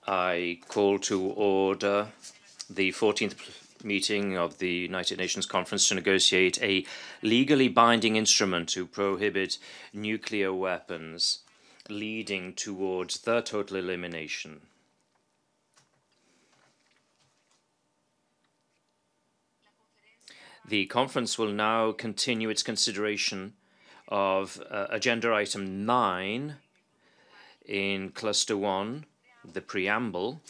I call to order the 14th meeting of the United Nations Conference to negotiate a legally binding instrument to prohibit nuclear weapons, leading towards their total elimination. The conference will now continue its consideration of Agenda Item 9 in Cluster 1, the Preamble,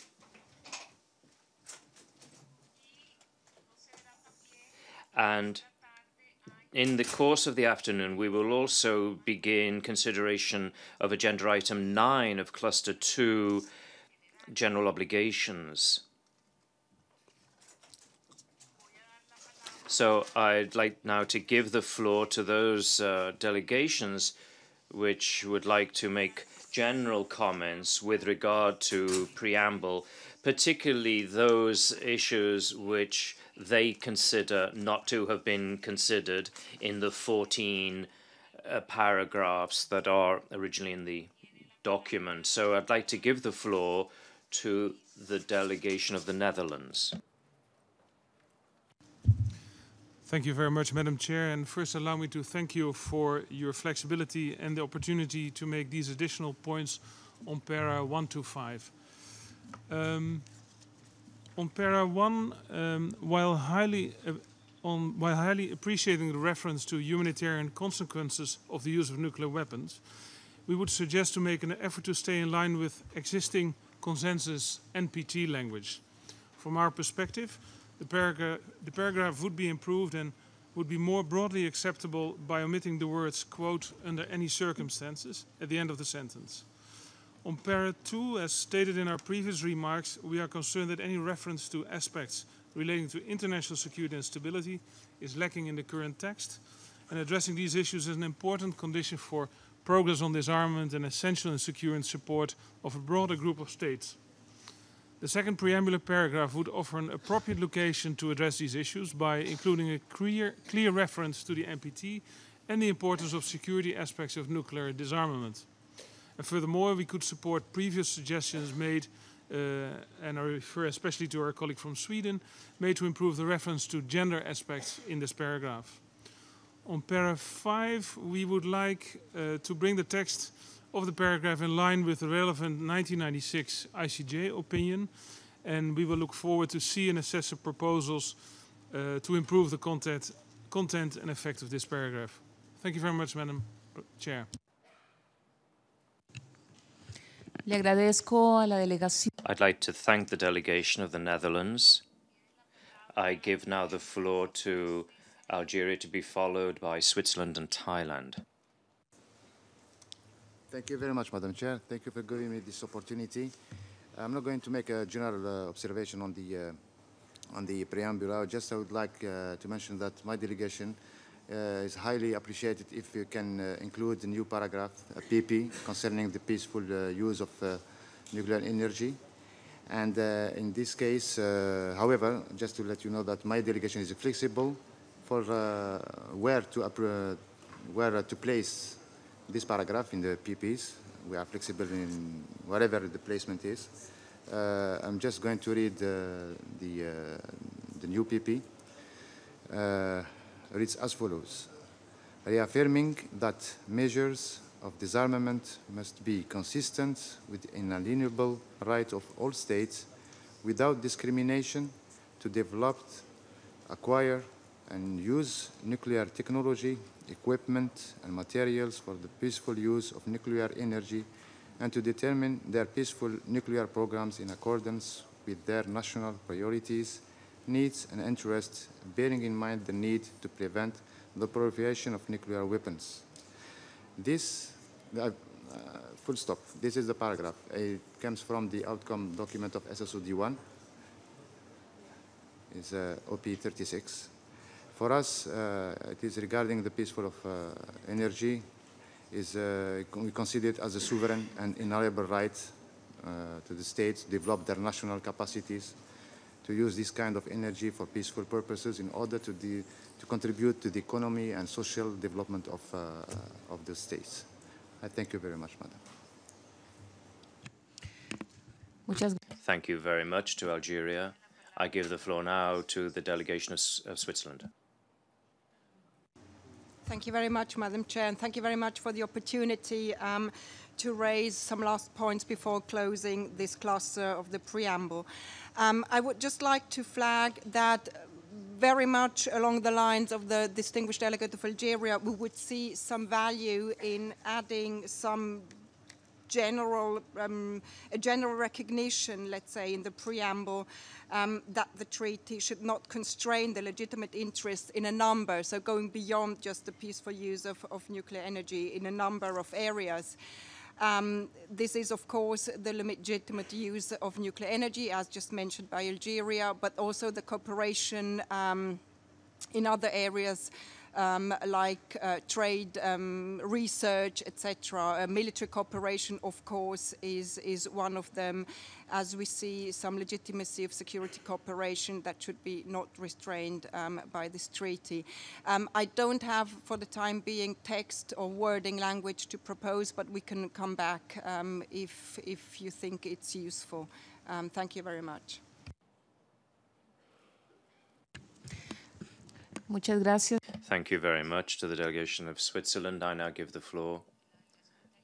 and in the course of the afternoon we will also begin consideration of Agenda Item 9 of Cluster 2, General Obligations. So I'd like now to give the floor to those delegations which would like to make general comments with regard to Preamble, particularly those issues which they consider not to have been considered in the 14 paragraphs that are originally in the document. So I'd like to give the floor to the delegation of the Netherlands. Thank you very much, Madam Chair. And first, allow me to thank you for your flexibility and the opportunity to make these additional points on para 1 to 5. On para 1, while highly appreciating the reference to humanitarian consequences of the use of nuclear weapons, we would suggest to make an effort to stay in line with existing consensus NPT language. From our perspective, the paragraph would be improved and would be more broadly acceptable by omitting the words, quote, under any circumstances, at the end of the sentence. On para 2, as stated in our previous remarks, we are concerned that any reference to aspects relating to international security and stability is lacking in the current text, and addressing these issues is an important condition for progress on disarmament and essential in securing support of a broader group of states. The second preambular paragraph would offer an appropriate location to address these issues by including a clear reference to the NPT and the importance of security aspects of nuclear disarmament. And furthermore, we could support previous suggestions made, and I refer especially to our colleague from Sweden, made to improve the reference to gender aspects in this paragraph. On para 5, we would like to bring the text of the paragraph in line with the relevant 1996 ICJ opinion, and we will look forward to see and assess the proposals to improve the content and effect of this paragraph. Thank you very much, Madam Chair. Le agradezco a la delegación. I'd like to thank the delegation of the Netherlands. I give now the floor to Algeria, to be followed by Switzerland and Thailand. Thank you very much, Madam Chair. Thank you for giving me this opportunity. I'm not going to make a general observation on the preamble. I would like to mention that my delegation is highly appreciated if you can include the new paragraph, PP, concerning the peaceful use of nuclear energy. And in this case, however, just to let you know that my delegation is flexible for where to place this paragraph in the PPs. We are flexible in whatever the placement is. I'm just going to read the new PP. Reads as follows: reaffirming that measures of disarmament must be consistent with the inalienable right of all states without discrimination to develop, acquire, and use nuclear technology, equipment, and materials for the peaceful use of nuclear energy, and to determine their peaceful nuclear programs in accordance with their national priorities, needs, and interests, bearing in mind the need to prevent the proliferation of nuclear weapons. This, full stop, this is the paragraph. It comes from the outcome document of SSOD1. It's OP 36. For us, it is regarding the peaceful of energy. We consider it as a sovereign and inalienable right to the states to develop their national capacities to use this kind of energy for peaceful purposes in order to contribute to the economy and social development of the states. I thank you very much, Madam. Thank you very much to Algeria. I give the floor now to the delegation of Switzerland. Thank you very much, Madam Chair, and thank you very much for the opportunity to raise some last points before closing this cluster of the preamble. I would just like to flag that very much along the lines of the distinguished delegate of Algeria, we would see some value in adding some general recognition, let's say, in the preamble that the treaty should not constrain the legitimate interest in a number, so going beyond just the peaceful use of nuclear energy in a number of areas. This is, of course, the legitimate use of nuclear energy, as just mentioned by Algeria, but also the cooperation in other areas like trade, research, etc. Military cooperation, of course, is one of them, as we see some legitimacy of security cooperation that should be not restrained by this treaty. I don't have, for the time being, text or wording language to propose, but we can come back if you think it's useful. Thank you very much. Muchas gracias. Thank you very much to the delegation of Switzerland. I now give the floor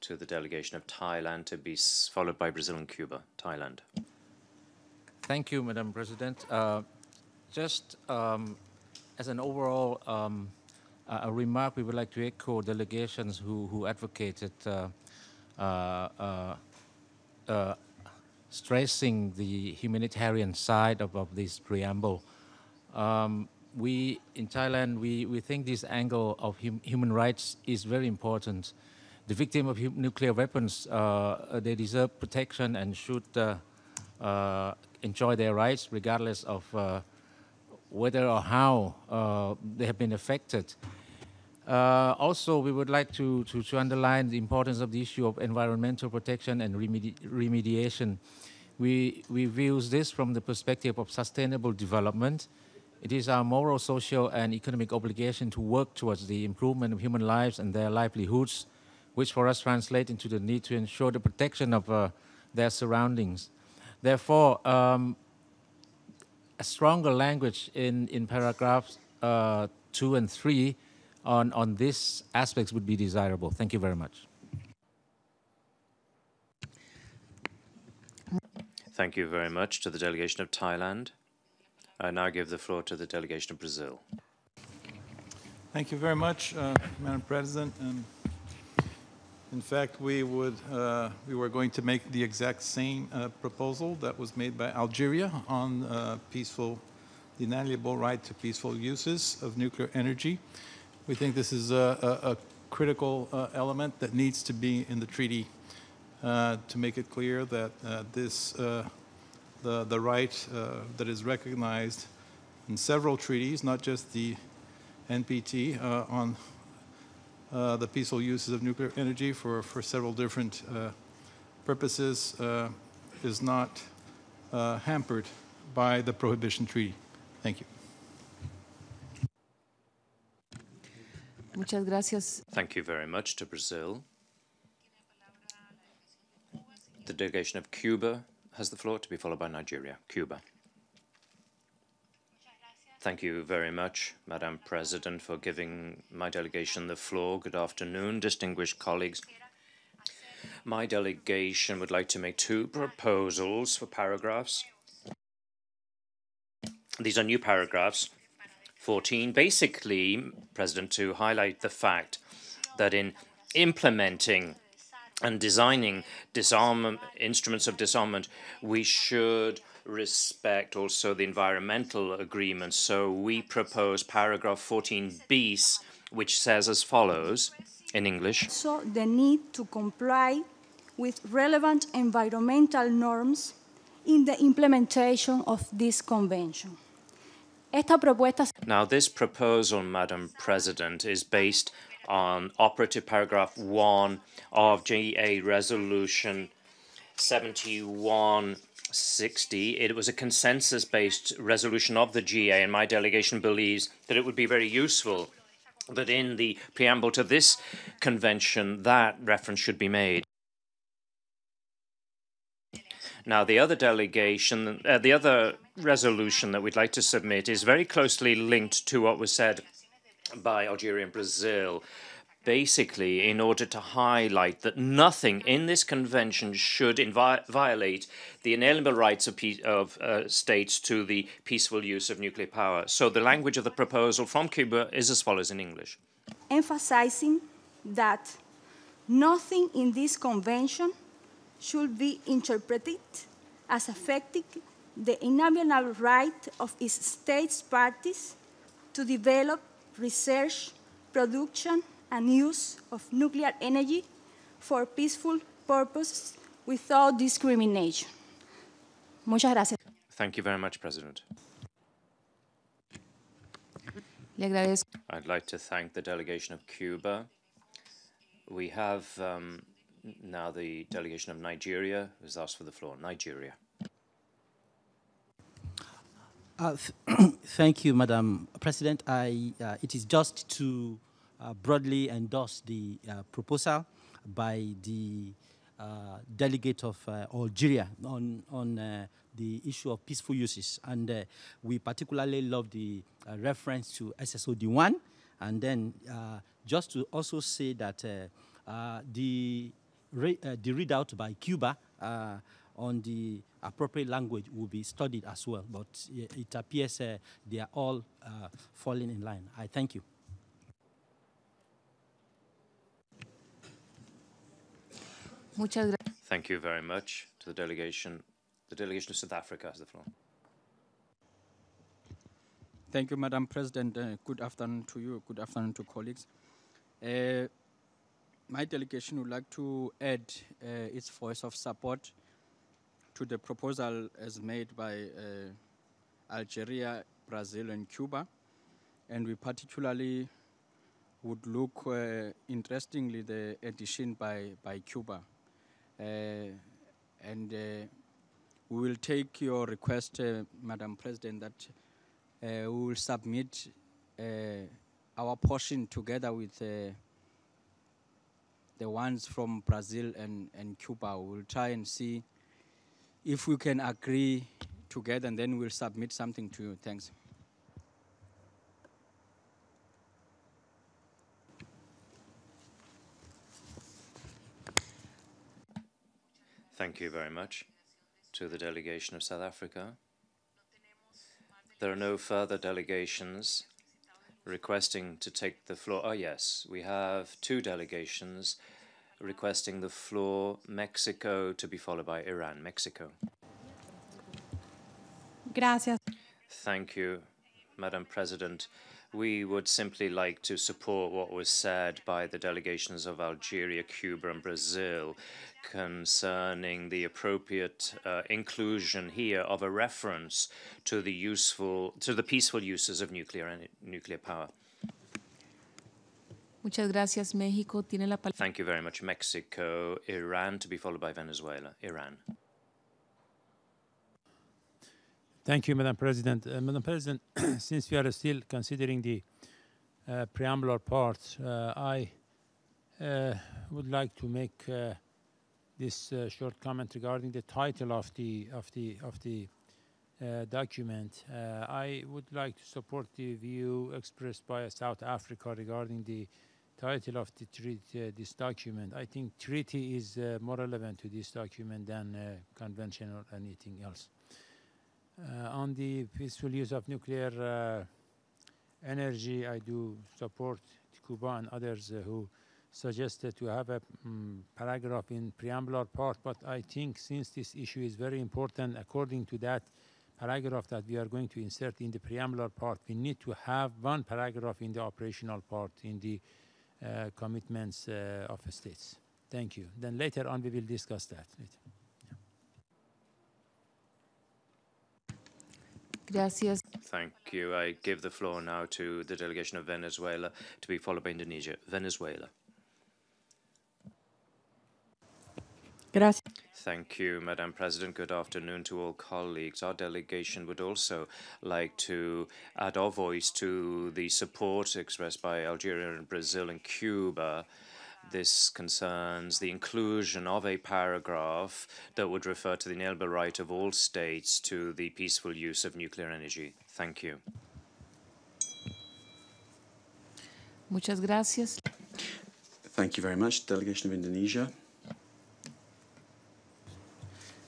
to the delegation of Thailand, to be followed by Brazil and Cuba. Thailand. Thank you, Madam President. Just as an overall a remark, we would like to echo delegations who advocated stressing the humanitarian side of this preamble. We, in Thailand, we think this angle of human rights is very important. The victims of nuclear weapons, they deserve protection and should enjoy their rights regardless of whether or how they have been affected. Also, we would like to underline the importance of the issue of environmental protection and remediation. We view this from the perspective of sustainable development. It is our moral, social, and economic obligation to work towards the improvement of human lives and their livelihoods, which for us translate into the need to ensure the protection of their surroundings. Therefore, a stronger language in paragraphs 2 and 3 on these aspects would be desirable. Thank you very much. Thank you very much to the delegation of Thailand. I now give the floor to the delegation of Brazil. Thank you very much, Madam President. In fact, we were going to make the exact same proposal that was made by Algeria on the inalienable right to peaceful uses of nuclear energy. We think this is a critical element that needs to be in the treaty to make it clear that the right that is recognized in several treaties, not just the NPT, on the peaceful uses of nuclear energy for several different purposes is not hampered by the Prohibition Treaty. Thank you. Muchas gracias. Thank you very much to Brazil. The delegation of Cuba has the floor, to be followed by Nigeria. Cuba. Thank you very much, Madam President, for giving my delegation the floor. Good afternoon, distinguished colleagues. My delegation would like to make 2 proposals for paragraphs. These are new paragraphs, 14. Basically, President, to highlight the fact that in implementing and designing instruments of disarmament, we should respect also the environmental agreements. So we propose paragraph 14 bis, which says as follows in English. So the need to comply with relevant environmental norms in the implementation of this convention. Now, this proposal, Madam President, is based on operative paragraph 1 of GA Resolution 7160. It was a consensus-based resolution of the GA, and my delegation believes that it would be very useful that in the preamble to this convention, that reference should be made. Now, the other delegation, the other resolution that we'd like to submit is very closely linked to what was said by Algeria and Brazil, basically in order to highlight that nothing in this convention should violate the inalienable rights of states to the peaceful use of nuclear power. So the language of the proposal from Cuba is as follows in English. Emphasizing that nothing in this convention should be interpreted as affecting the inalienable right of its states parties to develop, research, production, and use of nuclear energy for peaceful purposes without discrimination. Muchas gracias. Thank you very much, President. Le agradezco. I'd like to thank the delegation of Cuba. We have now the delegation of Nigeria, who's asked for the floor. Nigeria. Thank you, Madam President. It is just to broadly endorse the proposal by the delegate of Algeria on the issue of peaceful uses. And we particularly love the reference to SSOD1. And then just to also say that the readout by Cuba on the appropriate language will be studied as well. But it appears they are all falling in line. I thank you. Thank you very much to the delegation. The delegation of South Africa has the floor. Thank you, Madam President. Good afternoon to you. Good afternoon to colleagues. My delegation would like to add its voice of support to the proposal as made by Algeria, Brazil, and Cuba. And we particularly would look, interestingly, the addition by Cuba. And we will take your request, Madam President, that we will submit our portion together with the ones from Brazil and Cuba. We will try and see if we can agree together, and then we'll submit something to you. Thanks. Thank you very much to the delegation of South Africa. There are no further delegations requesting to take the floor. Oh, yes, we have two delegations requesting the floor. Mexico to be followed by Iran. Mexico. Gracias. Thank you, Madam President. We would simply like to support what was said by the delegations of Algeria, Cuba, and Brazil concerning the appropriate inclusion here of a reference to the peaceful uses of nuclear power. Muchas gracias. México tiene la palabra. Thank you very much. Mexico, Iran to be followed by Venezuela. Iran. Thank you, Madam President. Madam President, since we are still considering the preamble part, I would like to make this short comment regarding the title of the document. I would like to support the view expressed by South Africa regarding the title of the treaty, this document. I think treaty is more relevant to this document than convention or anything else. On the peaceful use of nuclear energy, I do support Cuba and others who suggested to have a paragraph in preamble part, but I think since this issue is very important, according to that paragraph that we are going to insert in the preamble part, we need to have one paragraph in the operational part in the commitments of states. Thank you. Then later on we will discuss that later. Gracias. Thank you. I give the floor now to the delegation of Venezuela to be followed by Indonesia. Venezuela. Gracias. Thank you, Madam President. Good afternoon to all colleagues. Our delegation would also like to add our voice to the support expressed by Algeria and Brazil and Cuba This concerns the inclusion of a paragraph that would refer to the inalienable right of all states to the peaceful use of nuclear energy. Thank you. Muchas gracias. Thank you very much. Delegation of Indonesia.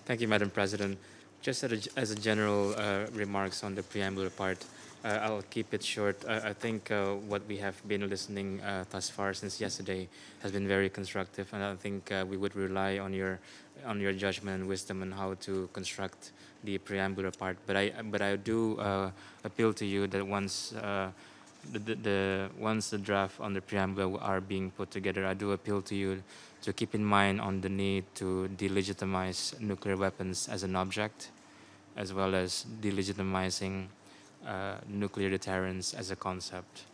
Thank you, Madam President. Just as a general remarks on the preamble part, I'll keep it short. I think what we have been listening thus far since yesterday has been very constructive, and I think we would rely on your judgment and wisdom on how to construct the preamble part. But I do appeal to you that once once the draft on the preamble are being put together, I do appeal to you to keep in mind on the need to delegitimize nuclear weapons as an object, as well as delegitimizing nuclear deterrence as a concept.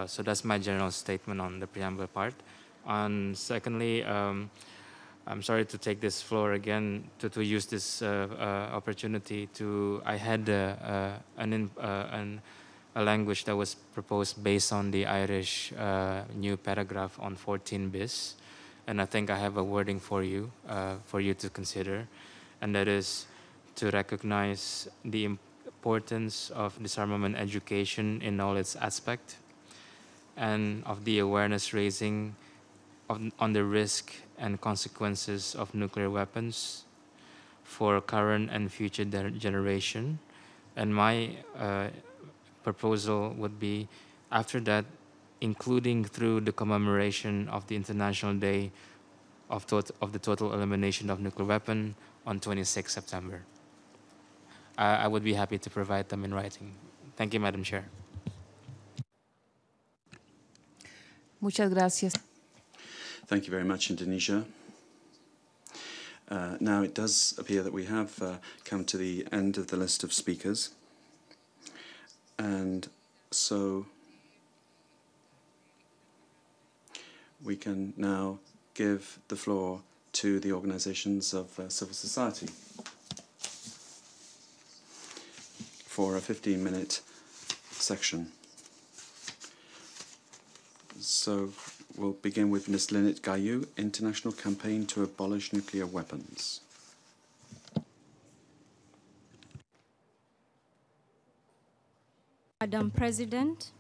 So that's my general statement on the preamble part. And secondly, I'm sorry to take this floor again to use this opportunity to. I had a language that was proposed based on the Irish new paragraph on 14 bis. And I think I have a wording for you to consider, and that is to recognize the importance of disarmament education in all its aspects, and of the awareness raising on the risk and consequences of nuclear weapons for current and future generation. And my proposal would be, after that, including through the commemoration of the International Day of the total elimination of nuclear weapon on 26 September. I would be happy to provide them in writing. Thank you, Madam Chair. Muchas gracias. Thank you very much, Indonesia. Now it does appear that we have come to the end of the list of speakers. And so we can now give the floor to the organizations of civil society for a 15-minute section. So we'll begin with Ms. Lynette Gaillou, International Campaign to Abolish Nuclear Weapons. Madam President,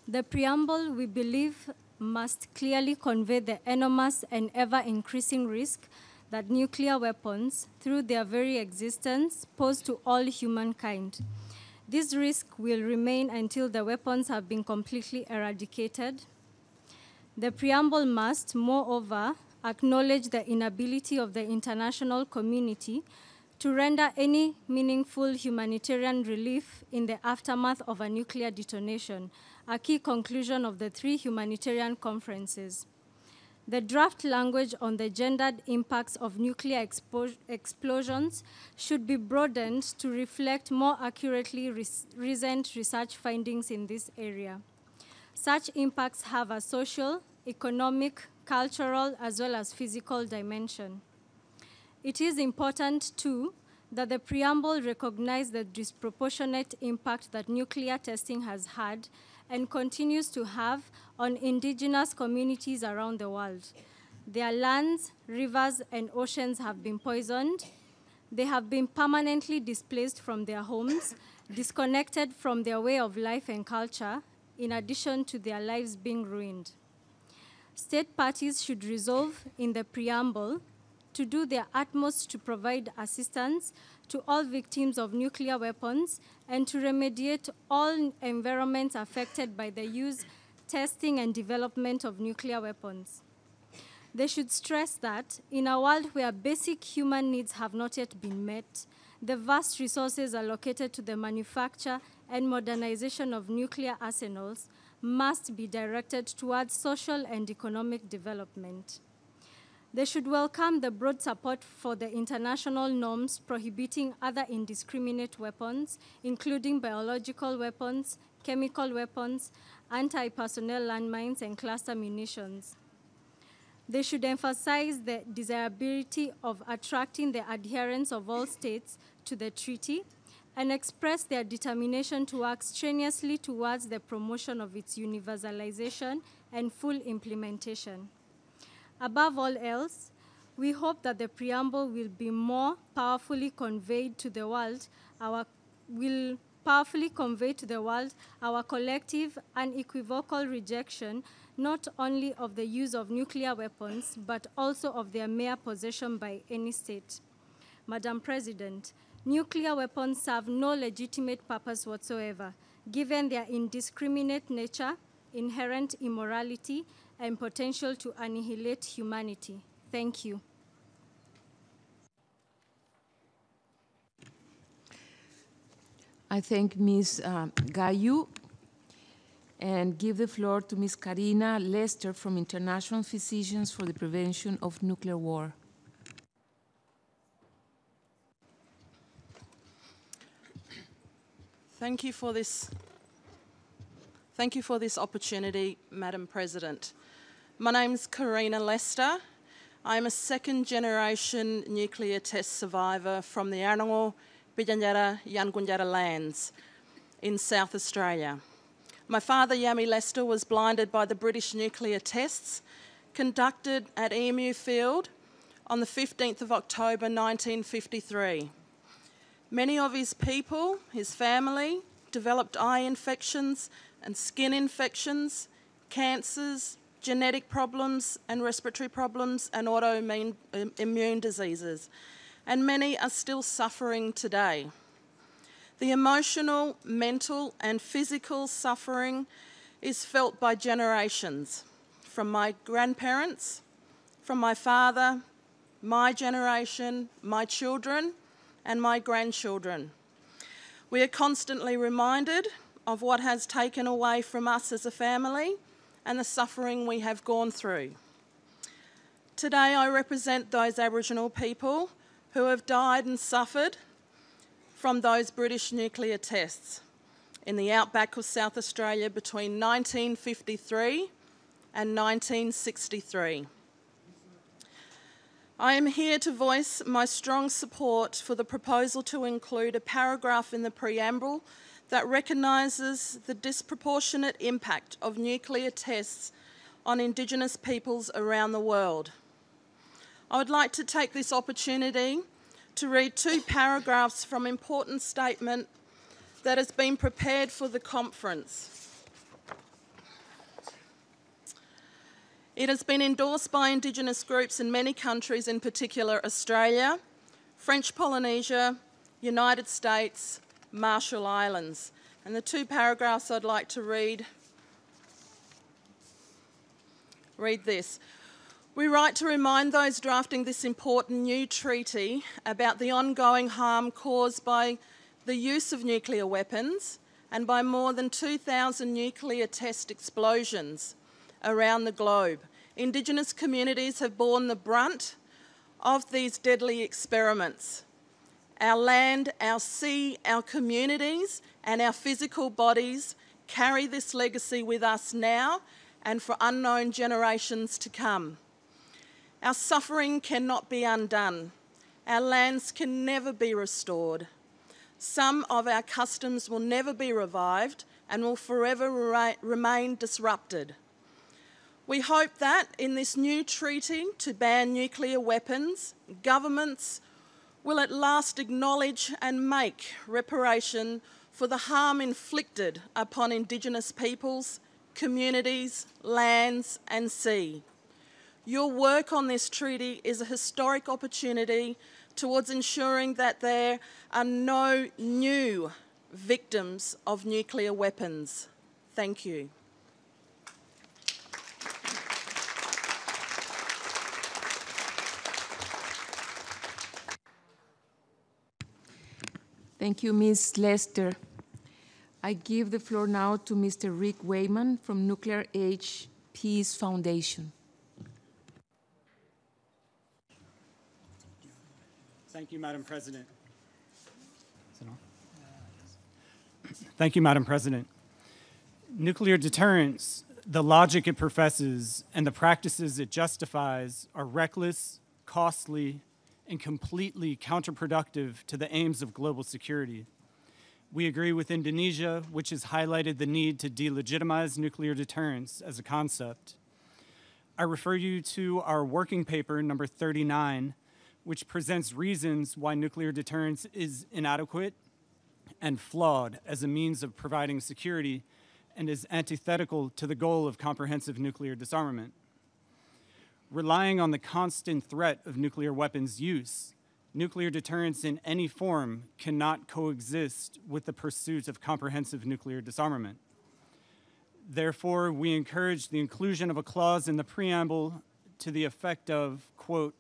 the preamble, we believe, must clearly convey the enormous and ever-increasing risk that nuclear weapons, through their very existence, pose to all humankind. This risk will remain until the weapons have been completely eradicated. The preamble must, moreover, acknowledge the inability of the international community to render any meaningful humanitarian relief in the aftermath of a nuclear detonation, a key conclusion of the 3 humanitarian conferences. The draft language on the gendered impacts of nuclear explosions should be broadened to reflect more accurately recent research findings in this area. Such impacts have a social, economic, cultural, as well as physical dimension. It is important, too, that the preamble recognize the disproportionate impact that nuclear testing has had and continues to have on indigenous communities around the world. Their lands, rivers, and oceans have been poisoned. They have been permanently displaced from their homes, disconnected from their way of life and culture, in addition to their lives being ruined. State parties should resolve in the preamble to do their utmost to provide assistance to all victims of nuclear weapons and to remediate all environments affected by the use, testing, and development of nuclear weapons. They should stress that in a world where basic human needs have not yet been met, the vast resources allocated to the manufacture and modernization of nuclear arsenals must be directed towards social and economic development. They should welcome the broad support for the international norms prohibiting other indiscriminate weapons, including biological weapons, chemical weapons, anti-personnel landmines, and cluster munitions. They should emphasize the desirability of attracting the adherence of all states to the treaty and express their determination to work strenuously towards the promotion of its universalization and full implementation. Above all else, we hope that the preamble will be more powerfully conveyed to the world, our collective unequivocal rejection not only of the use of nuclear weapons, but also of their mere possession by any state. Madam President, nuclear weapons serve no legitimate purpose whatsoever, given their indiscriminate nature, inherent immorality, and potential to annihilate humanity. Thank you. I thank Ms. Gayu and give the floor to Ms. Karina Lester from International Physicians for the Prevention of Nuclear War. Thank you for this opportunity, Madam President. My name's Karina Lester. I'm a second-generation nuclear test survivor from the Arnongo, Bidjanyara, Yankunytjatjara lands in South Australia. My father, Yami Lester, was blinded by the British nuclear tests conducted at Emu Field on the 15th of October 1953. Many of his people, his family, developed eye infections and skin infections, cancers, genetic problems and respiratory problems, and autoimmune diseases. And many are still suffering today. The emotional, mental, and physical suffering is felt by generations, from my grandparents, from my father, my generation, my children, and my grandchildren. We are constantly reminded of what has taken away from us as a family and the suffering we have gone through. Today I represent those Aboriginal people who have died and suffered from those British nuclear tests in the outback of South Australia between 1953 and 1963. I am here to voice my strong support for the proposal to include a paragraph in the preamble that recognises the disproportionate impact of nuclear tests on Indigenous peoples around the world. I would like to take this opportunity to read two paragraphs from an important statement that has been prepared for the conference. It has been endorsed by Indigenous groups in many countries, in particular Australia, French Polynesia, United States, Marshall Islands. And the two paragraphs I'd like to read this. We write to remind those drafting this important new treaty about the ongoing harm caused by the use of nuclear weapons and by more than 2,000 nuclear test explosions around the globe. Indigenous communities have borne the brunt of these deadly experiments. Our land, our sea, our communities, and our physical bodies carry this legacy with us now and for unknown generations to come. Our suffering cannot be undone. Our lands can never be restored. Some of our customs will never be revived and will forever remain disrupted. We hope that in this new treaty to ban nuclear weapons, governments will at last acknowledge and make reparation for the harm inflicted upon Indigenous peoples, communities, lands and sea. Your work on this treaty is a historic opportunity towards ensuring that there are no new victims of nuclear weapons. Thank you. Thank you, Ms. Lester. I give the floor now to Mr. Rick Wayman from Nuclear Age Peace Foundation. Thank you, Madam President. Thank you, Madam President. Nuclear deterrence, the logic it professes, and the practices it justifies are reckless, costly, and completely counterproductive to the aims of global security. We agree with Indonesia, which has highlighted the need to delegitimize nuclear deterrence as a concept. I refer you to our working paper, number 39, which presents reasons why nuclear deterrence is inadequate and flawed as a means of providing security and is antithetical to the goal of comprehensive nuclear disarmament. Relying on the constant threat of nuclear weapons use, nuclear deterrence in any form cannot coexist with the pursuit of comprehensive nuclear disarmament. Therefore, we encourage the inclusion of a clause in the preamble to the effect of, quote,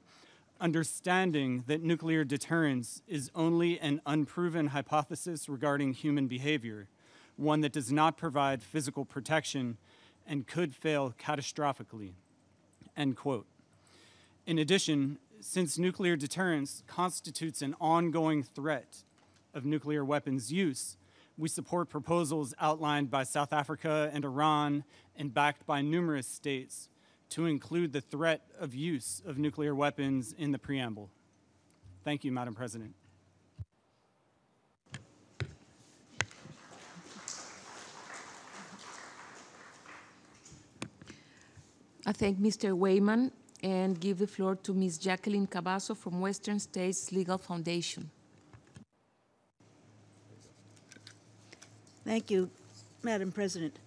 understanding that nuclear deterrence is only an unproven hypothesis regarding human behavior, one that does not provide physical protection and could fail catastrophically, end quote. In addition, since nuclear deterrence constitutes an ongoing threat of nuclear weapons use, we support proposals outlined by South Africa and Iran and backed by numerous states to include the threat of use of nuclear weapons in the preamble. Thank you, Madam President. I thank Mr. Wayman and give the floor to Ms. Jacqueline Cavazo from Western States Legal Foundation. Thank you, Madam President.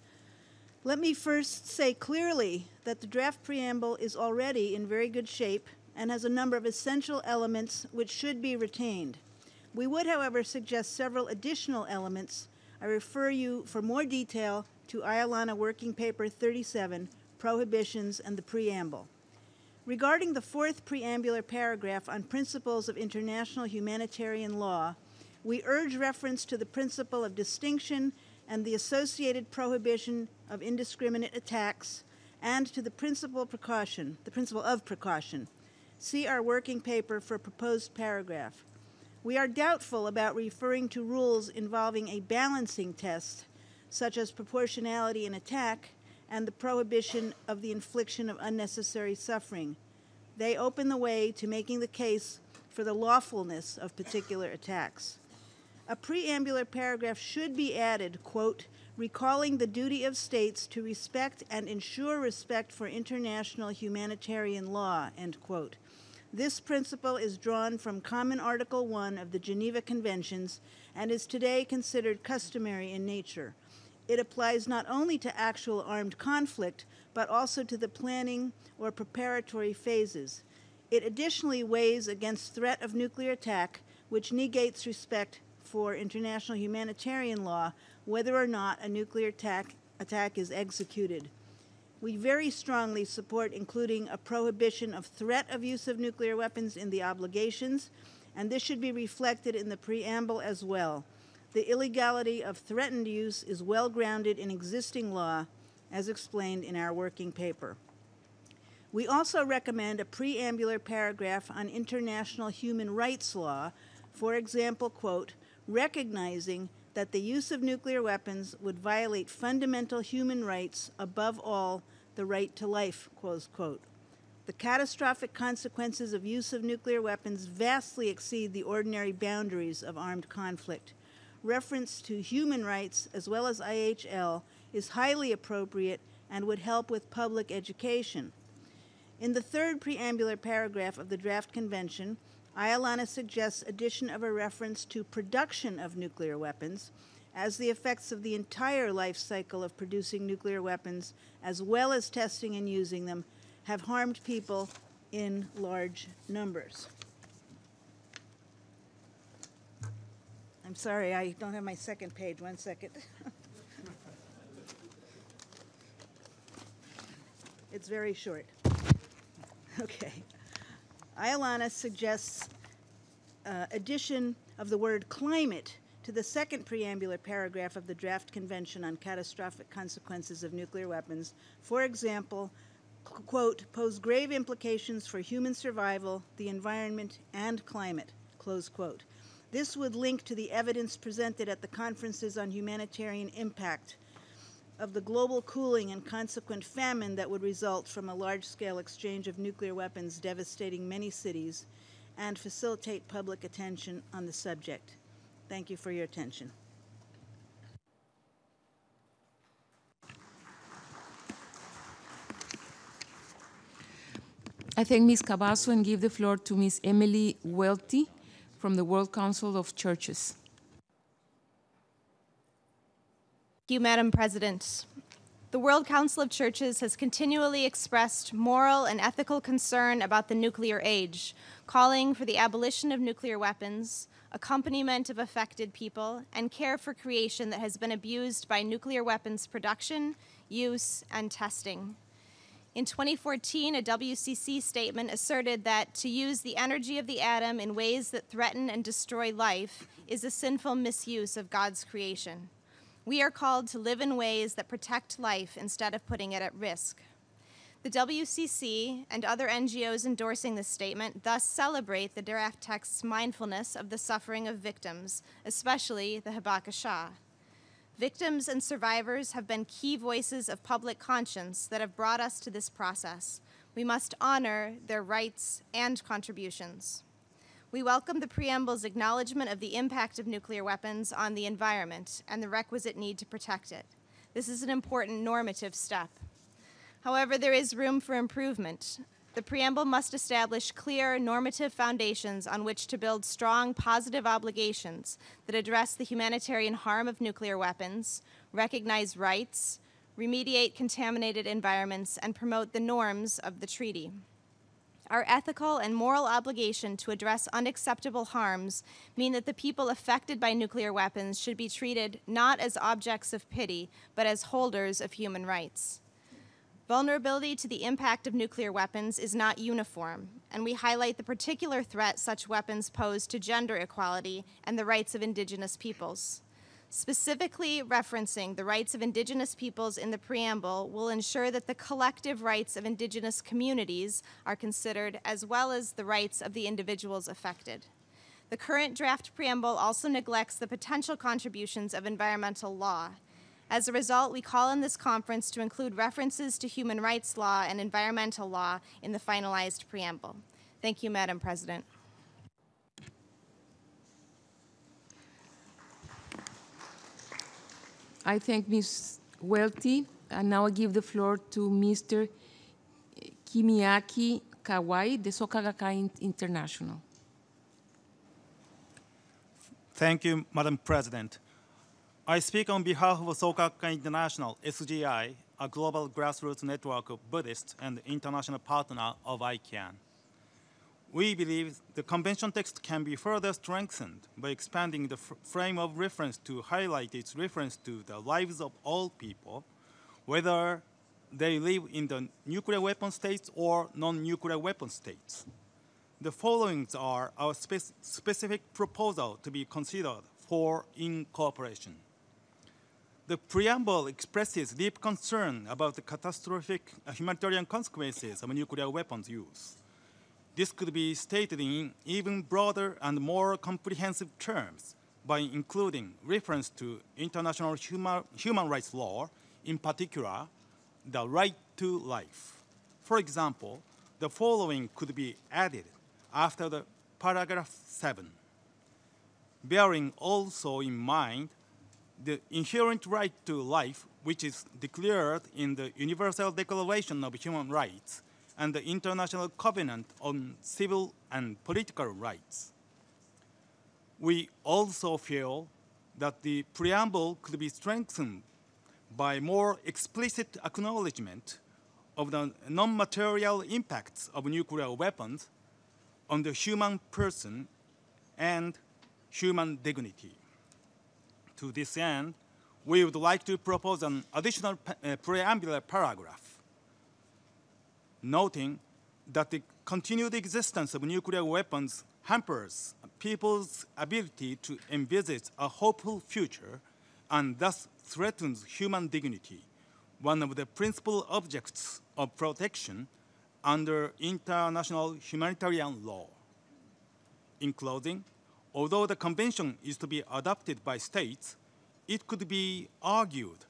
Let me first say clearly that the draft preamble is already in very good shape and has a number of essential elements which should be retained. We would, however, suggest several additional elements. I refer you for more detail to IALANA Working Paper 37, Prohibitions, and the Preamble. Regarding the fourth preambular paragraph on principles of international humanitarian law, we urge reference to the principle of distinction and the associated prohibition of indiscriminate attacks, and to the principle of precaution. See our working paper for proposed paragraph. We are doubtful about referring to rules involving a balancing test, such as proportionality in attack, and the prohibition of the infliction of unnecessary suffering. They open the way to making the case for the lawfulness of particular attacks. A preambular paragraph should be added, quote, recalling the duty of states to respect and ensure respect for international humanitarian law, end quote. This principle is drawn from Common Article 1 of the Geneva Conventions and is today considered customary in nature. It applies not only to actual armed conflict, but also to the planning or preparatory phases. It additionally weighs against threat of nuclear attack, which negates respect for international humanitarian law, whether or not a nuclear attack is executed. We very strongly support including a prohibition of threat of use of nuclear weapons in the obligations, and this should be reflected in the preamble as well. The illegality of threatened use is well grounded in existing law, as explained in our working paper. We also recommend a preambular paragraph on international human rights law, for example, quote, recognizing that the use of nuclear weapons would violate fundamental human rights, above all, the right to life, close quote. The catastrophic consequences of use of nuclear weapons vastly exceed the ordinary boundaries of armed conflict. Reference to human rights, as well as IHL, is highly appropriate and would help with public education. In the third preambular paragraph of the draft convention, IALANA suggests addition of a reference to production of nuclear weapons, as the effects of the entire life cycle of producing nuclear weapons, as well as testing and using them, have harmed people in large numbers. I'm sorry, I don't have my second page. 1 second. It's very short. Okay. IALANA suggests addition of the word climate to the second preambular paragraph of the draft convention on catastrophic consequences of nuclear weapons. For example, quote, pose grave implications for human survival, the environment, and climate, close quote. This would link to the evidence presented at the conferences on humanitarian impact of the global cooling and consequent famine that would result from a large-scale exchange of nuclear weapons devastating many cities, and facilitate public attention on the subject. Thank you for your attention. I thank Ms. Cavasso and give the floor to Ms. Emily Welty from the World Council of Churches. Thank you, Madam President. The World Council of Churches has continually expressed moral and ethical concern about the nuclear age, calling for the abolition of nuclear weapons, accompaniment of affected people, and care for creation that has been abused by nuclear weapons production, use, and testing. In 2014, a WCC statement asserted that to use the energy of the atom in ways that threaten and destroy life is a sinful misuse of God's creation. We are called to live in ways that protect life instead of putting it at risk. The WCC and other NGOs endorsing this statement thus celebrate the draft text's mindfulness of the suffering of victims, especially the Habakasha. Victims and survivors have been key voices of public conscience that have brought us to this process. We must honor their rights and contributions. We welcome the preamble's acknowledgement of the impact of nuclear weapons on the environment and the requisite need to protect it. This is an important normative step. However, there is room for improvement. The preamble must establish clear normative foundations on which to build strong positive obligations that address the humanitarian harm of nuclear weapons, recognize rights, remediate contaminated environments, and promote the norms of the treaty. Our ethical and moral obligation to address unacceptable harms mean that the people affected by nuclear weapons should be treated not as objects of pity, but as holders of human rights. Vulnerability to the impact of nuclear weapons is not uniform, and we highlight the particular threat such weapons pose to gender equality and the rights of indigenous peoples. Specifically referencing the rights of indigenous peoples in the preamble will ensure that the collective rights of indigenous communities are considered, as well as the rights of the individuals affected. The current draft preamble also neglects the potential contributions of environmental law. As a result, we call on this conference to include references to human rights law and environmental law in the finalized preamble. Thank you, Madam President. I thank Ms. Welty, and now I give the floor to Mr. Kimiaki Kawai, the Soka Gakkai International. Thank you, Madam President. I speak on behalf of Soka Gakkai International, SGI, a global grassroots network of Buddhists and international partner of ICANN. We believe the convention text can be further strengthened by expanding the frame of reference to highlight its reference to the lives of all people, whether they live in the nuclear weapon states or non-nuclear weapon states. The following are our specific proposal to be considered for incorporation. The preamble expresses deep concern about the catastrophic humanitarian consequences of nuclear weapons use. This could be stated in even broader and more comprehensive terms by including reference to international human rights law, in particular, the right to life. For example, the following could be added after the paragraph 7, bearing also in mind the inherent right to life, which is declared in the Universal Declaration of Human Rights and the International Covenant on Civil and Political Rights. We also feel that the preamble could be strengthened by more explicit acknowledgement of the non-material impacts of nuclear weapons on the human person and human dignity. To this end, we would like to propose an additional preambular paragraph, noting that the continued existence of nuclear weapons hampers people's ability to envisage a hopeful future and thus threatens human dignity, one of the principal objects of protection under international humanitarian law. In closing, although the convention is to be adopted by states, it could be argued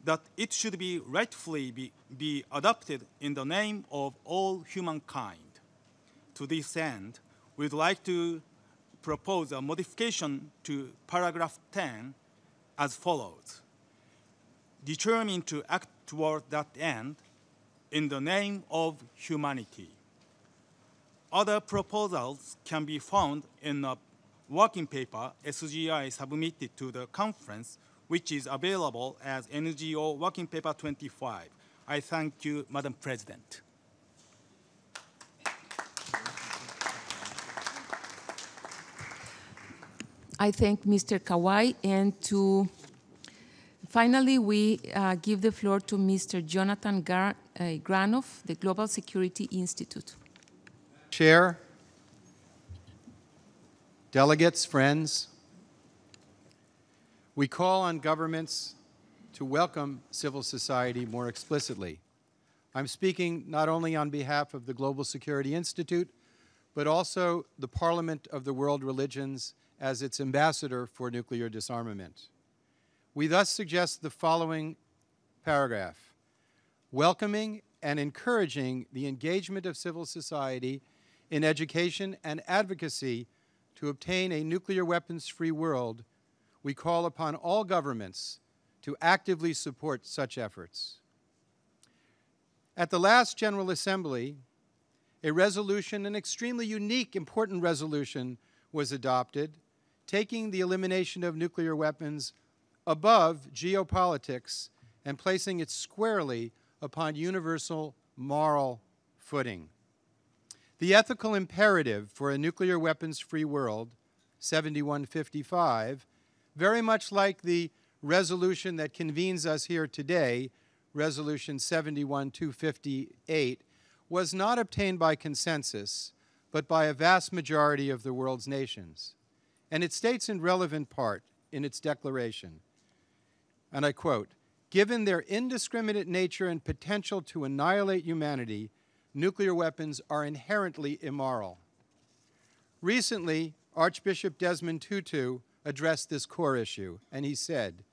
that it should be rightfully be adopted in the name of all humankind. To this end, we'd like to propose a modification to paragraph 10 as follows. Determined to act toward that end in the name of humanity. Other proposals can be found in a working paper SGI submitted to the conference, which is available as NGO Working Paper 25. I thank you, Madam President. I thank Mr. Kawai, and finally we give the floor to Mr. Jonathan Granoff, the Global Security Institute. Chair, delegates, friends, we call on governments to welcome civil society more explicitly. I'm speaking not only on behalf of the Global Security Institute, but also the Parliament of the World Religions as its ambassador for nuclear disarmament. We thus suggest the following paragraph: welcoming and encouraging the engagement of civil society in education and advocacy to obtain a nuclear weapons-free world, we call upon all governments to actively support such efforts. At the last General Assembly, a resolution, an extremely unique, important resolution, was adopted, taking the elimination of nuclear weapons above geopolitics and placing it squarely upon universal moral footing. The ethical imperative for a nuclear weapons-free world, 7155, very much like the resolution that convenes us here today, Resolution 71258, was not obtained by consensus, but by a vast majority of the world's nations. And it states in relevant part in its declaration, and I quote, "Given their indiscriminate nature and potential to annihilate humanity, nuclear weapons are inherently immoral." Recently, Archbishop Desmond Tutu addressed this core issue, and he said,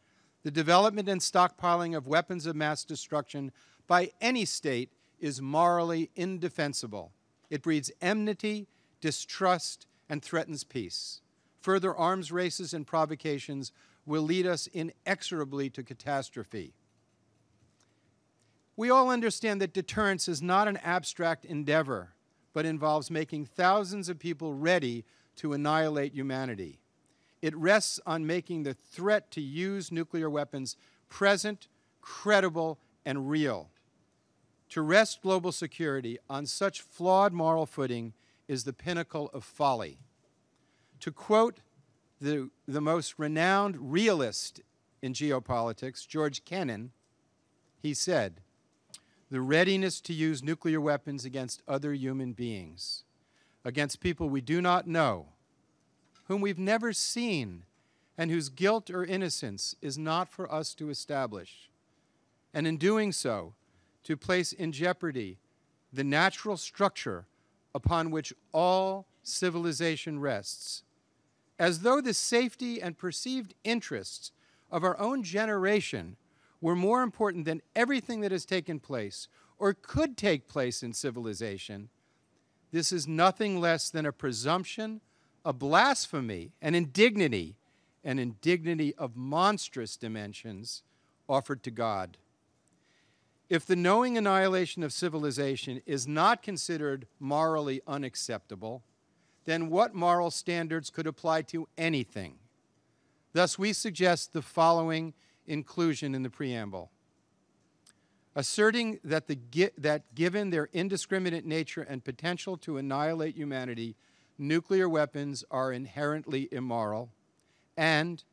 "The development and stockpiling of weapons of mass destruction by any state is morally indefensible. It breeds enmity, distrust, and threatens peace. Further arms races and provocations will lead us inexorably to catastrophe." We all understand that deterrence is not an abstract endeavor, but involves making thousands of people ready to annihilate humanity. It rests on making the threat to use nuclear weapons present, credible, and real. To rest global security on such flawed moral footing is the pinnacle of folly. To quote the most renowned realist in geopolitics, George Kennan, he said, "The readiness to use nuclear weapons against other human beings, against people we do not know, whom we've never seen, and whose guilt or innocence is not for us to establish, and in doing so, to place in jeopardy the natural structure upon which all civilization rests, as though the safety and perceived interests of our own generation were more important than everything that has taken place or could take place in civilization, this is nothing less than a presumption, a blasphemy, an indignity of monstrous dimensions offered to God. If the knowing annihilation of civilization is not considered morally unacceptable, then what moral standards could apply to anything? Thus, we suggest the following inclusion in the preamble. Asserting that, that given their indiscriminate nature and potential to annihilate humanity, nuclear weapons are inherently immoral, and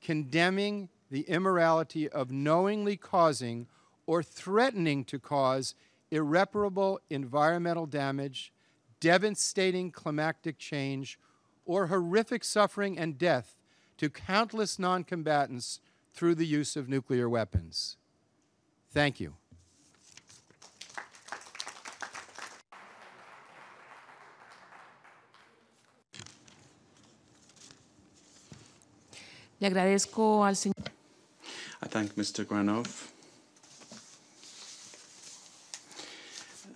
condemning the immorality of knowingly causing or threatening to cause irreparable environmental damage, devastating climatic change, or horrific suffering and death to countless non-combatants through the use of nuclear weapons. Thank you. Le agradezco al señor. I thank Mr. Granoff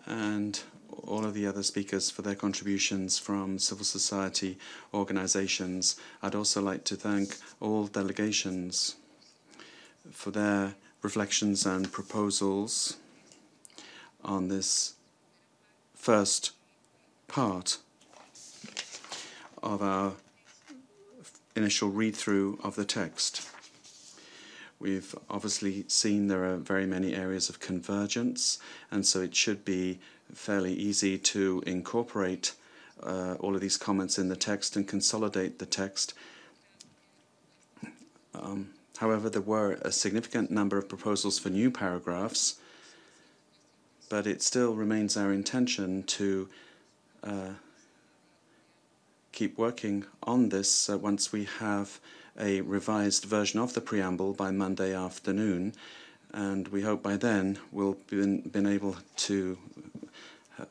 and all of the other speakers for their contributions from civil society organizations. I'd also like to thank all delegations for their reflections and proposals on this first part of our initial read-through of the text. We've obviously seen there are very many areas of convergence, and so it should be fairly easy to incorporate all of these comments in the text and consolidate the text. However, there were a significant number of proposals for new paragraphs, but it still remains our intention to keep working on this once we have a revised version of the preamble by Monday afternoon, and we hope by then we'll been able to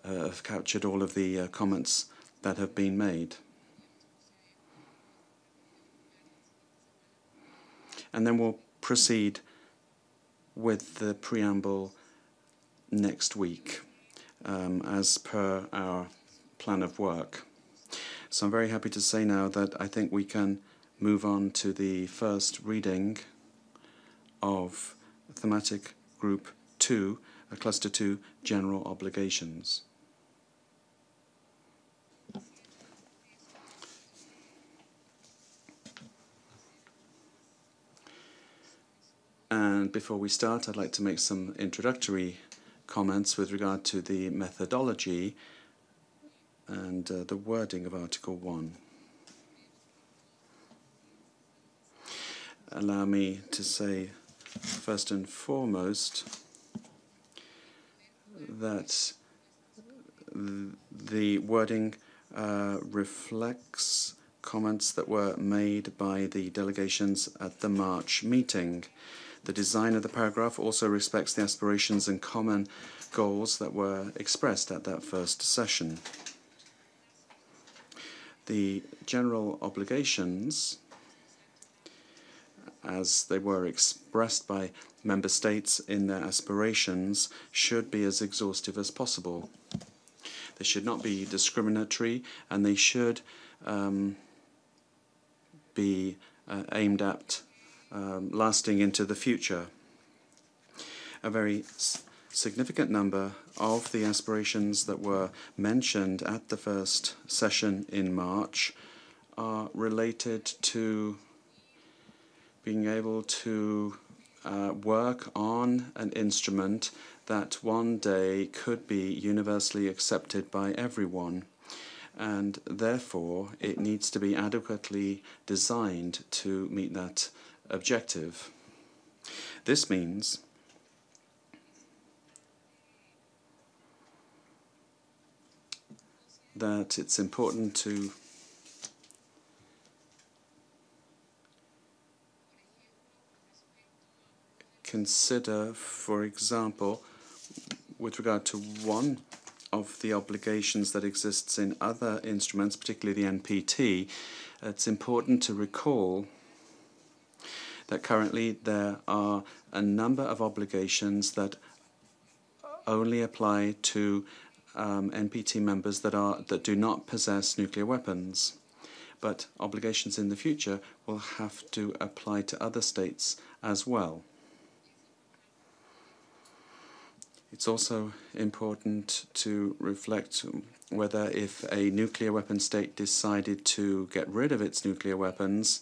have captured all of the comments that have been made. And then we'll proceed with the preamble next week, as per our plan of work. So I'm very happy to say now that I think we can move on to the first reading of Thematic Group 2, Cluster 2, General Obligations. And before we start, I'd like to make some introductory comments with regard to the methodology and the wording of Article 1. Allow me to say, first and foremost, that the wording reflects comments that were made by the delegations at the March meeting. The design of the paragraph also respects the aspirations and common goals that were expressed at that first session. The general obligations, as they were expressed by member states in their aspirations, should be as exhaustive as possible. They should not be discriminatory, and they should be aimed at lasting into the future. A very significant number of the aspirations that were mentioned at the first session in March are related to being able to work on an instrument that one day could be universally accepted by everyone, and therefore it needs to be adequately designed to meet that objective. This means that it's important to consider, for example, with regard to one of the obligations that exists in other instruments, particularly the NPT, it's important to recall that currently there are a number of obligations that only apply to NPT members that do not possess nuclear weapons. But obligations in the future will have to apply to other states as well. It's also important to reflect whether if a nuclear weapon state decided to get rid of its nuclear weapons,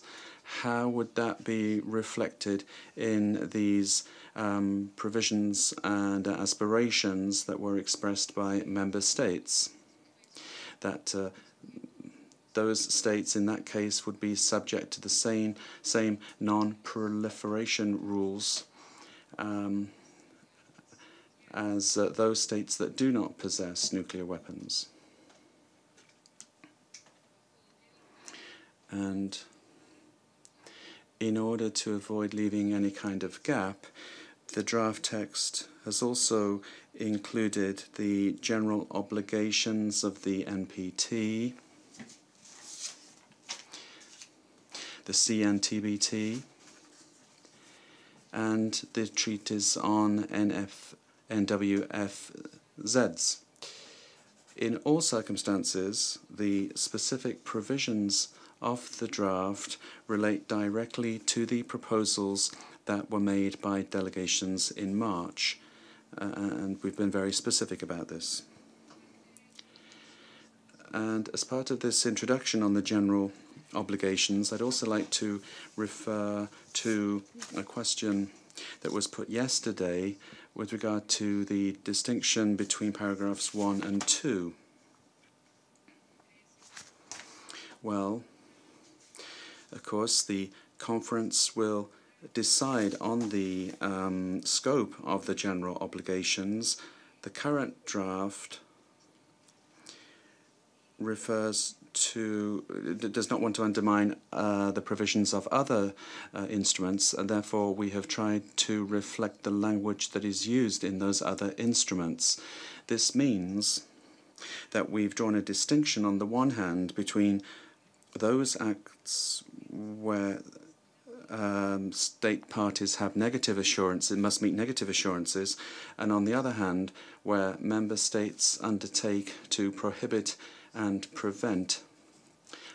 how would that be reflected in these provisions and aspirations that were expressed by member states? That those states in that case would be subject to the same non-proliferation rules as those states that do not possess nuclear weapons. And in order to avoid leaving any kind of gap, the draft text has also included the general obligations of the NPT, the CNTBT, and the treaties on NWFZs. In all circumstances, the specific provisions of the draft relate directly to the proposals that were made by delegations in March, and we've been very specific about this. And as part of this introduction on the general obligations, I'd also like to refer to a question that was put yesterday with regard to the distinction between paragraphs 1 and 2. Well, of course, the conference will decide on the scope of the general obligations. The current draft refers to, does not want to undermine the provisions of other instruments, and therefore we have tried to reflect the language that is used in those other instruments. This means that we've drawn a distinction on the one hand between those acts where state parties have negative assurances, must meet negative assurances, and on the other hand, where member states undertake to prohibit and prevent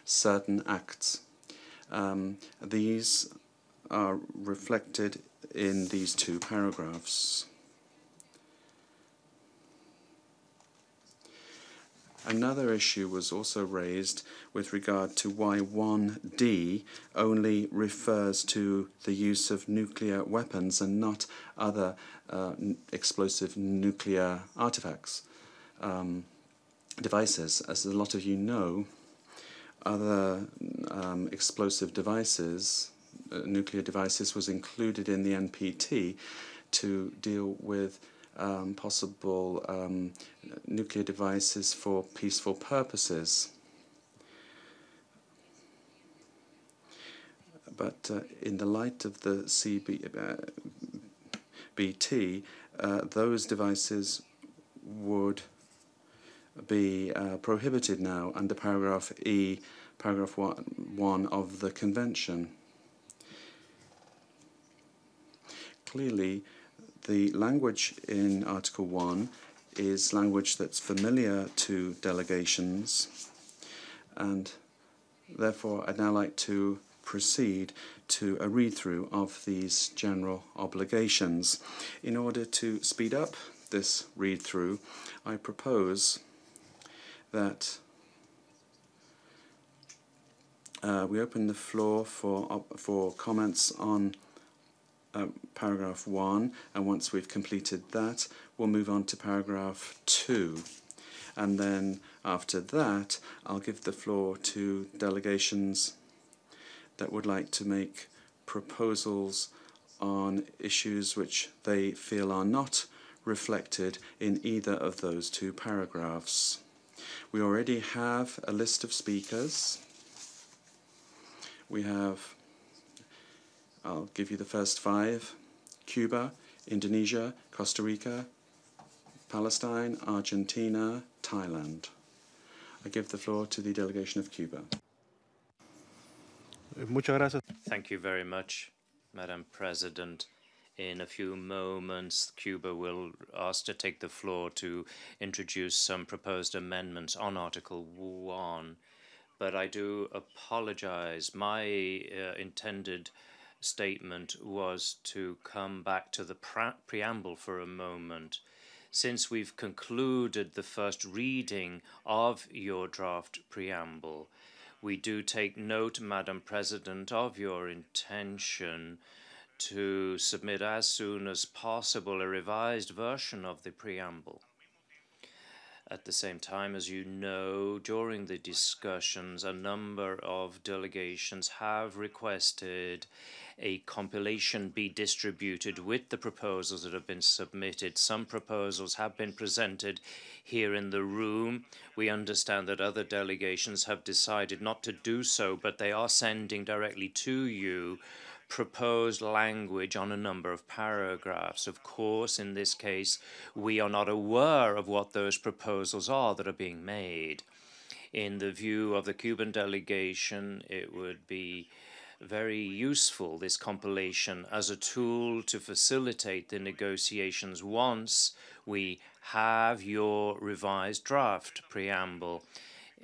certain acts. These are reflected in these two paragraphs. Another issue was also raised with regard to why 1D only refers to the use of nuclear weapons and not other explosive nuclear artifacts, devices. As a lot of you know, other explosive devices, nuclear devices, was included in the NPT to deal with possible nuclear devices for peaceful purposes. But in the light of the CBT, those devices would be prohibited now under paragraph E, paragraph 1 of the Convention. Clearly, the language in Article 1 is language that's familiar to delegations, and therefore I'd now like to proceed to a read-through of these general obligations. In order to speed up this read-through, I propose that we open the floor for comments on paragraph 1, and once we've completed that, we'll move on to paragraph 2. And then after that, I'll give the floor to delegations that would like to make proposals on issues which they feel are not reflected in either of those two paragraphs. We already have a list of speakers. We have, I'll give you the first 5: Cuba, Indonesia, Costa Rica, Palestine, Argentina, Thailand. I give the floor to the delegation of Cuba. Thank you very much, Madam President. In a few moments, Cuba will ask to take the floor to introduce some proposed amendments on Article 1. But I do apologize. My intended statement was to come back to the preamble for a moment. Since we've concluded the first reading of your draft preamble, we do take note, Madam President, of your intention to submit as soon as possible a revised version of the preamble. At the same time, as you know, during the discussions, a number of delegations have requested a compilation be distributed with the proposals that have been submitted. Some proposals have been presented here in the room. We understand that other delegations have decided not to do so, but they are sending directly to you proposed language on a number of paragraphs. Of course, in this case, we are not aware of what those proposals are that are being made. In the view of the Cuban delegation, it would be very useful, this compilation, as a tool to facilitate the negotiations once we have your revised draft preamble.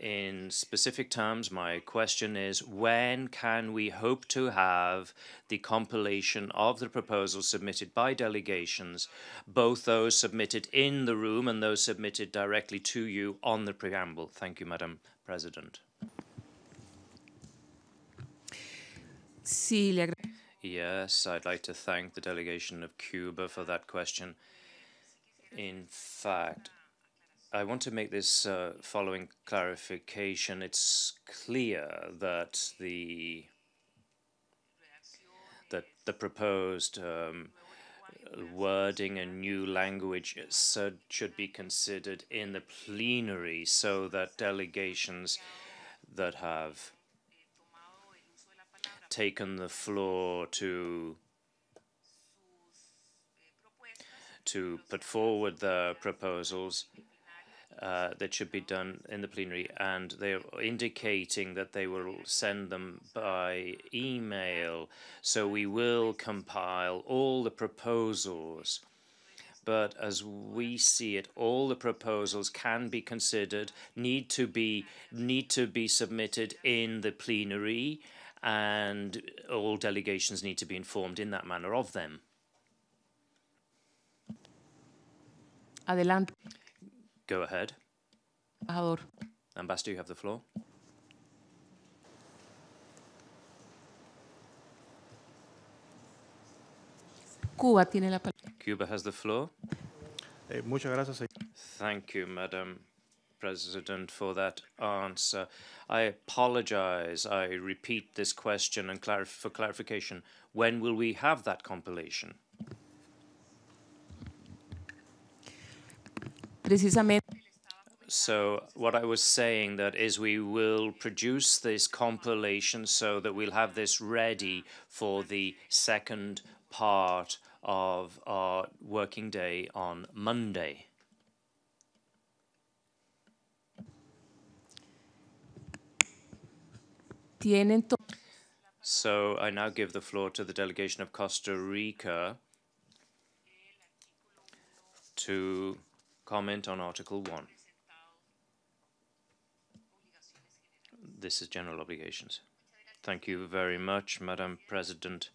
In specific terms, my question is, when can we hope to have the compilation of the proposals submitted by delegations, both those submitted in the room and those submitted directly to you on the preamble? Thank you, Madam President. Yes, I'd like to thank the delegation of Cuba for that question. In fact, I want to make this following clarification. It's clear that the proposed wording and new language should be considered in the plenary, so that delegations that have taken the floor to put forward the proposals that should be done in the plenary, and they're indicating that they will send them by email. So we will compile all the proposals. But as we see it, all the proposals can be considered, need to be submitted in the plenary, and all delegations need to be informed in that manner of them. Adelante. Go ahead. Embajador. Ambassador, you have the floor. Cuba tiene la palabra. Cuba has the floor. Muchas gracias. Thank you, Madam President, for that answer. I apologize. I repeat this question and for clarification. When will we have that compilation? Precisamente. So what I was saying that is we will produce this compilation so that we'll have this ready for the second part of our working day on Monday. So I now give the floor to the delegation of Costa Rica to comment on Article 1. This is general obligations. Thank you very much, Madam President.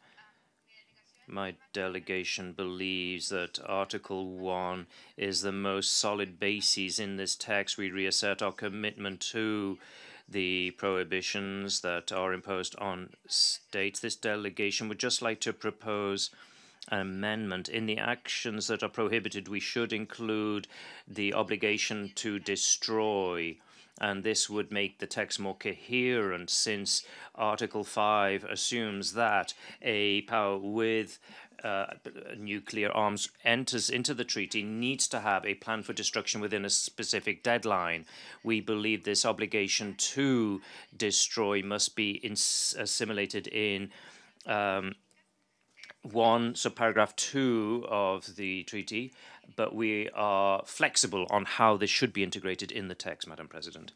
My delegation believes that Article 1 is the most solid basis in this text. We reassert our commitment to the prohibitions that are imposed on states. This delegation would just like to propose an amendment. In the actions that are prohibited, we should include the obligation to destroy, and this would make the text more coherent, since Article 5 assumes that a power with nuclear arms enters into the treaty needs to have a plan for destruction within a specific deadline. We believe this obligation to destroy must be assimilated in paragraph 2 of the treaty, but we are flexible on how this should be integrated in the text, Madam President.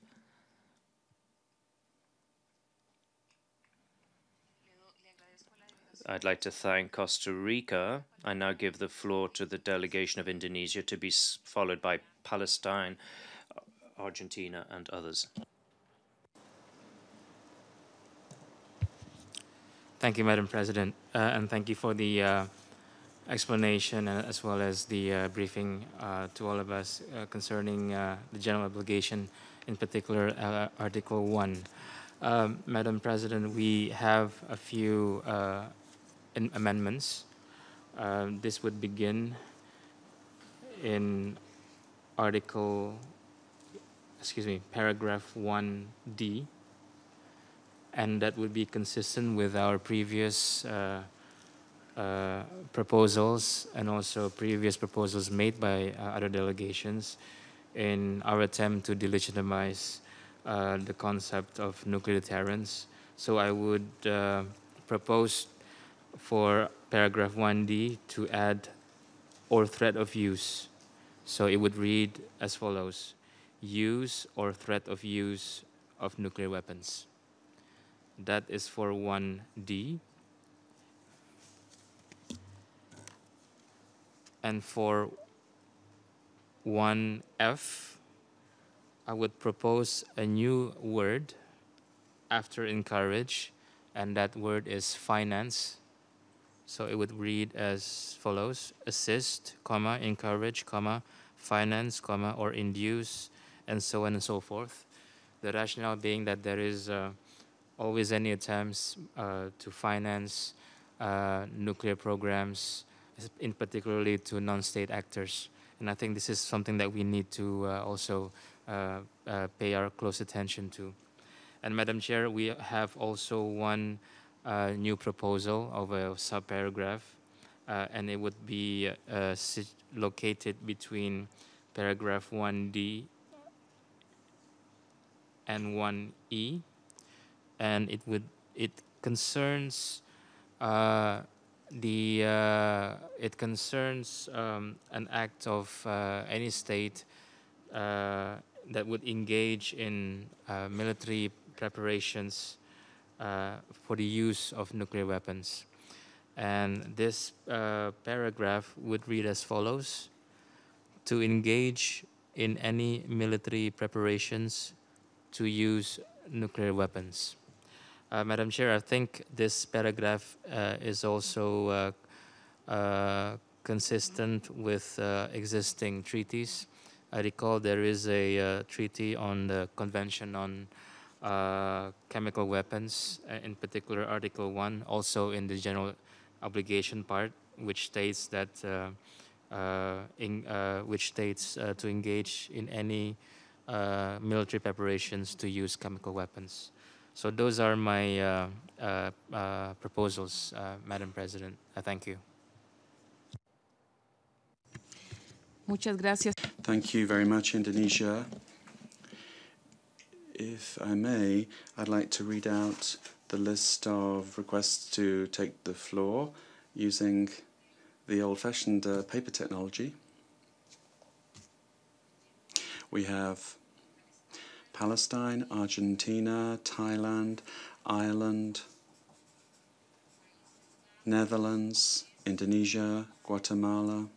I'd like to thank Costa Rica. I now give the floor to the delegation of Indonesia, to be followed by Palestine, Argentina, and others. Thank you, Madam President, and thank you for the explanation as well as the briefing to all of us concerning the general obligation, in particular Article 1. Madam President, we have a few amendments. This would begin in paragraph 1D, and that would be consistent with our previous proposals and also previous proposals made by other delegations in our attempt to delegitimize the concept of nuclear deterrence. So I would propose for paragraph 1D to add or threat of use. So it would read as follows: use or threat of use of nuclear weapons. That is for 1D. And for 1F, I would propose a new word after encourage, and that word is finance. So it would read as follows: assist, comma, encourage, comma, finance, comma, or induce, and so on and so forth. The rationale being that there is always any attempts to finance nuclear programs, in particularly to non-state actors. And I think this is something that we need to also pay our close attention to. And Madam Chair, we have also one new proposal of a subparagraph, and it would be located between paragraph 1D and 1E, and it concerns an act of any state that would engage in military preparations for the use of nuclear weapons. And this paragraph would read as follows: to engage in any military preparations to use nuclear weapons. Madam Chair, I think this paragraph is also consistent with existing treaties. I recall there is a treaty on the Convention on Chemical Weapons, in particular Article 1, also in the general obligation part, which states that to engage in any military preparations to use chemical weapons. So those are my proposals, Madam President. Thank you. Muchas gracias. Thank you very much, Indonesia. If I may, I'd like to read out the list of requests to take the floor using the old-fashioned paper technology. We have Palestine, Argentina, Thailand, Ireland, Netherlands, Indonesia, Guatemala,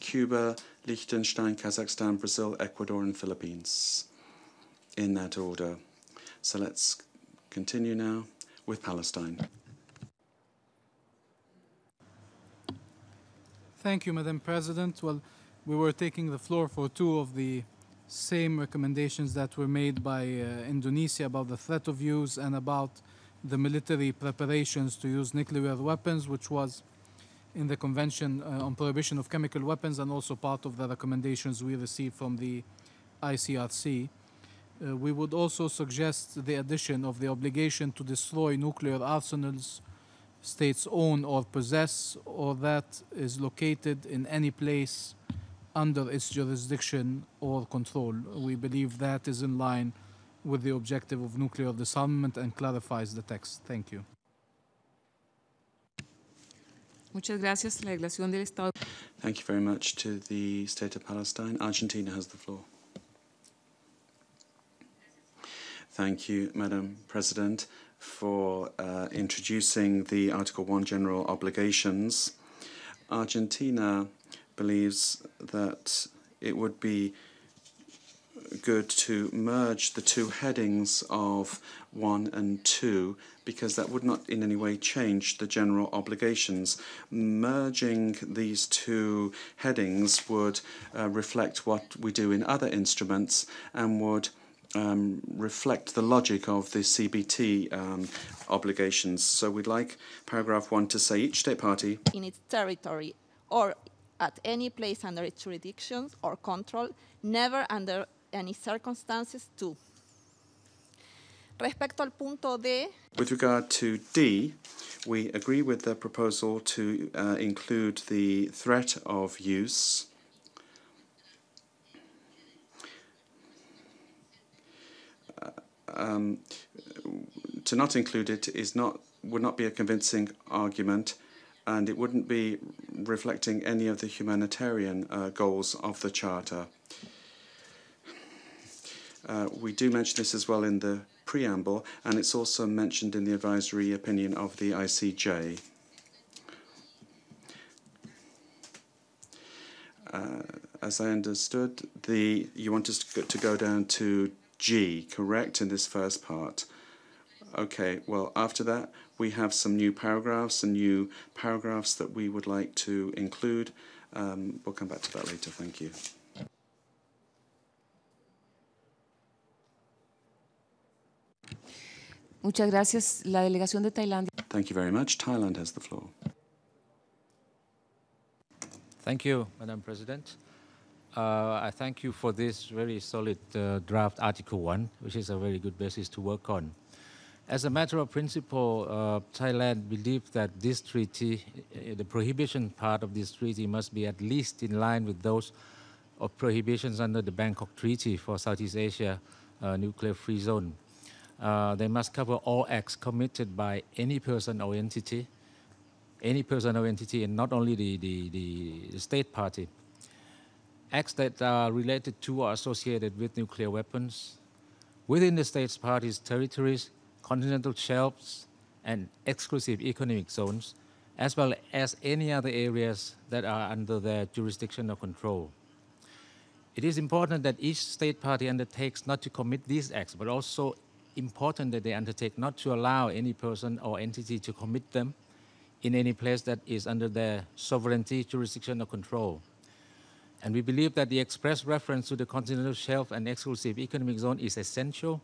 Cuba, Liechtenstein, Kazakhstan, Brazil, Ecuador, and Philippines, in that order. So let's continue now with Palestine. Thank you, Madam President. Well, we were taking the floor for two of the same recommendations that were made by Indonesia about the threat of use and about the military preparations to use nuclear weapons, which was in the Convention on Prohibition of Chemical Weapons and also part of the recommendations we received from the ICRC. We would also suggest the addition of the obligation to destroy nuclear arsenals states own or possess, or that is located in any place under its jurisdiction or control. We believe that is in line with the objective of nuclear disarmament and clarifies the text. Thank you. Muchas gracias. La declaración del Estado. Thank you very much to the State of Palestine. Argentina has the floor. Thank you, Madam President, for introducing the Article 1 general obligations. Argentina believes that it would be good to merge the two headings of 1 and 2 because that would not in any way change the general obligations. Merging these two headings would reflect what we do in other instruments and would reflect the logic of the CBT obligations. So we'd like paragraph 1 to say each state party in its territory or at any place under its jurisdiction or control, never under any circumstances to. Respecto al punto D. With regard to D, we agree with the proposal to include the threat of use. To not include it would not be a convincing argument, and it wouldn't be reflecting any of the humanitarian goals of the Charter. We do mention this as well in the preamble, and it's also mentioned in the advisory opinion of the ICJ. as I understood, you want us to go down to G, correct, in this first part? Okay, well, after that, we have some new paragraphs that we would like to include. We'll come back to that later. Thank you. Muchas gracias. La delegación de Tailandia. Thank you very much. Thailand has the floor. Thank you, Madam President. I thank you for this very solid draft Article 1, which is a very good basis to work on. As a matter of principle, Thailand believes that this treaty, the prohibition part of this treaty, must be at least in line with those of prohibitions under the Bangkok Treaty for Southeast Asia nuclear-free zone. They must cover all acts committed by any person or entity, and not only the state party. Acts that are related to or associated with nuclear weapons within the states parties' territories, continental shelves, and exclusive economic zones, as well as any other areas that are under their jurisdiction or control. It is important that each state party undertakes not to commit these acts, but also important that they undertake not to allow any person or entity to commit them in any place that is under their sovereignty, jurisdiction, or control. And we believe that the express reference to the continental shelf and exclusive economic zone is essential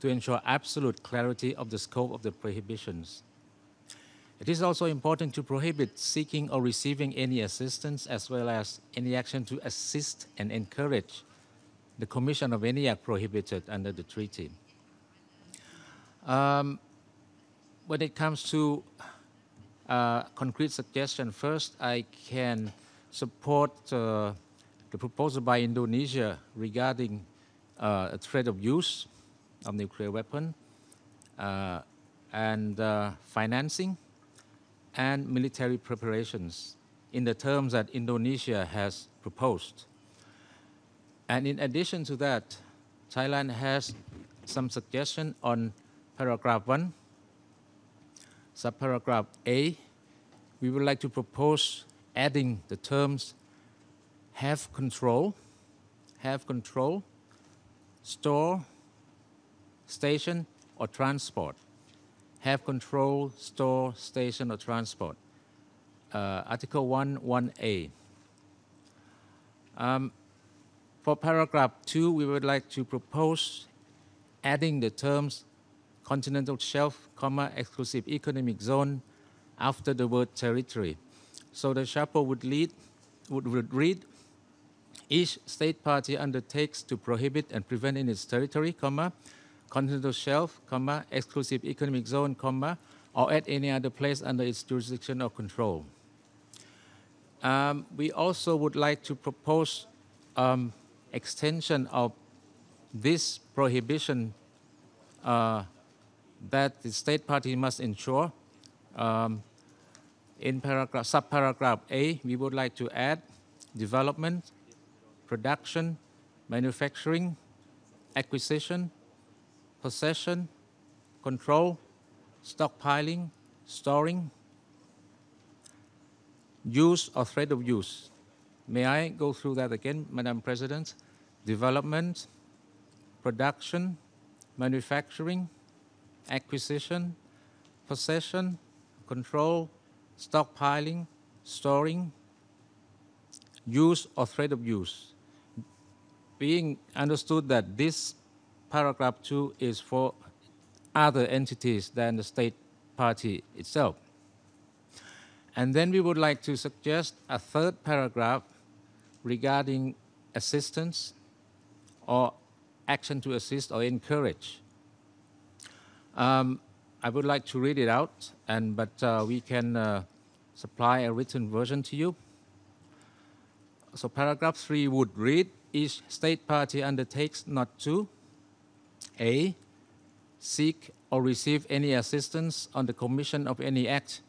to ensure absolute clarity of the scope of the prohibitions. It is also important to prohibit seeking or receiving any assistance, as well as any action to assist and encourage the commission of any act prohibited under the treaty. When it comes to concrete suggestion, first I can support the proposal by Indonesia regarding a threat of use of nuclear weapon and financing and military preparations in the terms that Indonesia has proposed. And in addition to that, Thailand has some suggestion on paragraph 1, subparagraph A. We would like to propose adding the terms have control, store, station, or transport. Have control, store, station, or transport. Article 1(1)(a). For paragraph 2, we would like to propose adding the terms continental shelf, exclusive economic zone after the word territory. So the chapeau would read, each state party undertakes to prohibit and prevent in its territory, continental shelf, exclusive economic zone, or at any other place under its jurisdiction or control. We also would like to propose extension of this prohibition that the state party must ensure. In subparagraph A, we would like to add development, production, manufacturing, acquisition, possession, control, stockpiling, storing, use or threat of use. May I go through that again, Madam President? Development, production, manufacturing, acquisition, possession, control, stockpiling, storing, use or threat of use. Being understood that this paragraph 2 is for other entities than the state party itself. And then we would like to suggest a third paragraph regarding assistance or action to assist or encourage. I would like to read it out, but we can supply a written version to you. So paragraph 3 would read, each state party undertakes not to A. Seek or receive any assistance on the commission of any act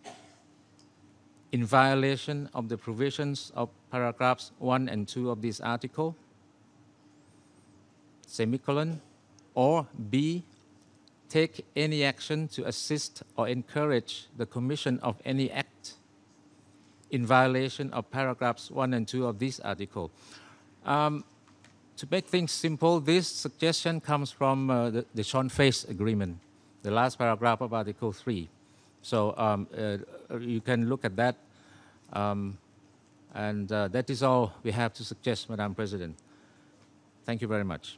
in violation of the provisions of paragraphs 1 and 2 of this article, semicolon, or B. Take any action to assist or encourage the commission of any act in violation of paragraphs 1 and 2 of this article. To make things simple, this suggestion comes from the Sean-Face Agreement, the last paragraph of Article 3. So you can look at that. And that is all we have to suggest, Madam President. Thank you very much.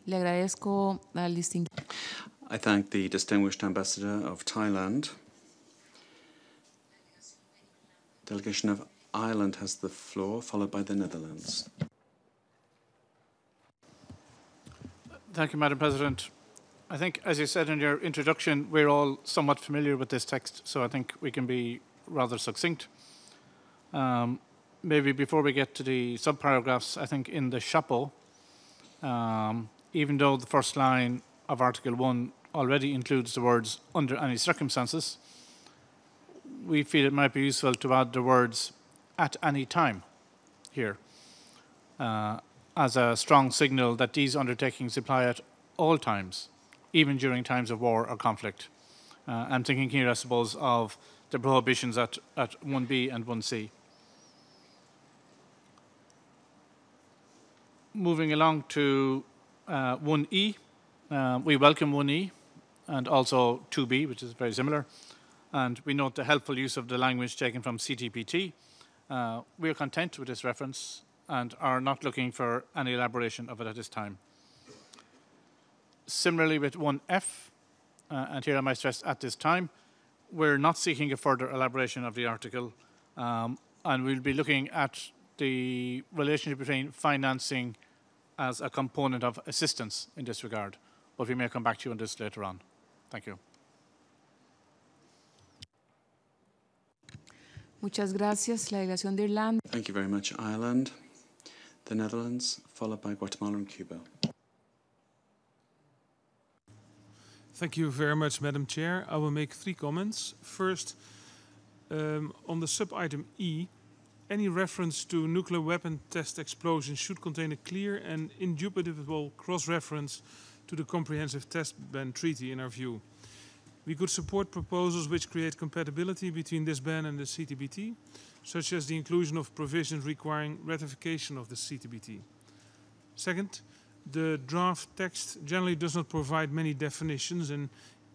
Le agradezco al distinguido. I thank the distinguished ambassador of Thailand. Delegation of Ireland has the floor, followed by the Netherlands. Thank you, Madam President. I think, as you said in your introduction, we're all somewhat familiar with this text, so I think we can be rather succinct. Maybe before we get to the subparagraphs, I think in the chapeau, even though the first line of Article 1 already includes the words "under any circumstances," we feel it might be useful to add the words "at any time" here as a strong signal that these undertakings apply at all times, even during times of war or conflict. I'm thinking here, I suppose, of the prohibitions at 1B and 1C. Moving along to 1E, we welcome 1E and also 2B, which is very similar. And we note the helpful use of the language taken from CTPT. We are content with this reference and are not looking for any elaboration of it at this time. Similarly with 1F, and here I might stress at this time, we're not seeking a further elaboration of the article, and we'll be looking at the relationship between financing as a component of assistance in this regard. But we may come back to you on this later on. Thank you. Muchas gracias. La delegación de Irlanda. Thank you very much, Ireland, the Netherlands, followed by Guatemala and Cuba. Thank you very much, Madam Chair. I will make 3 comments. First, on the sub-item E, any reference to nuclear weapon test explosions should contain a clear and indubitable cross-reference to the Comprehensive Test Ban Treaty, in our view. We could support proposals which create compatibility between this ban and the CTBT, such as the inclusion of provisions requiring ratification of the CTBT. Second, the draft text generally does not provide many definitions, and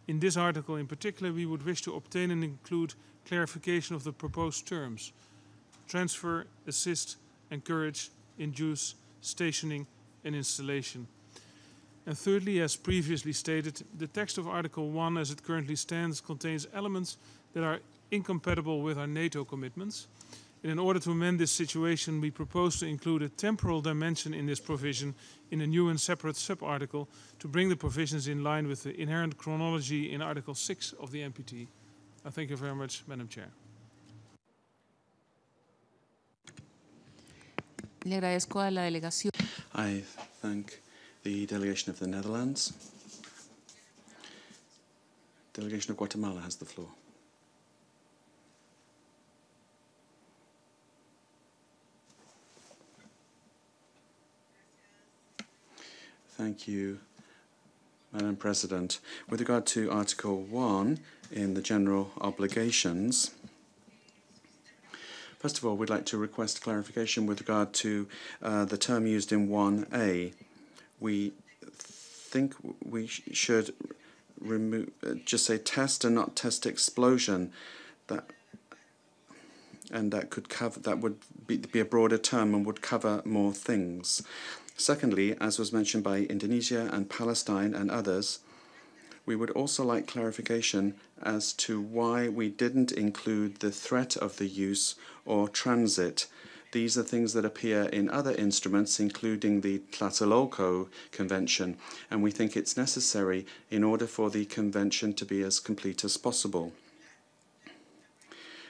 in this article in particular we would wish to obtain and include clarification of the proposed terms: transfer, assist, encourage, induce, stationing and installation. And thirdly, as previously stated, the text of Article 1 as it currently stands contains elements that are incompatible with our NATO commitments. And in order to amend this situation, we propose to include a temporal dimension in this provision in a new and separate sub-article to bring the provisions in line with the inherent chronology in Article 6 of the NPT. I thank you very much, Madam Chair. Le agradezco a la delegación. I thank the delegation of the Netherlands. Delegation of Guatemala has the floor. Thank you, Madam President. With regard to Article 1 in the General Obligations, first of all, we'd like to request clarification with regard to the term used in 1A. We think we should remove, just say test and not test explosion. That could cover, that would be a broader term and would cover more things. Secondly, as was mentioned by Indonesia and Palestine and others, we would also like clarification as to why we didn't include the threat of the use or transit. These are things that appear in other instruments, including the Tlatelolco Convention, and we think it's necessary in order for the convention to be as complete as possible.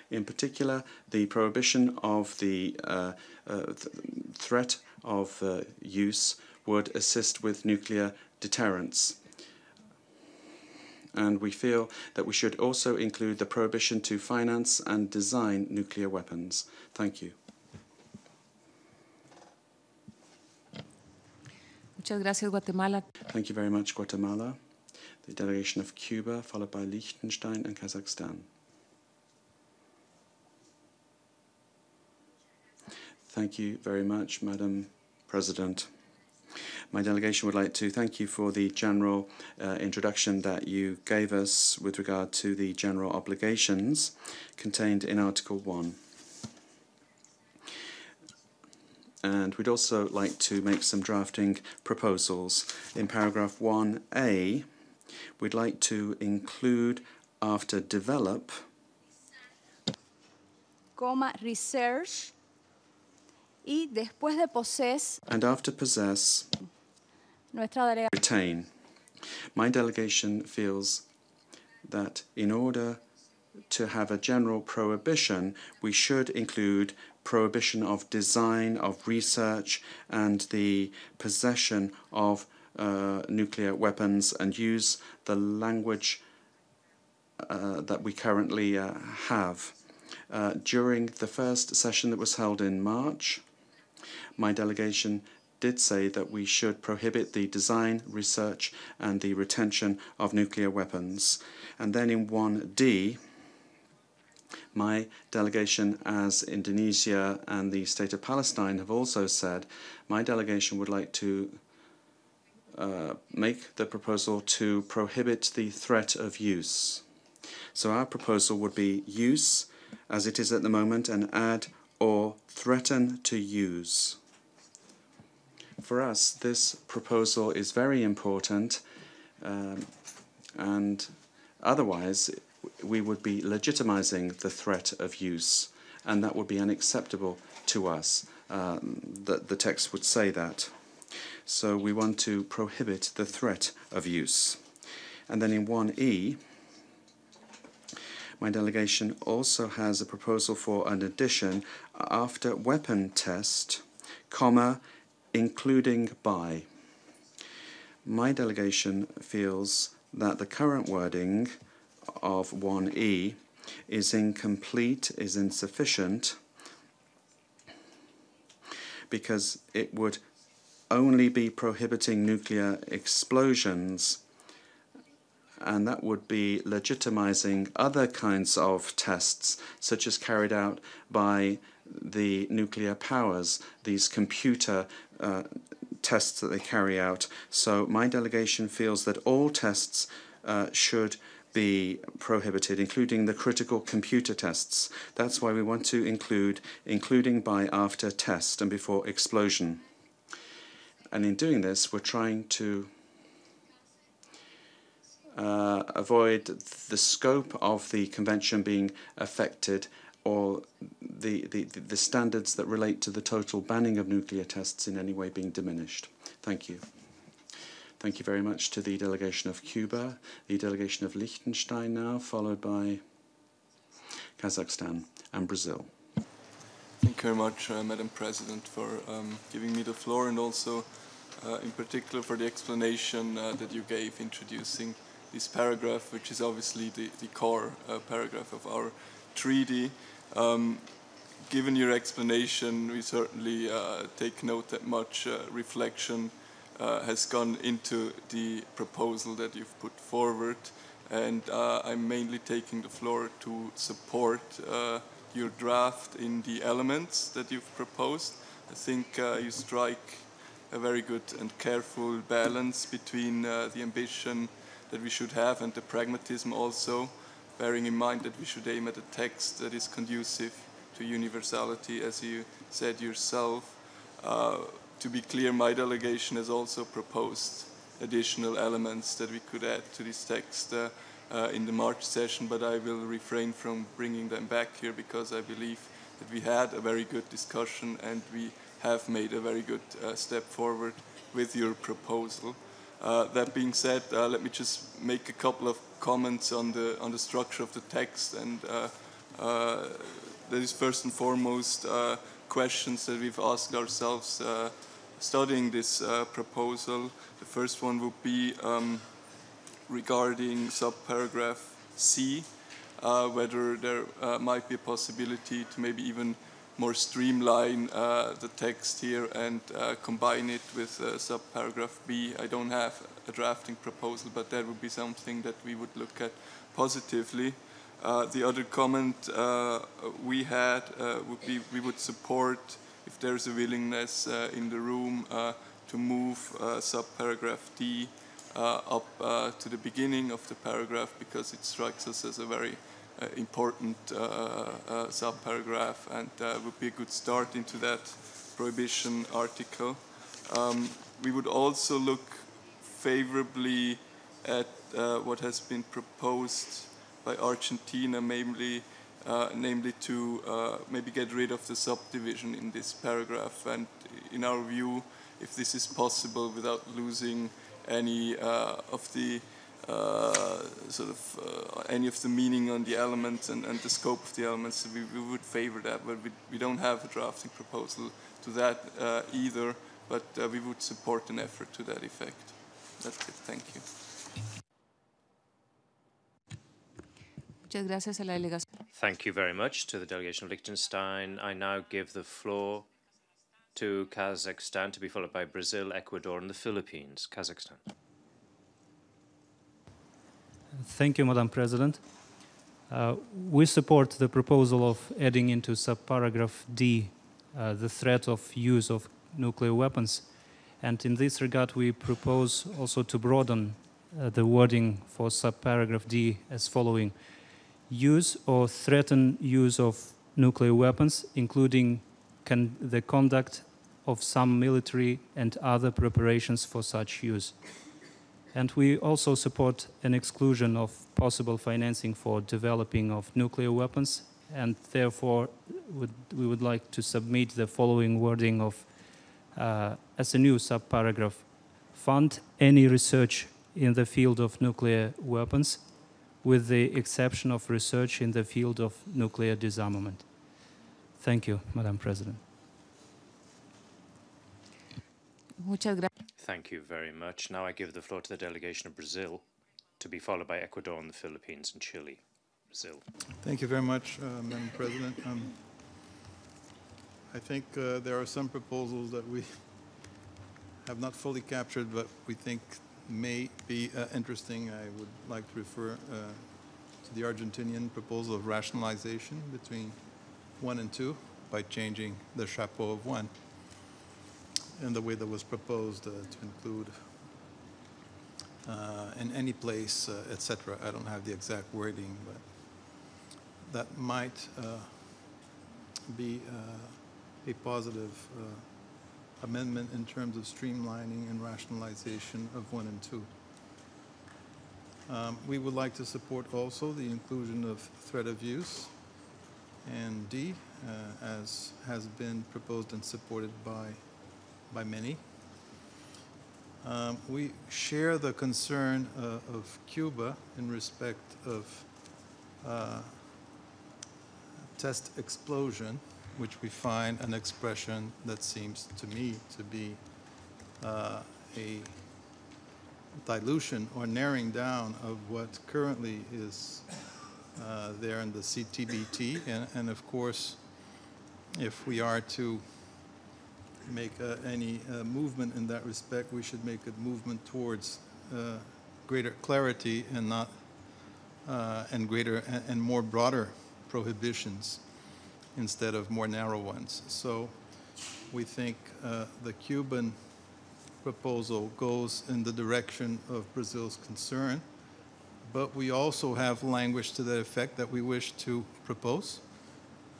In particular, the prohibition of the threat of use would assist with nuclear deterrence. And we feel that we should also include the prohibition to finance and design nuclear weapons. Thank you. Muchas gracias, Guatemala. Thank you very much, Guatemala. The delegation of Cuba, followed by Liechtenstein and Kazakhstan. Thank you very much, Madam President. My delegation would like to thank you for the general introduction that you gave us with regard to the general obligations contained in Article 1. And we'd also like to make some drafting proposals. In paragraph 1A, we'd like to include after develop, research, y después de possess, and after possess, retain. My delegation feels that in order to have a general prohibition, we should include prohibition of design, of research, and the possession of nuclear weapons, and use the language that we currently have. During the first session that was held in March, my delegation did say that we should prohibit the design, research, and the retention of nuclear weapons. And then in 1D, my delegation, as Indonesia and the State of Palestine have also said, my delegation would like to make the proposal to prohibit the threat of use. So our proposal would be use, as it is at the moment, and add or threaten to use. For us, this proposal is very important, and otherwise we would be legitimizing the threat of use, and that would be unacceptable to us. The text would say that. So we want to prohibit the threat of use. And then in 1E, my delegation also has a proposal for an addition after weapon test, comma, including by. My delegation feels that the current wording of 1E is incomplete, is insufficient, because it would only be prohibiting nuclear explosions, and that would be legitimizing other kinds of tests, such as carried out by the nuclear powers, these computer tests that they carry out. So my delegation feels that all tests should be prohibited, including the critical computer tests. That's why we want to include including by after test and before explosion. And in doing this, we're trying to avoid the scope of the convention being affected, or the standards that relate to the total banning of nuclear tests in any way being diminished. Thank you. Thank you very much to the delegation of Cuba, the delegation of Liechtenstein now, followed by Kazakhstan and Brazil. Thank you very much, Madam President, for giving me the floor, and also in particular for the explanation that you gave introducing this paragraph, which is obviously the core paragraph of our treaty. Given your explanation, we certainly take note that much reflection has gone into the proposal that you've put forward, and I'm mainly taking the floor to support your draft in the elements that you've proposed. I think you strike a very good and careful balance between the ambition that we should have and the pragmatism also, bearing in mind that we should aim at a text that is conducive to universality, as you said yourself. To be clear, my delegation has also proposed additional elements that we could add to this text in the March session, but I will refrain from bringing them back here because I believe that we had a very good discussion and we have made a very good step forward with your proposal. That being said, let me just make a couple of comments on the structure of the text, and that is first and foremost questions that we've asked ourselves studying this proposal. The first one would be regarding subparagraph C, whether there might be a possibility to maybe even more streamline the text here and combine it with subparagraph B. I don't have a drafting proposal, but that would be something that we would look at positively. The other comment we had would be we would support if there's a willingness in the room to move subparagraph D up to the beginning of the paragraph, because it strikes us as a very important subparagraph and would be a good start into that prohibition article. We would also look favorably at what has been proposed by Argentina, namely to maybe get rid of the subdivision in this paragraph. And in our view, if this is possible without losing any of the any of the meaning on the elements and the scope of the elements, we would favor that. But we don't have a drafting proposal to that either, but we would support an effort to that effect. That's it. Thank you. Muchas gracias a la delegación. Thank you very much to the delegation of Liechtenstein. I now give the floor to Kazakhstan, to be followed by Brazil, Ecuador, and the Philippines. Kazakhstan. Thank you, Madam President. We support the proposal of adding into subparagraph D the threat of use of nuclear weapons. And in this regard, we propose also to broaden the wording for subparagraph D as following: use or threaten use of nuclear weapons, including the conduct of some military and other preparations for such use. And we also support an exclusion of possible financing for developing of nuclear weapons, and therefore we would like to submit the following wording of as a new subparagraph: fund any research in the field of nuclear weapons, with the exception of research in the field of nuclear disarmament. Thank you, Madam President. Thank you very much. Now I give the floor to the delegation of Brazil, to be followed by Ecuador and the Philippines and Chile. Brazil. Thank you very much, Madam President. I think there are some proposals that we have not fully captured, but we think may be interesting. I would like to refer to the Argentinian proposal of rationalization between 1 and 2 by changing the chapeau of 1 in the way that was proposed to include in any place, etc. I don't have the exact wording, but that might be a positive amendment in terms of streamlining and rationalization of 1 and 2. We would like to support also the inclusion of threat of use and D, as has been proposed and supported by many. We share the concern of Cuba in respect of test explosion, which we find an expression that seems to me to be a dilution or narrowing down of what currently is there in the CTBT. And of course, if we are to make any movement in that respect, we should make a movement towards greater clarity and not and greater and more broader prohibitions instead of more narrow ones. So we think the Cuban proposal goes in the direction of Brazil's concern, but we also have language to that effect that we wish to propose,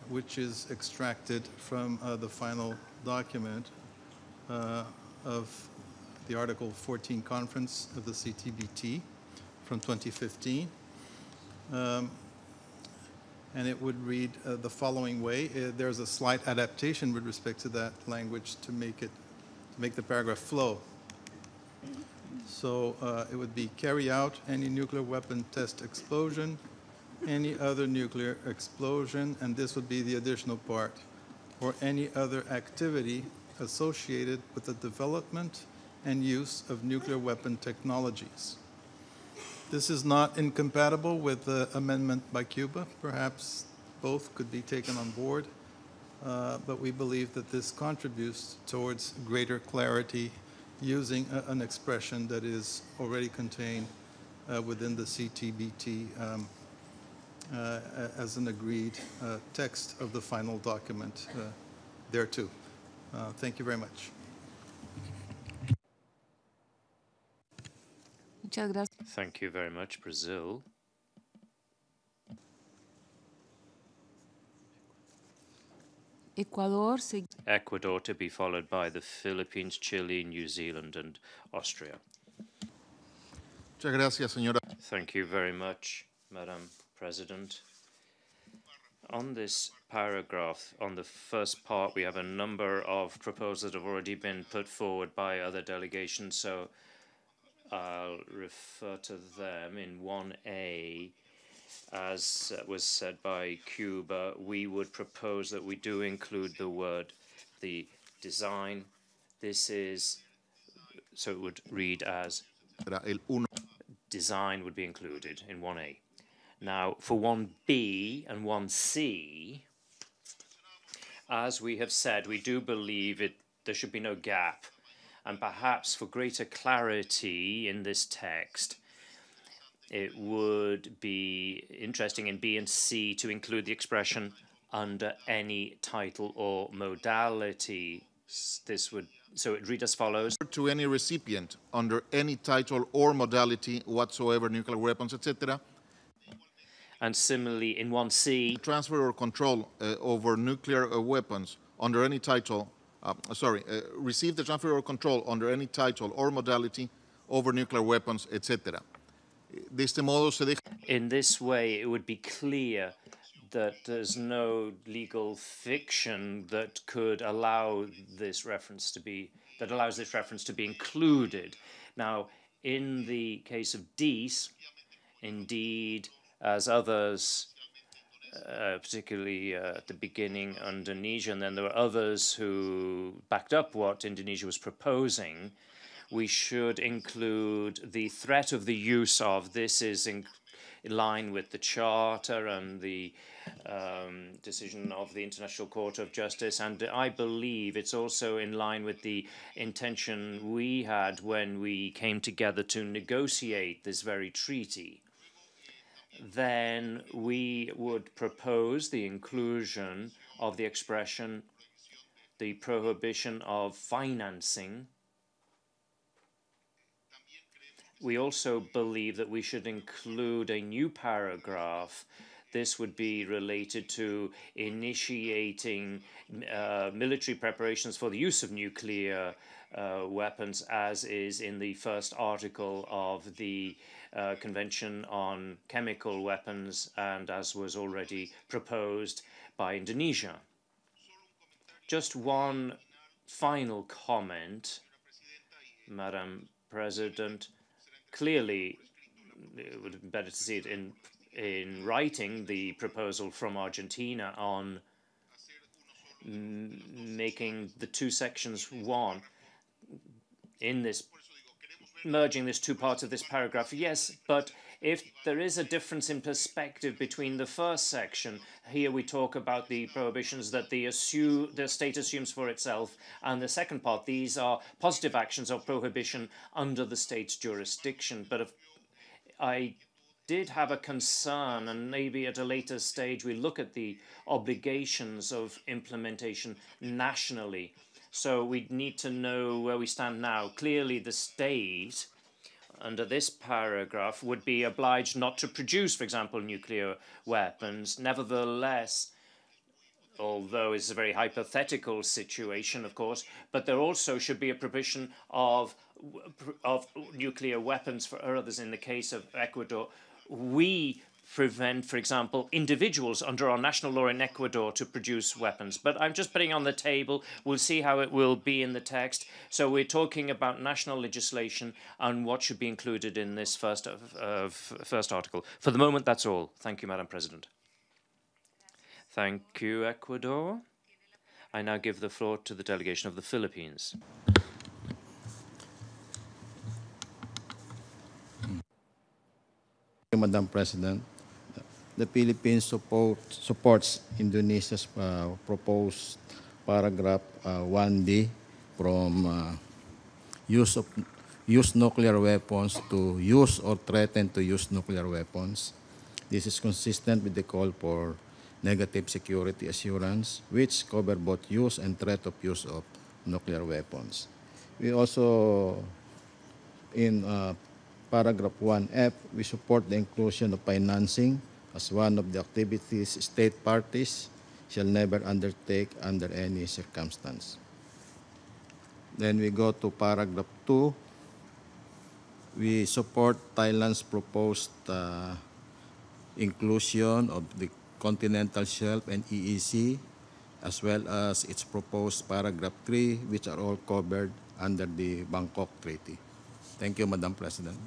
which is extracted from the final document of the Article 14 conference of the CTBT from 2015. And it would read the following way. There's a slight adaptation with respect to that language to make the paragraph flow. So it would be: carry out any nuclear weapon test explosion, any other nuclear explosion, and this would be the additional part, or any other activity associated with the development and use of nuclear weapon technologies. This is not incompatible with the amendment by Cuba. Perhaps both could be taken on board, but we believe that this contributes towards greater clarity using an expression that is already contained within the CTBT as an agreed text of the final document thereto. Thank you very much. Muchas gracias. Thank you very much, Brazil. Ecuador to be followed by the Philippines, Chile, New Zealand, and Austria. Muchas gracias, señora. Thank you very much, Madam President. On this paragraph, on the first part, we have a number of proposals that have already been put forward by other delegations, so I'll refer to them. In 1A, as was said by Cuba, we would propose that we do include the word, the design. This is, so it would read as, design would be included in 1A. Now, for 1B and 1C, as we have said, we do believe there should be no gap. And perhaps for greater clarity in this text, it would be interesting in B and C to include the expression under any title or modality. This would, so it read as follows. To any recipient under any title or modality whatsoever, nuclear weapons, etc. And similarly in 1C. Transfer or control over nuclear weapons under any title, receive the transfer or control under any title or modality over nuclear weapons, etc. In this way, it would be clear that there's no legal fiction that could allow this reference to be, that allows this reference to be included. Now, in the case of DEES, indeed, as others, particularly at the beginning, Indonesia, and then there were others who backed up what Indonesia was proposing, we should include the threat of the use of. This is in line with the Charter and the decision of the International Court of Justice, and I believe it's also in line with the intention we had when we came together to negotiate this very treaty. Then we would propose the inclusion of the expression, the prohibition of financing. We also believe that we should include a new paragraph. This would be related to initiating military preparations for the use of nuclear weapons, as is in the first article of the Convention on Chemical Weapons, and as was already proposed by Indonesia. Just one final comment, Madam President. Clearly, it would have been better to see it in writing, the proposal from Argentina on making the two sections one in this, merging these two parts of this paragraph. Yes, but if there is a difference in perspective between the first section, here we talk about the prohibitions that the state assumes for itself, and the second part, these are positive actions of prohibition under the state's jurisdiction. But if I did have a concern, and maybe at a later stage we look at the obligations of implementation nationally. So we need to know where we stand now. Clearly, the state, under this paragraph, would be obliged not to produce, for example, nuclear weapons. Nevertheless, although it's a very hypothetical situation, of course, but there also should be a prohibition of nuclear weapons for others. In the case of Ecuador, we prevent, for example, individuals under our national law in Ecuador to produce weapons. But I'm just putting on the table. We'll see how it will be in the text. So we're talking about national legislation and what should be included in this first article. For the moment, that's all. Thank you, Madam President. Thank you, Ecuador. I now give the floor to the delegation of the Philippines. Madam President, the Philippines supports Indonesia's proposed paragraph 1D from use nuclear weapons to use or threaten to use nuclear weapons. This is consistent with the call for negative security assurance, which cover both use and threat of use of nuclear weapons. We also, in paragraph 1F, we support the inclusion of financing as one of the activities state parties shall never undertake under any circumstance. Then we go to paragraph 2. We support Thailand's proposed inclusion of the continental shelf and EEZ, as well as its proposed paragraph 3, which are all covered under the Bangkok Treaty. Thank you, Madam President.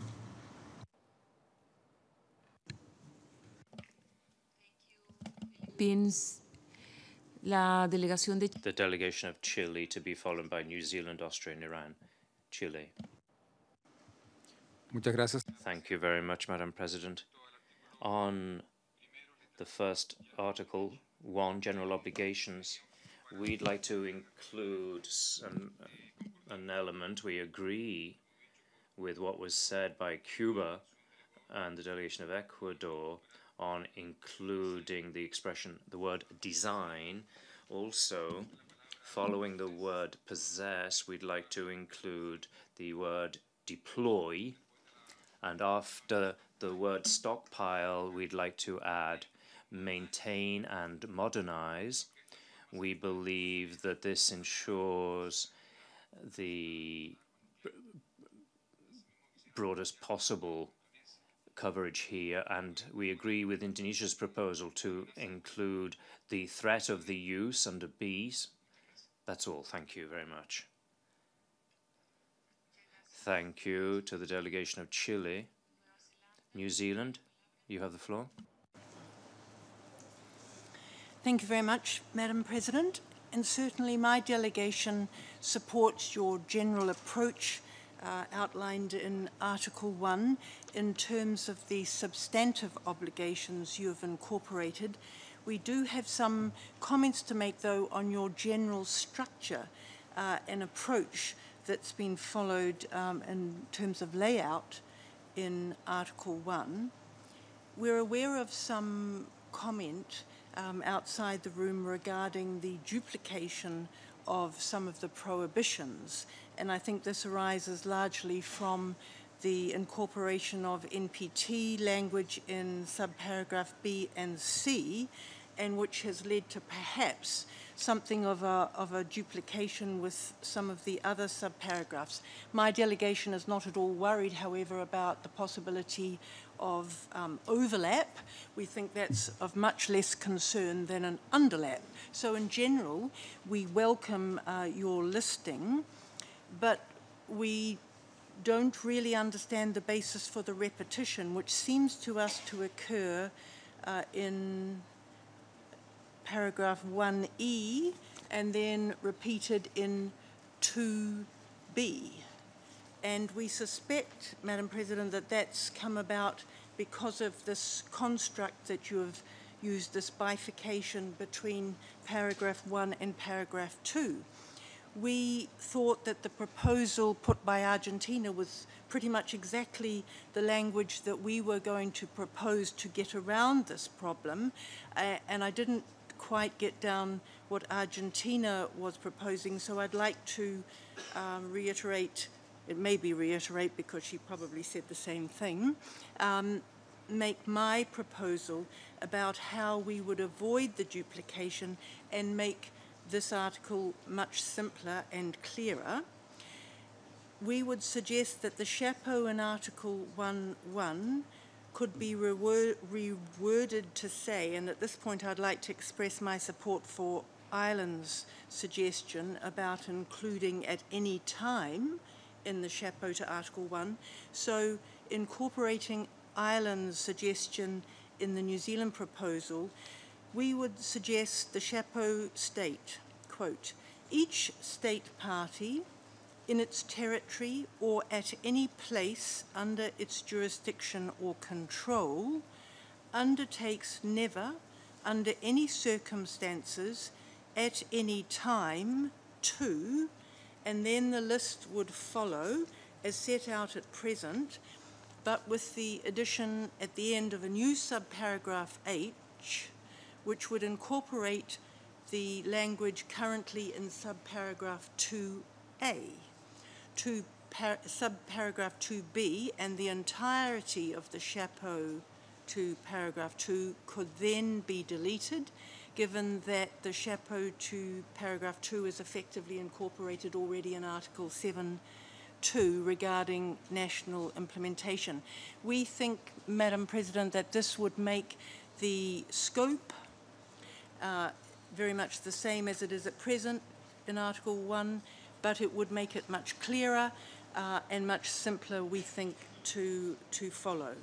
La delegación de The delegation of Chile, to be followed by New Zealand, Austria, and Iran. Chile. Muchas gracias. Thank you very much, Madam President. On the first Article 1, General Obligations, we'd like to include an element. We agree with what was said by Cuba and the delegation of Ecuador on including the expression, the word design. Also, following the word possess, we'd like to include the word deploy. And after the word stockpile, we'd like to add maintain and modernize. We believe that this ensures the broadest possible coverage here, and we agree with Indonesia's proposal to include the threat of the use under B's. That's all. Thank you very much. Thank you to the delegation of Chile. New Zealand, you have the floor. Thank you very much, Madam President. And certainly my delegation supports your general approach outlined in Article 1 in terms of the substantive obligations you have incorporated. We do have some comments to make, though, on your general structure and approach that's been followed in terms of layout in Article 1. We're aware of some comment outside the room regarding the duplication of some of the prohibitions, and I think this arises largely from the incorporation of NPT language in subparagraph B and C, and which has led to perhaps something of a duplication with some of the other subparagraphs. My delegation is not at all worried, however, about the possibility of overlap. We think that's of much less concern than an underlap. So in general, we welcome your listing, but we don't really understand the basis for the repetition, which seems to us to occur in paragraph 1E and then repeated in 2B. And we suspect, Madam President, that that's come about because of this construct that you have used, this bifurcation between paragraph 1 and paragraph 2. We thought that the proposal put by Argentina was pretty much exactly the language that we were going to propose to get around this problem, and I didn't quite get down what Argentina was proposing, so I'd like to reiterate, it may be reiterate because she probably said the same thing, make my proposal about how we would avoid the duplication and make this article much simpler and clearer. We would suggest that the chapeau in Article 1.1 could be reworded to say, and at this point I'd like to express my support for Ireland's suggestion about including at any time in the chapeau to Article 1. So incorporating Ireland's suggestion in the New Zealand proposal, we would suggest the chapeau state, quote, each state party in its territory or at any place under its jurisdiction or control undertakes never, under any circumstances, at any time, to, and then the list would follow as set out at present, but with the addition at the end of a new subparagraph H, which would incorporate the language currently in subparagraph 2A to subparagraph 2B, and the entirety of the chapeau to paragraph 2 could then be deleted, given that the chapeau to paragraph 2 is effectively incorporated already in Article 7.2 regarding national implementation. We think, Madam President, that this would make the scope very much the same as it is at present in Article 1, but it would make it much clearer and much simpler, we think, to follow.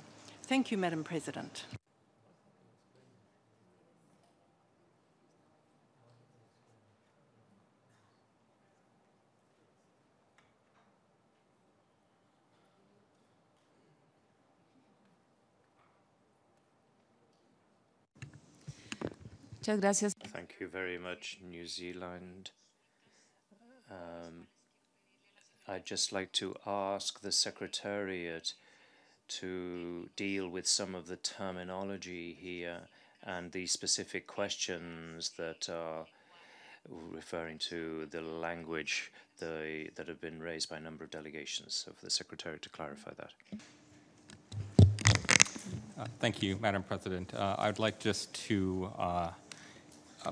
Thank you, Madam President. Muchas gracias. Thank you very much, New Zealand. I'd just like to ask the Secretariat to deal with some of the terminology here and the specific questions that are referring to the language that have been raised by a number of delegations. So for the Secretariat to clarify that. Thank you, Madam President. I'd like just to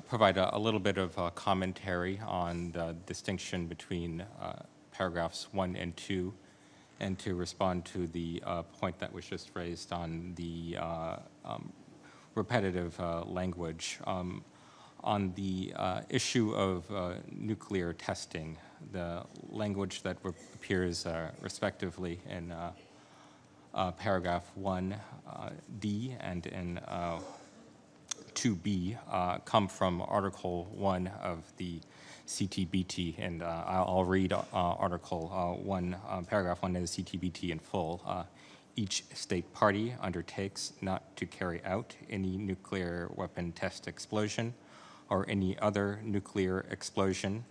provide a little bit of commentary on the distinction between paragraphs 1 and 2, and to respond to the point that was just raised on the repetitive language. On the issue of nuclear testing, the language that appears respectively in paragraph 1D and in 2B come from Article 1 of the CTBT, and I'll read Article 1, Paragraph 1 of the CTBT in full. Each state party undertakes not to carry out any nuclear weapon test explosion or any other nuclear explosion,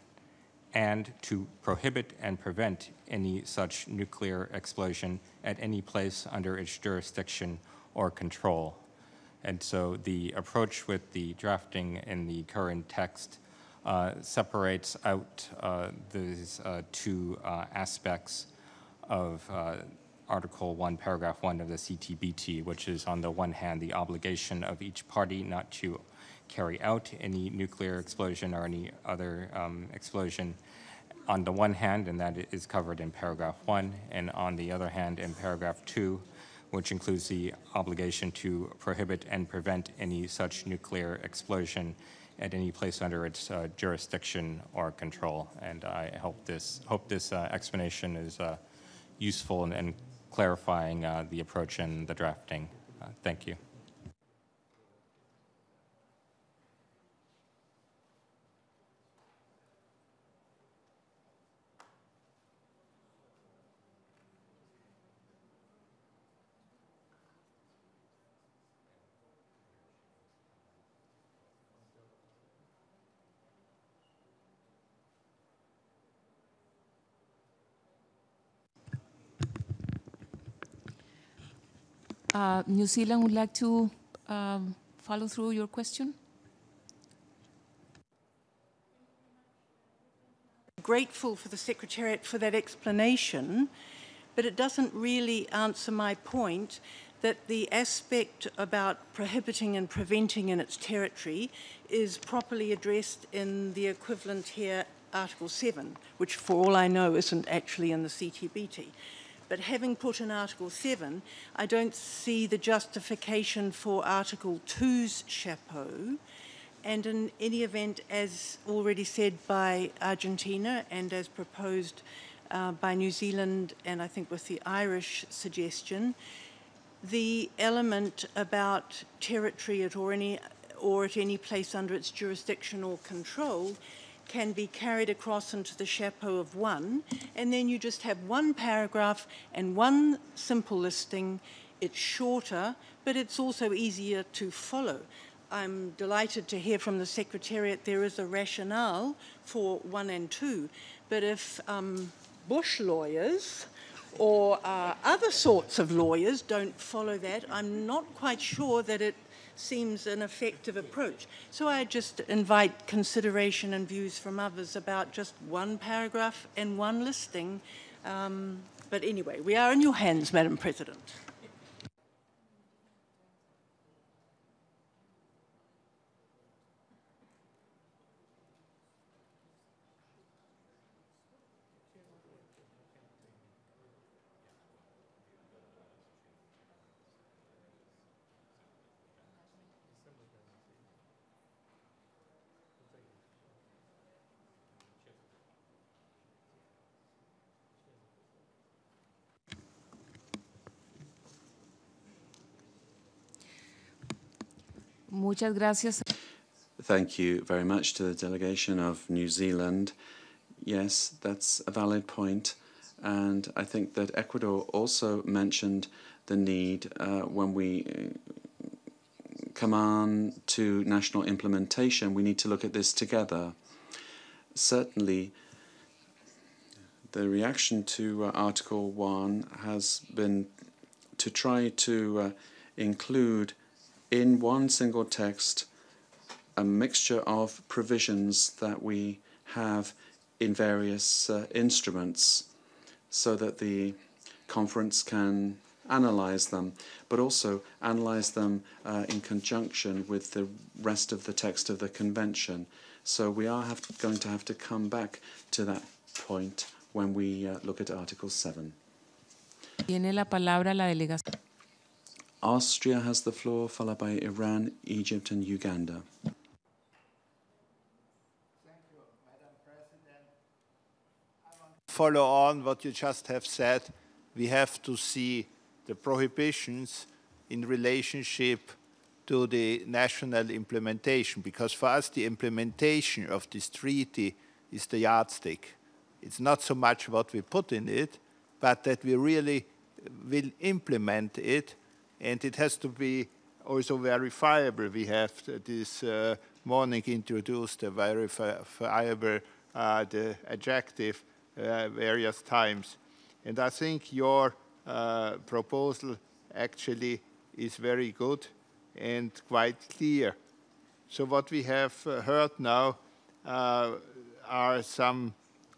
and to prohibit and prevent any such nuclear explosion at any place under its jurisdiction or control. And so the approach with the drafting in the current text separates out these two aspects of Article 1, Paragraph 1 of the CTBT, which is on the one hand the obligation of each party not to carry out any nuclear explosion or any other explosion on the one hand, and that is covered in Paragraph 1, and on the other hand in Paragraph 2, which includes the obligation to prohibit and prevent any such nuclear explosion at any place under its jurisdiction or control. And I hope this explanation is useful and clarifying the approach in the drafting. Thank you. New Zealand would like to follow through your question? Grateful for the Secretariat for that explanation, but it doesn't really answer my point that the aspect about prohibiting and preventing in its territory is properly addressed in the equivalent here, Article 7, which for all I know isn't actually in the CTBT. But having put in Article 7, I don't see the justification for Article 2's chapeau. And in any event, as already said by Argentina and as proposed by New Zealand, and I think with the Irish suggestion, the element about territory or at any place under its jurisdiction or control can be carried across into the chapeau of 1, and then you just have one paragraph and one simple listing. It's shorter, but it's also easier to follow. I'm delighted to hear from the Secretariat there is a rationale for 1 and 2, but if bush lawyers or other sorts of lawyers don't follow that, I'm not quite sure that it seems an effective approach. So I just invite consideration and views from others about just one paragraph and one listing. But anyway, we are in your hands, Madam President. Muchas gracias. Thank you very much to the delegation of New Zealand. Yes, that's a valid point. And I think that Ecuador also mentioned the need when we come on to national implementation, we need to look at this together. Certainly, the reaction to Article 1 has been to try to include in one single text a mixture of provisions that we have in various instruments so that the conference can analyze them, but also analyze them in conjunction with the rest of the text of the convention. So we are going to have to come back to that point when we look at Article 7. Tiene la palabra la delegación. Austria has the floor, followed by Iran, Egypt, and Uganda. Follow on what you just have said. We have to see the prohibitions in relationship to the national implementation, because for us the implementation of this treaty is the yardstick. It's not so much what we put in it, but that we really will implement it, and it has to be also verifiable. We have this morning introduced a verifiable the adjective various times. And I think your proposal actually is very good and quite clear. So what we have heard now are some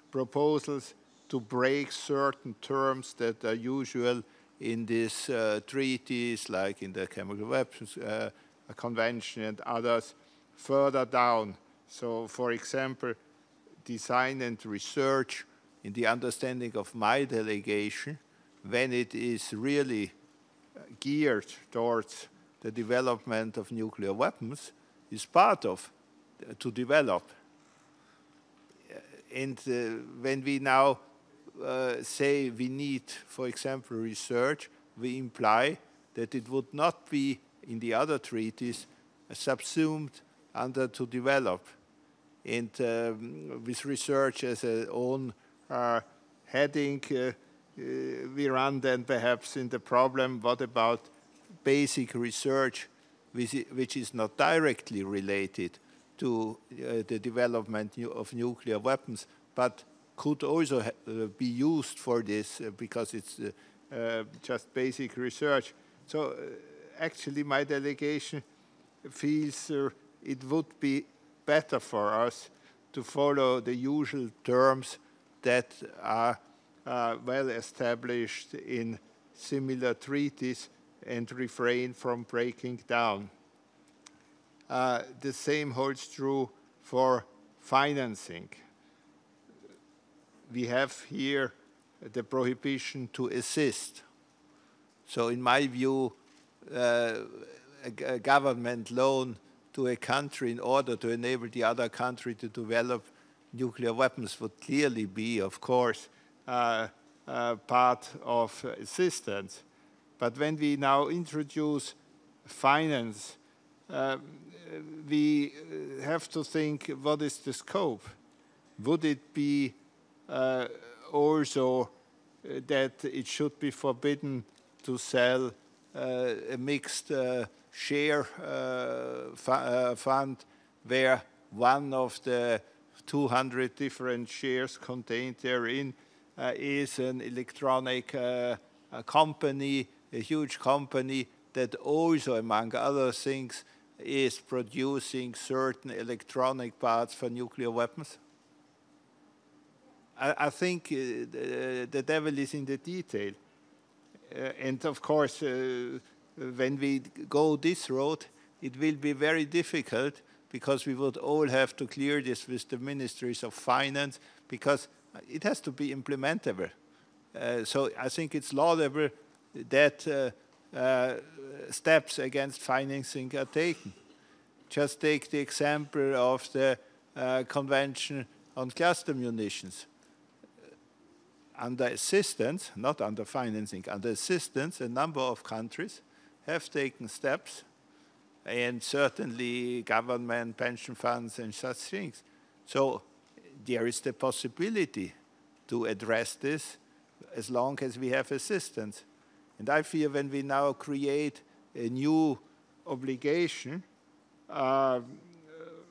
proposals to break certain terms that are usual in these treaties, like in the Chemical Weapons Convention and others, further down. So, for example, design and research, in the understanding of my delegation, when it is really geared towards the development of nuclear weapons, is part of to develop. And when we now say we need, for example, research, we imply that it would not be in the other treaties subsumed under to develop. And with research as an own heading, we run then perhaps in the problem, what about basic research which is not directly related to the development of nuclear weapons, but could also be used for this because it's just basic research. So actually my delegation feels it would be better for us to follow the usual terms that are well established in similar treaties and refrain from breaking down. The same holds true for financing. We have here the prohibition to assist. So in my view, a government loan to a country in order to enable the other country to develop nuclear weapons would clearly be, of course, part of assistance. But when we now introduce finance, we have to think, what is the scope? Would it be also that it should be forbidden to sell a mixed share fund where one of the 200 different shares contained therein is an electronic company, a huge company that also, among other things, is producing certain electronic parts for nuclear weapons? I think the devil is in the detail. And of course, when we go this road, it will be very difficult because we would all have to clear this with the ministries of finance because it has to be implementable. So I think it's laudable that steps against financing are taken. Just take the example of the Convention on Cluster Munitions. Under assistance, not under financing, under assistance, a number of countries have taken steps, and certainly government, pension funds, and such things. So there is the possibility to address this as long as we have assistance. And I fear when we now create a new obligation,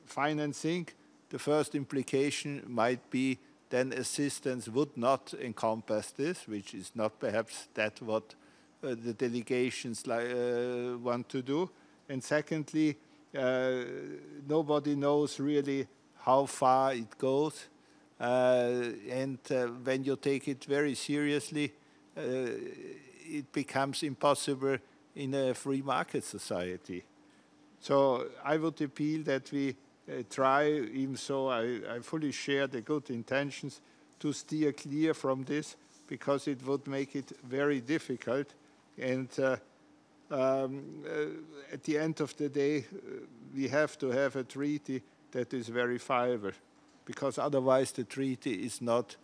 financing, the first implication might be then assistance would not encompass this, which is not perhaps that what the delegations want to do. And secondly, nobody knows really how far it goes. And when you take it very seriously, it becomes impossible in a free market society. So I would appeal that we try, even so I fully share the good intentions, to steer clear from this because it would make it very difficult. And at the end of the day, we have to have a treaty that is verifiable because otherwise the treaty is not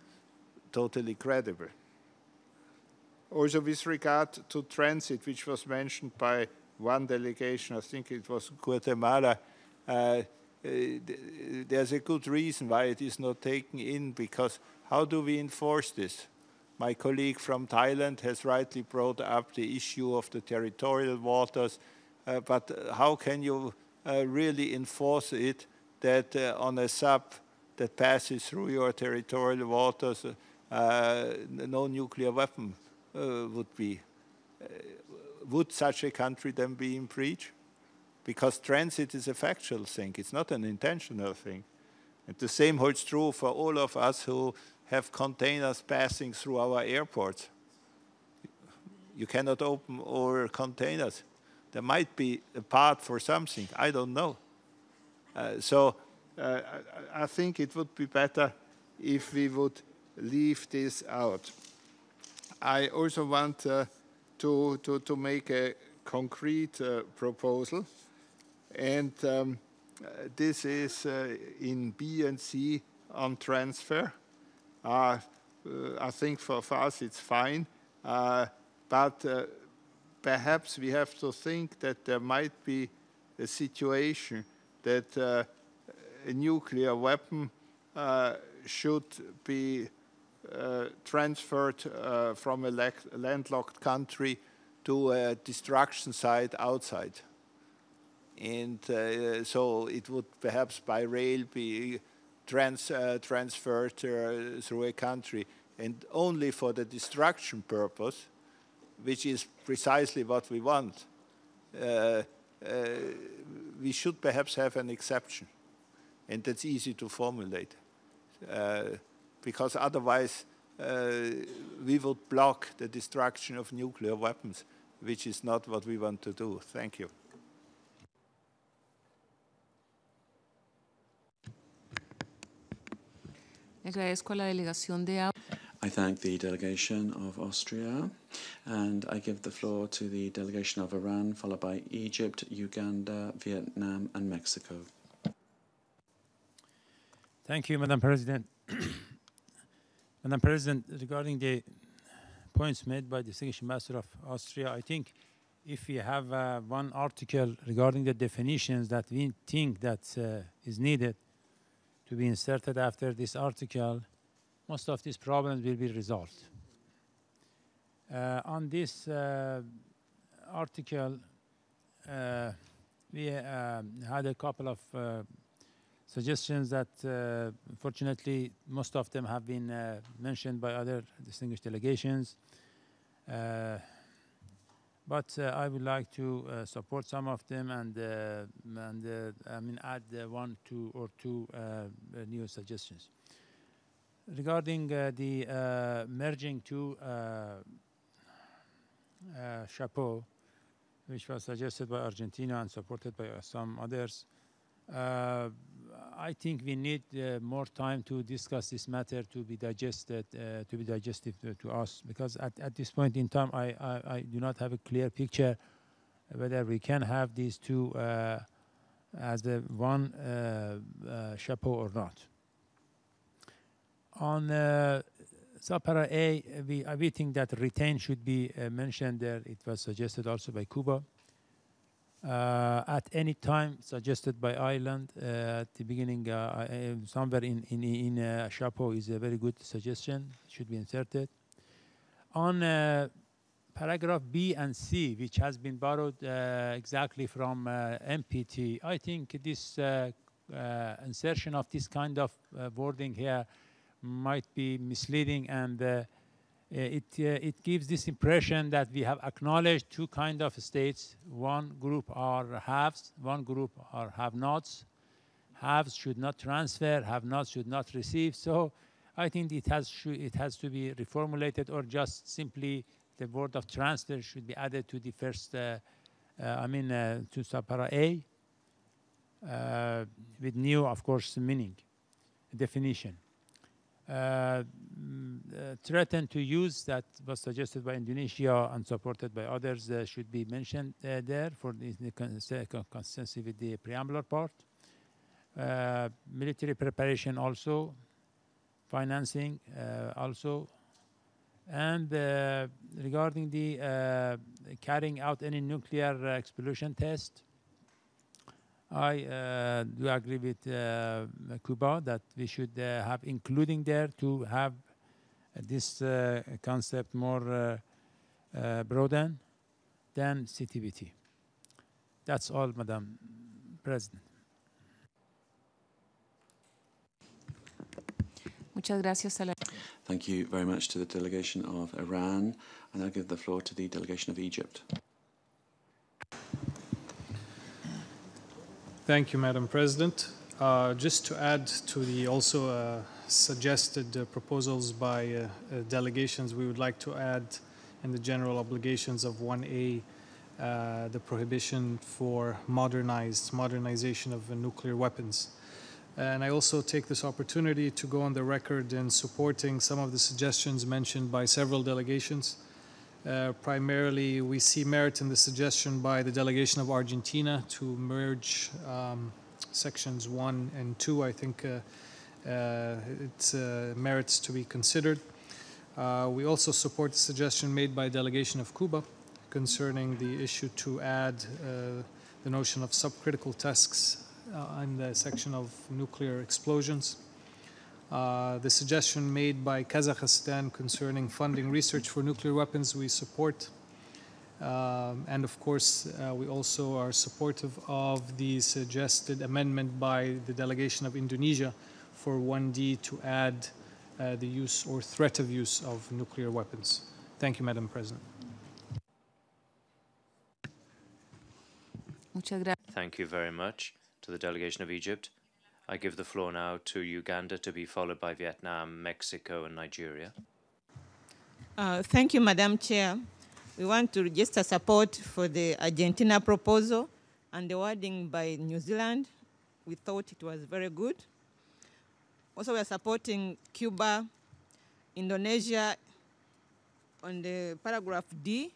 totally credible. Also with regard to transit, which was mentioned by one delegation, I think it was Guatemala, there's a good reason why it is not taken in, because how do we enforce this? My colleague from Thailand has rightly brought up the issue of the territorial waters, but how can you really enforce it that on a sub that passes through your territorial waters, no nuclear weapon would be? Would such a country then be in breach? Because transit is a factual thing, it's not an intentional thing. And the same holds true for all of us who have containers passing through our airports. You cannot open all containers. There might be a part for something, I don't know. So I think it would be better if we would leave this out. I also want to make a concrete proposal. And this is in B and C on transfer. I think for us it's fine, but perhaps we have to think that there might be a situation that a nuclear weapon should be transferred from a landlocked country to a destruction site outside. And so it would perhaps by rail be transferred through a country, and only for the destruction purpose, which is precisely what we want. We should perhaps have an exception, and that's easy to formulate, because otherwise we would block the destruction of nuclear weapons, which is not what we want to do. Thank you. Agradezco a la delegación de I thank the delegation of Austria, and I give the floor to the delegation of Iran, followed by Egypt, Uganda, Vietnam, and Mexico. Thank you, Madam President. Madam President, regarding the points made by the Distinguished Ambassador of Austria, I think if we have one article regarding the definitions that we think that is needed to be inserted after this article, most of these problems will be resolved. On this article, we had a couple of suggestions that, fortunately, most of them have been mentioned by other distinguished delegations. but I would like to support some of them and I mean add one, two, or two new suggestions. Regarding the merging two chapeau, which was suggested by Argentina and supported by some others, I think we need more time to discuss this matter to be digested, to be digestive to us, because at this point in time, I do not have a clear picture whether we can have these two as the one chapeau or not. On subpara A, we think that retain should be mentioned there. It was suggested also by Cuba. At any time, suggested by Ireland at the beginning, somewhere in chapeau is a very good suggestion. Should be inserted. On paragraph B and C, which has been borrowed exactly from MPT, I think this insertion of this kind of wording here might be misleading, and it gives this impression that we have acknowledged two kinds of states. One group are haves, one group are have-nots. Haves should not transfer, have-nots should not receive. So I think it has to be reformulated, or just simply the word of transfer should be added to the first, to subpara A, with new, of course, meaning, definition. Threaten to use, that was suggested by Indonesia and supported by others, should be mentioned there for the consistency with the preamble part. Military preparation also, financing also, and regarding the carrying out any nuclear explosion test, I do agree with Cuba that we should have including there to have this concept more broadened than CTBT. That's all, Madam President. Muchas gracias a la Thank you very much to the delegation of Iran, and I'll give the floor to the delegation of Egypt. Thank you, Madam President. Just to add to the also suggested proposals by delegations, we would like to add in the general obligations of 1A the prohibition for modernization of nuclear weapons. And I also take this opportunity to go on the record in supporting some of the suggestions mentioned by several delegations. Primarily, we see merit in the suggestion by the delegation of Argentina to merge sections 1 and 2. I think it merits to be considered. We also support the suggestion made by delegation of Cuba concerning the issue to add the notion of subcritical tests in the section of nuclear explosions. The suggestion made by Kazakhstan concerning funding research for nuclear weapons, we support. And of course, we also are supportive of the suggested amendment by the delegation of Indonesia for 1D to add the use or threat of use of nuclear weapons. Thank you, Madam President. Thank you very much to the delegation of Egypt. I give the floor now to Uganda, to be followed by Vietnam, Mexico, and Nigeria. Thank you, Madam Chair. We want to register support for the Argentina proposal and the wording by New Zealand. We thought it was very good. Also, we are supporting Cuba, Indonesia on the paragraph D.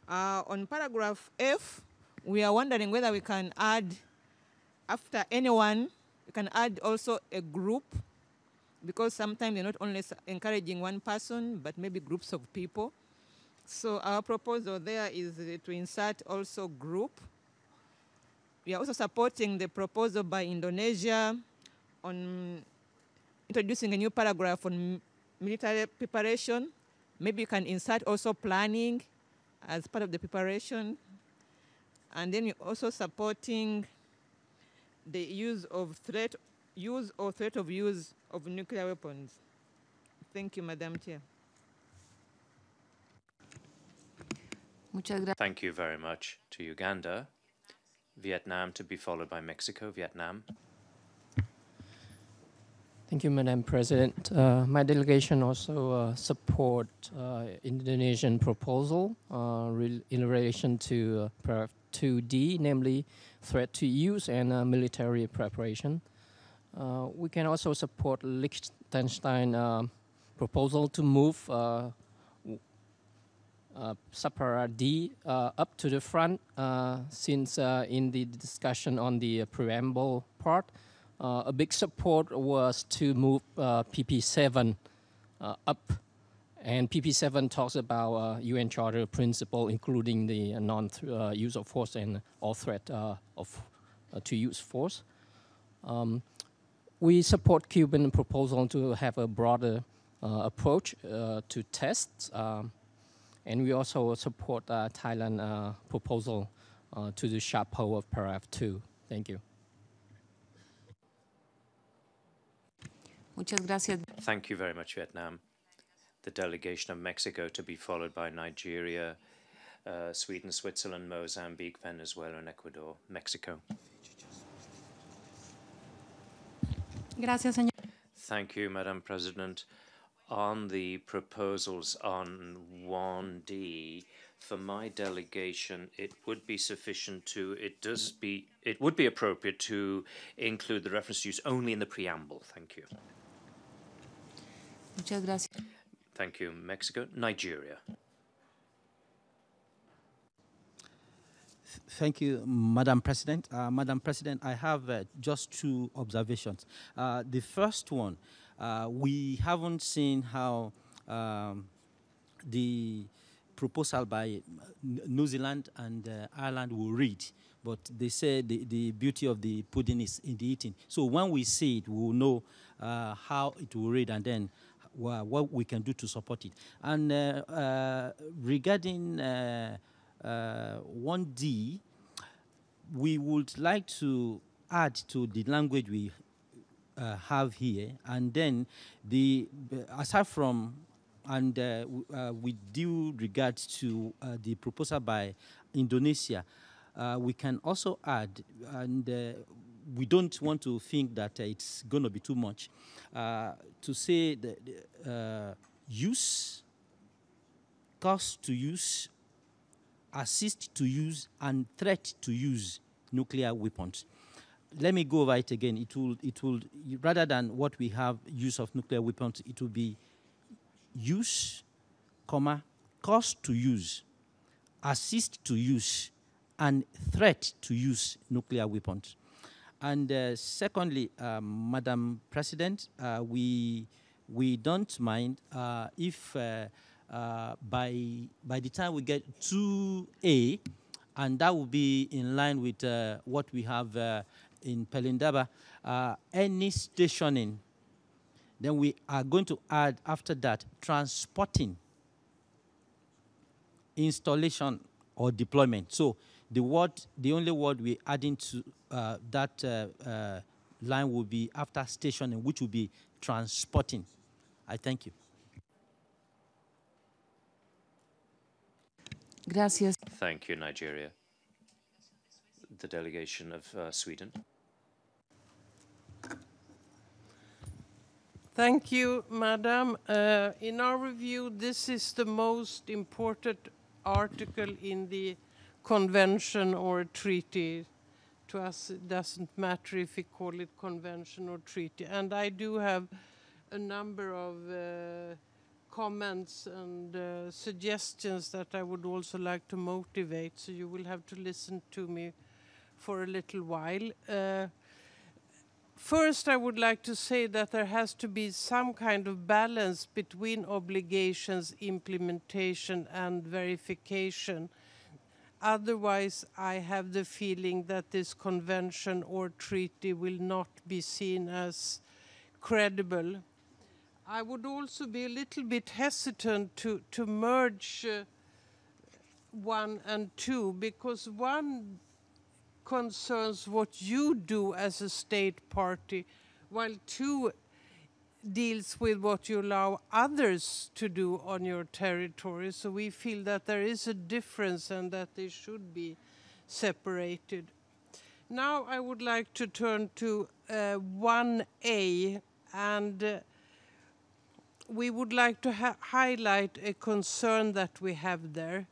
On paragraph F, we are wondering whether we can add, after anyone, we can add also a group, because sometimes they're not only encouraging one person, but maybe groups of people. So our proposal there is to insert also group. We are also supporting the proposal by Indonesia on introducing a new paragraph on military preparation. Maybe you can insert also planning as part of the preparation. And then we're also supporting the use or threat of use of nuclear weapons. Thank you, Madam Chair. Thank you very much to Uganda. Vietnam to be followed by Mexico. Vietnam. Thank you, Madam President. My delegation also support Indonesian proposal in relation to paragraph 2D, namely threat to use and military preparation. We can also support Liechtenstein proposal to move subparagraph D up to the front, since in the discussion on the preamble part, a big support was to move PP7 up. And PP7 talks about UN Charter principle, including the non-use of force and all threat to use force. We support Cuban proposal to have a broader approach to tests. And we also support Thailand proposal to the sharp hold of paragraph 2. Thank you. Muchas gracias. Thank you very much, Vietnam. The delegation of Mexico to be followed by Nigeria, Sweden, Switzerland, Mozambique, Venezuela, and Ecuador. Mexico. Gracias, señor. Thank you, Madam President. On the proposals on 1D, for my delegation, it would be sufficient to, it would be appropriate to include the reference to use only in the preamble. Thank you. Muchas gracias. Thank you. Mexico. Nigeria. Thank you, Madam President. Madam President, I have just two observations. The first one, we haven't seen how the proposal by New Zealand and Ireland will read, but they say the beauty of the pudding is in the eating. So when we see it, we will know how it will read, and then what we can do to support it. And regarding 1D, we would like to add to the language we have here, and then aside from, and with due regards to the proposal by Indonesia, we can also add, and we don't want to think that it's going to be too much, to say that use, cost to use, assist to use, and threat to use nuclear weapons. Let me go over it again. It will, rather than what we have, use of nuclear weapons, it will be use, comma, cost to use, assist to use, and threat to use nuclear weapons. And secondly, Madam President, we don't mind if by the time we get 2A, and that will be in line with what we have in Pelindaba, any stationing, then we are going to add after that transporting, installation, or deployment. So the only word we're adding to that line will be after stationing, which will be transporting. I thank you. Gracias. Thank you, Nigeria. The delegation of Sweden. Thank you, Madam. In our review, this is the most important article in the convention or treaty. To us, it doesn't matter if we call it convention or treaty. And I do have a number of comments and suggestions that I would also like to motivate, so you will have to listen to me for a little while. First, I would like to say that there has to be some kind of balance between obligations, implementation, and verification. Otherwise, I have the feeling that this convention or treaty will not be seen as credible. I would also be a little bit hesitant to merge 1 and 2, because 1 concerns what you do as a state party, while 2 deals with what you allow others to do on your territory. So we feel that there is a difference and that they should be separated. Now I would like to turn to 1A, and we would like to highlight a concern that we have there.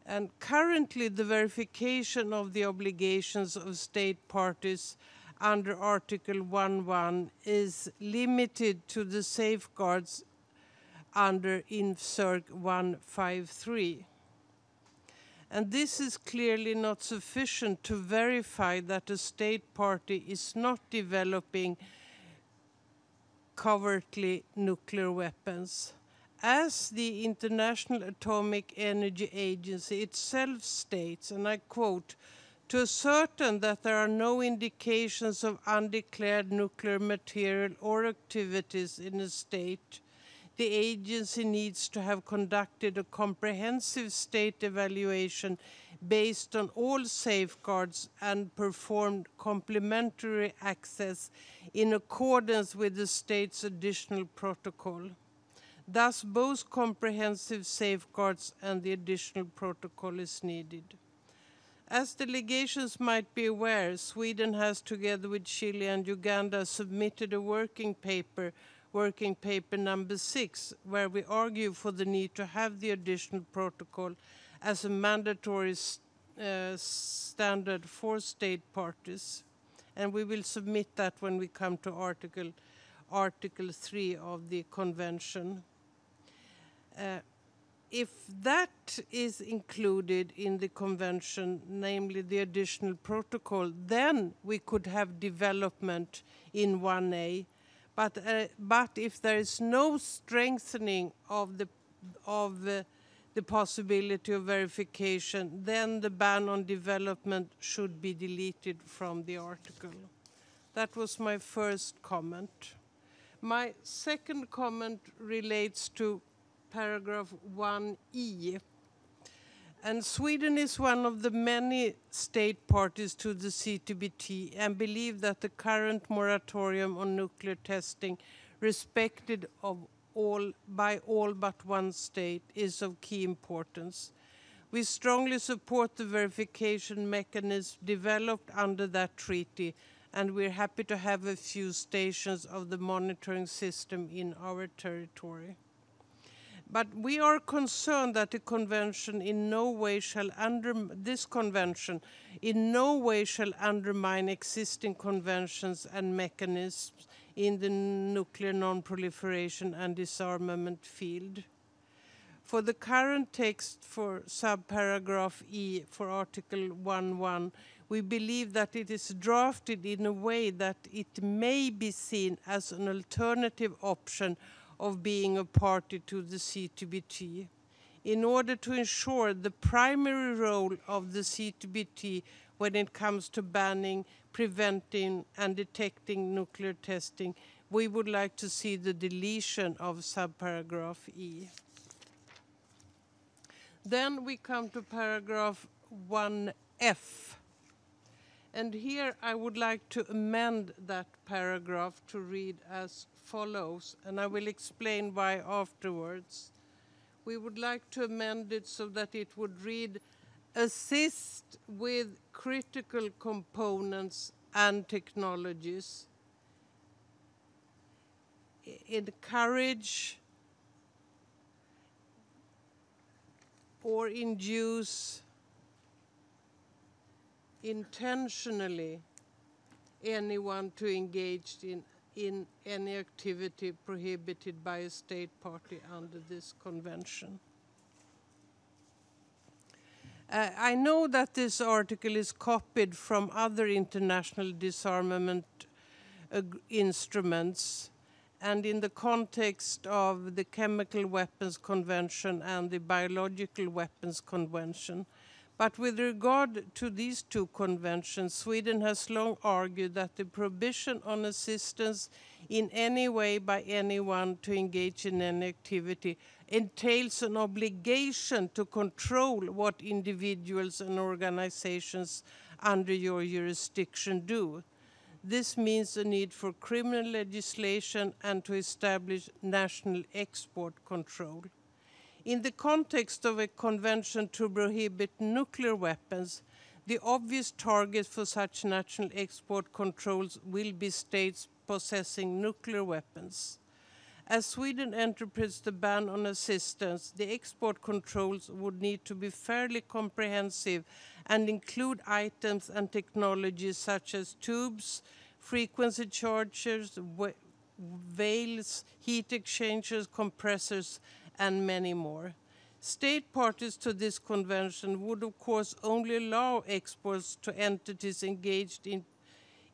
And currently the verification of the obligations of state parties under Article 1.1 is limited to the safeguards under INFCIRC 153. And this is clearly not sufficient to verify that a state party is not developing covertly nuclear weapons. As the International Atomic Energy Agency itself states, and I quote, "To ascertain that there are no indications of undeclared nuclear material or activities in a state, the agency needs to have conducted a comprehensive state evaluation based on all safeguards and performed complementary access in accordance with the state's additional protocol. Thus, both comprehensive safeguards and the additional protocol is needed." As delegations might be aware, Sweden has, together with Chile and Uganda, submitted a working paper number 6, where we argue for the need to have the additional protocol as a mandatory standard for state parties. And we will submit that when we come to Article 3 of the Convention. If that is included in the Convention, namely the additional protocol, then we could have development in 1A. But if there is no strengthening of the possibility of verification, then the ban on development should be deleted from the article. That was my first comment. My second comment relates to paragraph 1E. And Sweden is one of the many state parties to the CTBT and believe that the current moratorium on nuclear testing, respected by all but one state, is of key importance. We strongly support the verification mechanism developed under that treaty, and we're happy to have a few stations of the monitoring system in our territory. But we are concerned that this convention in no way shall undermine existing conventions and mechanisms in the nuclear non-proliferation and disarmament field. For the current text for subparagraph E for Article 1.1, we believe that it is drafted in a way that it may be seen as an alternative option of being a party to the CTBT, in order to ensure the primary role of the CTBT when it comes to banning, preventing, and detecting nuclear testing. We would like to see the deletion of subparagraph E. Then we come to paragraph 1F. And here I would like to amend that paragraph to read as follows, and I will explain why afterwards. We would like to amend it so that it would read, "assist with critical components and technologies, encourage or induce intentionally anyone to engage in any activity prohibited by a state party under this convention." I know that this article is copied from other international disarmament instruments, and in the context of the Chemical Weapons Convention and the Biological Weapons Convention. But with regard to these two conventions, Sweden has long argued that the prohibition on assistance in any way by anyone to engage in any activity entails an obligation to control what individuals and organizations under your jurisdiction do. This means a need for criminal legislation and to establish national export control. In the context of a convention to prohibit nuclear weapons, the obvious target for such national export controls will be states possessing nuclear weapons. As Sweden interprets the ban on assistance, the export controls would need to be fairly comprehensive and include items and technologies such as tubes, frequency chargers, valves, heat exchangers, compressors, and many more. State parties to this convention would of course only allow exports to entities engaged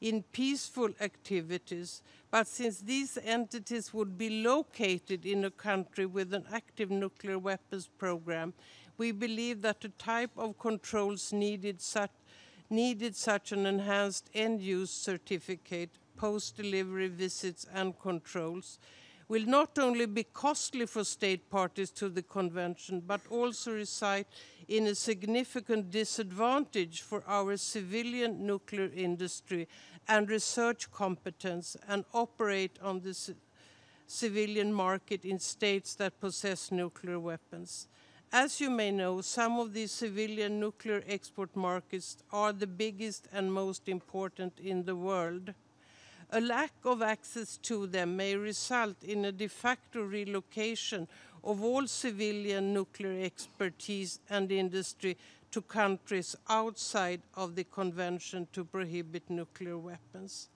in peaceful activities, but since these entities would be located in a country with an active nuclear weapons program, we believe that the type of controls needed such an enhanced end-use certificate, post-delivery visits and controls, will not only be costly for state parties to the convention, but also result in a significant disadvantage for our civilian nuclear industry and research competence and operate on the civilian market in states that possess nuclear weapons. As you may know, some of these civilian nuclear export markets are the biggest and most important in the world. A lack of access to them may result in a de facto relocation of all civilian nuclear expertise and industry to countries outside of the Convention to Prohibit Nuclear Weapons.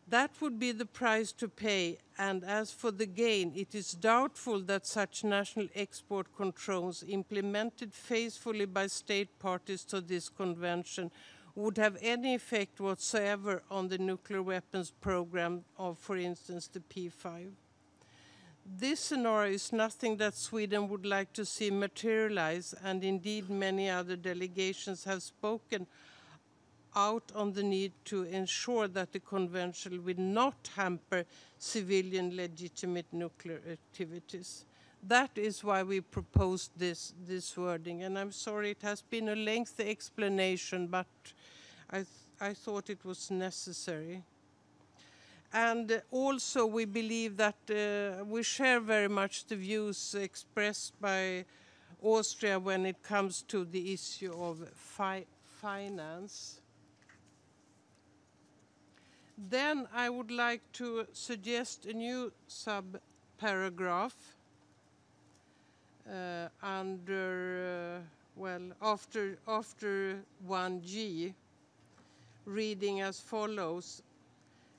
That would be the price to pay, and as for the gain, it is doubtful that such national export controls implemented faithfully by state parties to this convention would have any effect whatsoever on the nuclear weapons program of, for instance, the P5. This scenario is nothing that Sweden would like to see materialize, and indeed many other delegations have spoken out on the need to ensure that the convention will not hamper civilian legitimate nuclear activities. That is why we proposed this wording, and I'm sorry it has been a lengthy explanation, but I thought it was necessary. And also we believe that we share very much the views expressed by Austria when it comes to the issue of finance. Then I would like to suggest a new sub-paragraph after 1G, reading as follows: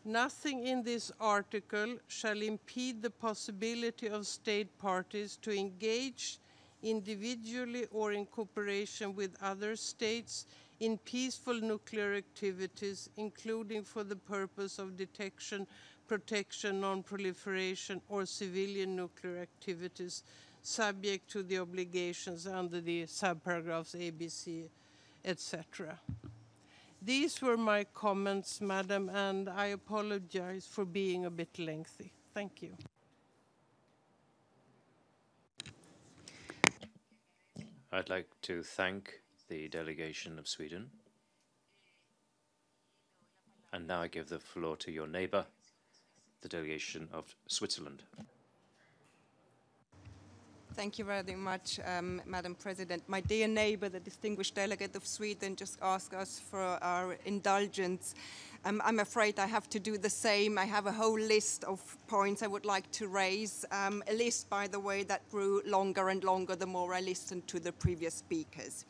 nothing in this article shall impede the possibility of state parties to engage individually or in cooperation with other states in peaceful nuclear activities, including for the purpose of detection, protection, non-proliferation, or civilian nuclear activities, subject to the obligations under the subparagraphs A, B, C, etc. These were my comments, Madam, and I apologize for being a bit lengthy. Thank you. I'd like to thank the delegation of Sweden. And now I give the floor to your neighbor, the delegation of Switzerland. Thank you very much, Madam President. My dear neighbor, the distinguished delegate of Sweden, just asked us for our indulgence. I'm afraid I have to do the same. I have a whole list of points I would like to raise. A list, by the way, that grew longer and longer the more I listened to the previous speakers.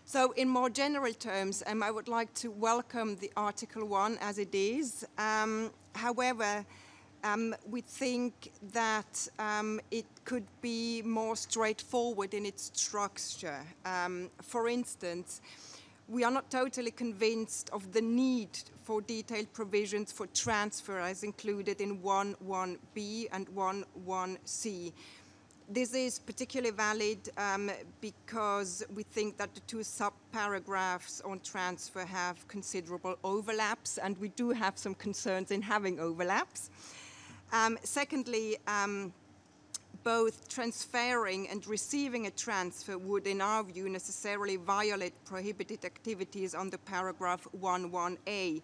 So in more general terms, I would like to welcome the Article 1 as it is. However, we think that it could be more straightforward in its structure. For instance, we are not totally convinced of the need for detailed provisions for transfer as included in 1.1b and 1.1c. This is particularly valid because we think that the two sub-paragraphs on transfer have considerable overlaps, and we do have some concerns in having overlaps. Secondly, both transferring and receiving a transfer would, in our view, necessarily violate prohibited activities under paragraph 1.1a.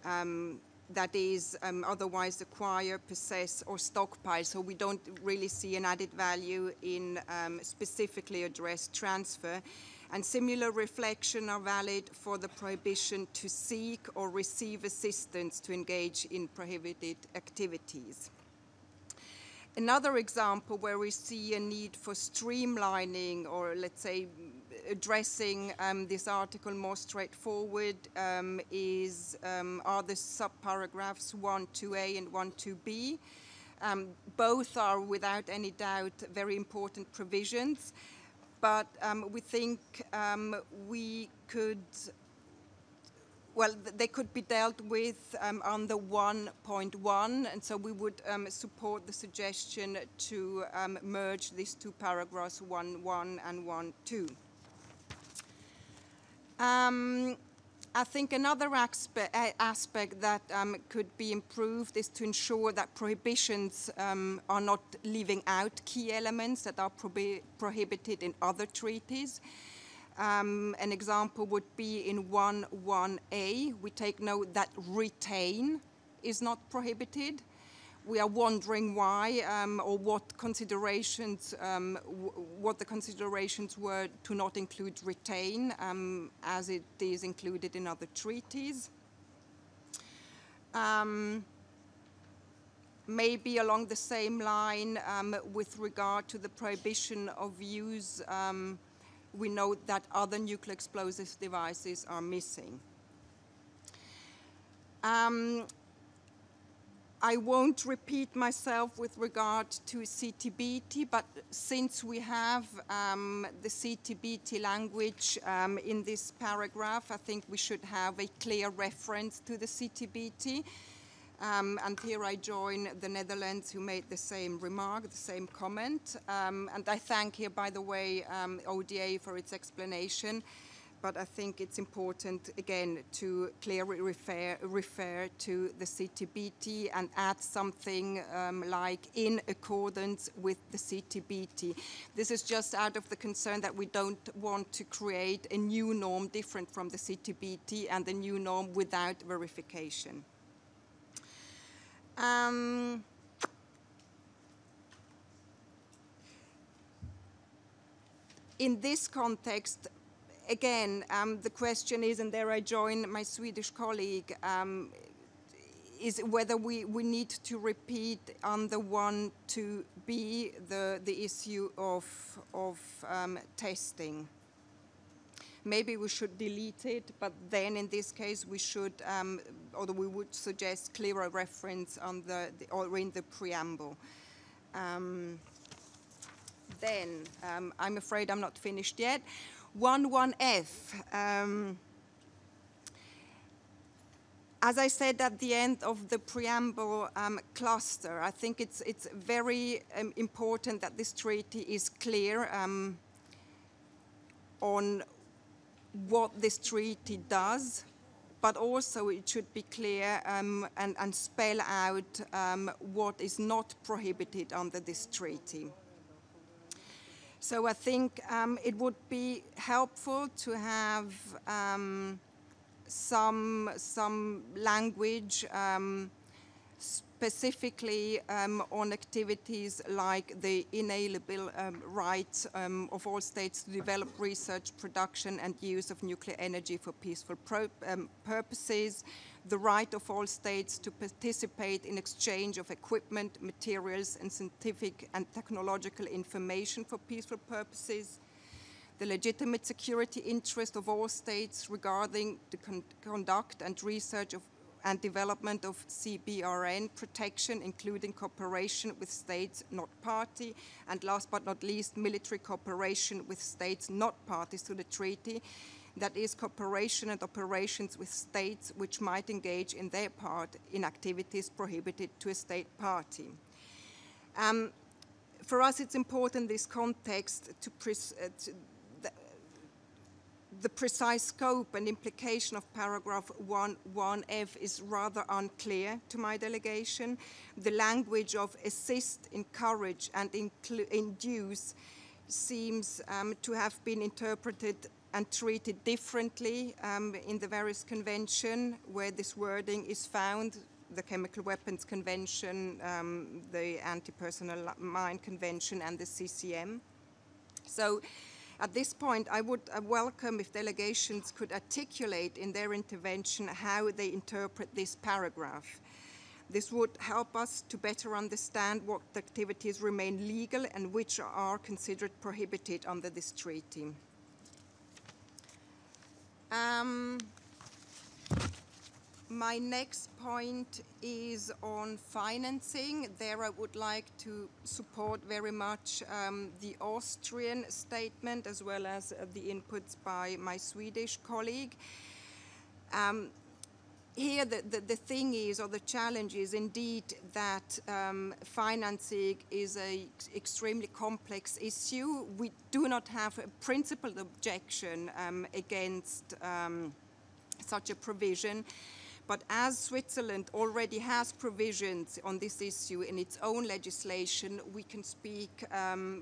that is otherwise acquire, possess, or stockpile. So we don't really see an added value in specifically addressed transfer. And similar reflection are valid for the prohibition to seek or receive assistance to engage in prohibited activities. Another example where we see a need for streamlining, or let's say addressing this article more straightforward, are the subparagraphs 1.2a and 1.2b. Both are without any doubt very important provisions, but we think we could, well, they could be dealt with under 1.1, and so we would support the suggestion to merge these two paragraphs, 1.1 and 1.2. I think another aspect that could be improved is to ensure that prohibitions are not leaving out key elements that are prohibited in other treaties. An example would be in 1.1a, we take note that retain is not prohibited. We are wondering why, or what considerations, what the considerations were to not include retain, as it is included in other treaties. Maybe along the same line, with regard to the prohibition of use, we note that other nuclear explosive devices are missing. I won't repeat myself with regard to CTBT, but since we have the CTBT language in this paragraph, I think we should have a clear reference to the CTBT. And here I join the Netherlands, who made the same remark, the same comment. And I thank here, by the way, ODA for its explanation. But I think it's important, again, to clearly refer to the CTBT and add something like in accordance with the CTBT. This is just out of the concern that we don't want to create a new norm different from the CTBT and a new norm without verification. In this context, again, the question is, and there I join my Swedish colleague, is whether we need to repeat on the 1.2b the issue of testing. Maybe we should delete it, but then in this case we should, or we would suggest clearer reference on or in the preamble. Then, I'm afraid I'm not finished yet. 1.1f. As I said at the end of the preamble cluster, I think it's very important that this treaty is clear on what this treaty does, but also it should be clear and spell out what is not prohibited under this treaty. So I think it would be helpful to have some language specifically on activities like the inalienable right of all states to develop, research, production and use of nuclear energy for peaceful purposes, the right of all states to participate in exchange of equipment, materials and scientific and technological information for peaceful purposes, the legitimate security interest of all states regarding the conduct and research of and development of CBRN protection, including cooperation with states not party, and last but not least, military cooperation with states not parties to the treaty, that is, cooperation and operations with states which might engage in their part in activities prohibited to a state party. For us, it's important in this context to the precise scope and implication of paragraph 1.1f is rather unclear to my delegation. The language of assist, encourage, and induce seems to have been interpreted and treated differently in the various conventions where this wording is found, the Chemical Weapons Convention, the Anti-Personnel Mine Convention, and the CCM. So at this point, I would welcome if delegations could articulate in their intervention how they interpret this paragraph. This would help us to better understand what activities remain legal and which are considered prohibited under this treaty. My next point is on financing. There I would like to support very much the Austrian statement as well as the inputs by my Swedish colleague. Here the thing is, or the challenge is indeed that financing is an extremely complex issue. We do not have a principled objection against such a provision. But as Switzerland already has provisions on this issue in its own legislation, we can speak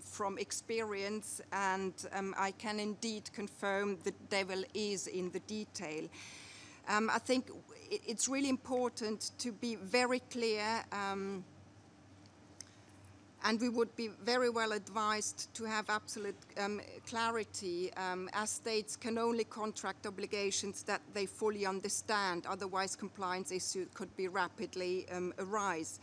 from experience, and I can indeed confirm the devil is in the detail. I think it's really important to be very clear, and we would be very well advised to have absolute clarity, as states can only contract obligations that they fully understand, otherwise compliance issues could be rapidly arise.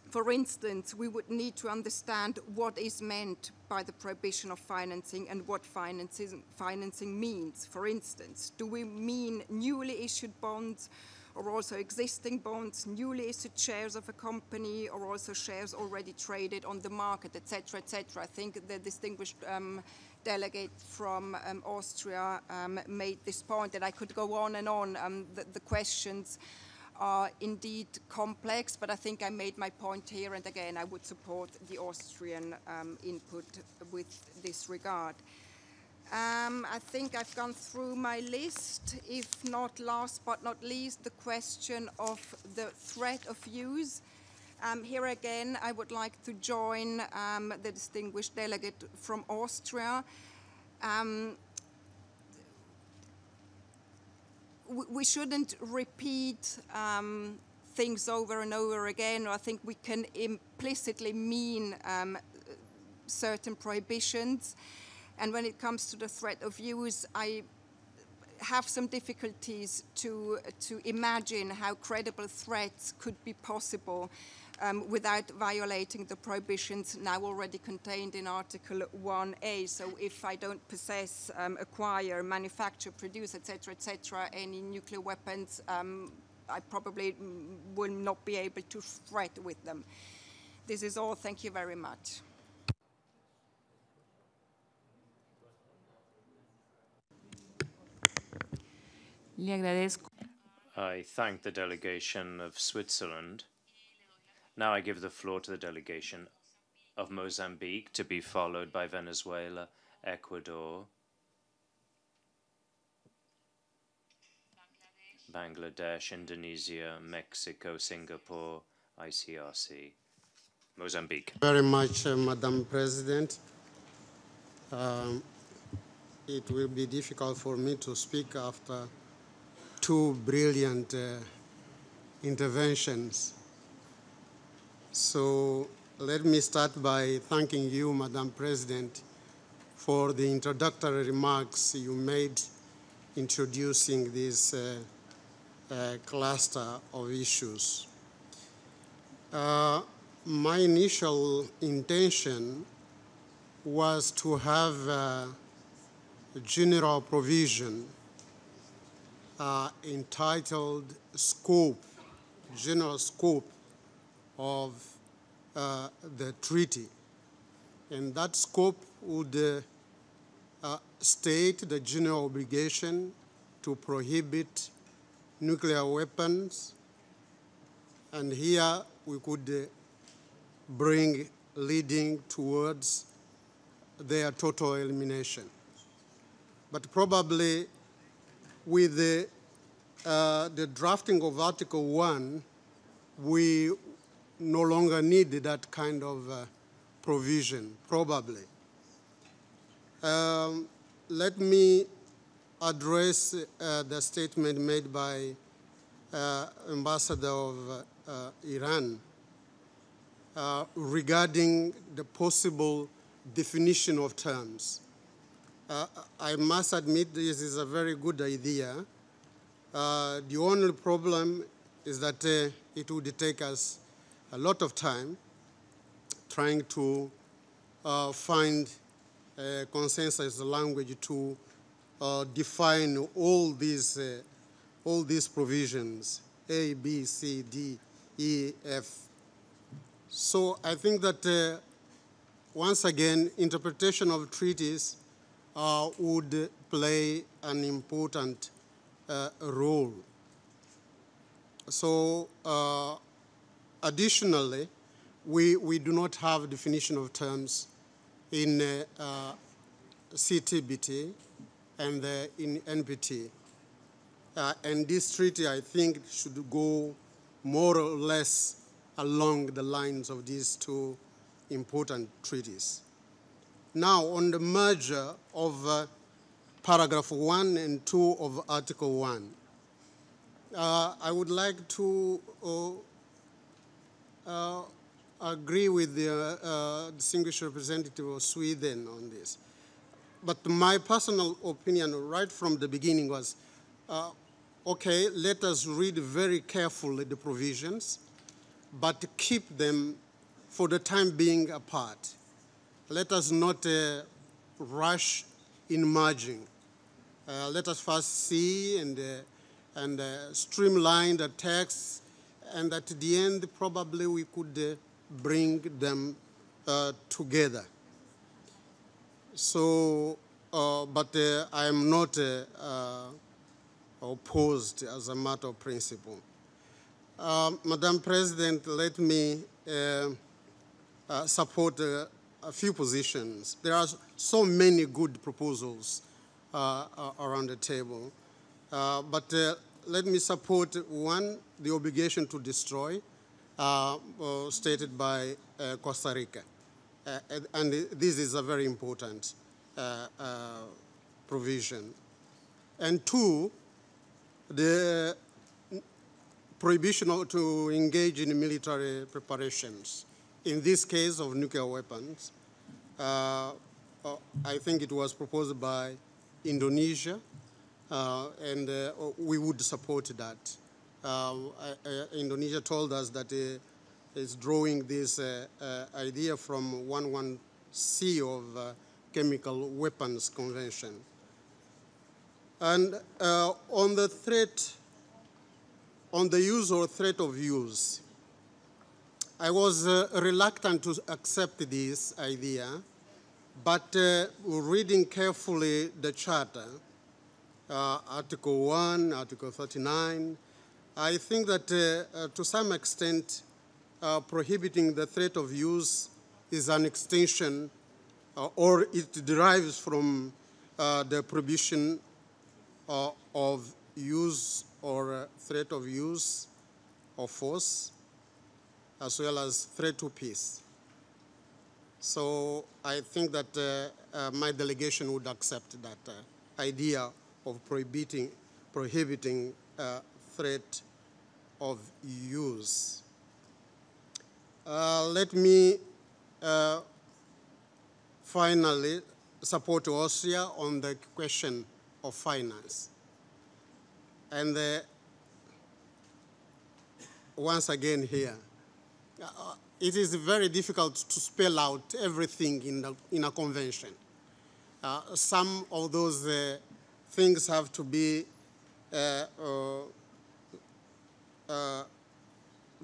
For instance, we would need to understand what is meant by the prohibition of financing and what financing means. For instance, do we mean newly issued bonds, or also existing bonds, newly issued shares of a company, or also shares already traded on the market, etc., etc. I think the distinguished delegate from Austria made this point, and I could go on and on. The questions are indeed complex, but I think I made my point here, and again, I would support the Austrian input with this regard. I think I've gone through my list. If not, last but not least, the question of the threat of use. Here again, I would like to join the distinguished delegate from Austria. We shouldn't repeat things over and over again. I think we can implicitly mean certain prohibitions. And when it comes to the threat of use, I have some difficulties to imagine how credible threats could be possible without violating the prohibitions now already contained in Article 1A. So if I don't possess, acquire, manufacture, produce, etc., etc., any nuclear weapons, I probably will not be able to threat with them. This is all. Thank you very much. Le agradezco. I thank the delegation of Switzerland. Now I give the floor to the delegation of Mozambique, to be followed by Venezuela, Ecuador, Bangladesh, Indonesia, Mexico, Singapore, ICRC. Mozambique. Very much, Madam President. It will be difficult for me to speak after two brilliant interventions. So let me start by thanking you, Madam President, for the introductory remarks you made introducing this cluster of issues. My initial intention was to have a general provision entitled Scope, General Scope of the treaty. And that scope would state the general obligation to prohibit nuclear weapons, and here we could bring leading towards their total elimination. But probably with the drafting of Article 1, we no longer need that kind of provision, probably. let me address the statement made by Ambassador of Iran regarding the possible definition of terms. I must admit this is a very good idea. The only problem is that it would take us a lot of time trying to find a consensus language to define all these provisions, A, B, C, D, E, F. So I think that once again, interpretation of treaties would play an important role. So additionally, we do not have definition of terms in CTBT and in NPT. And this treaty, I think, should go more or less along the lines of these two important treaties. Now, on the merger of paragraph 1 and 2 of Article 1, I would like to agree with the distinguished representative of Sweden on this. But my personal opinion right from the beginning was, okay, let us read very carefully the provisions, but keep them for the time being apart. Let us not rush in merging. Let us first see and streamline the text, and at the end, probably we could bring them together. So, but I am not opposed as a matter of principle. Madam President, let me support a few positions. There are so many good proposals around the table, but let me support one, the obligation to destroy, stated by Costa Rica. And this is a very important provision. And two, the prohibition to engage in military preparations. In this case of nuclear weapons, I think it was proposed by Indonesia, and we would support that. Indonesia told us that it's drawing this idea from 11C of Chemical Weapons Convention. And on the threat, on the use or threat of use, I was reluctant to accept this idea, but reading carefully the Charter, Article 1, Article 39, I think that to some extent, prohibiting the threat of use is an extension or it derives from the prohibition of use or threat of use of force, as well as threat to peace. So I think that my delegation would accept that idea of prohibiting threat of use. Let me finally support Austria on the question of finance. And once again here, it is very difficult to spell out everything in a convention. Some of those things have to be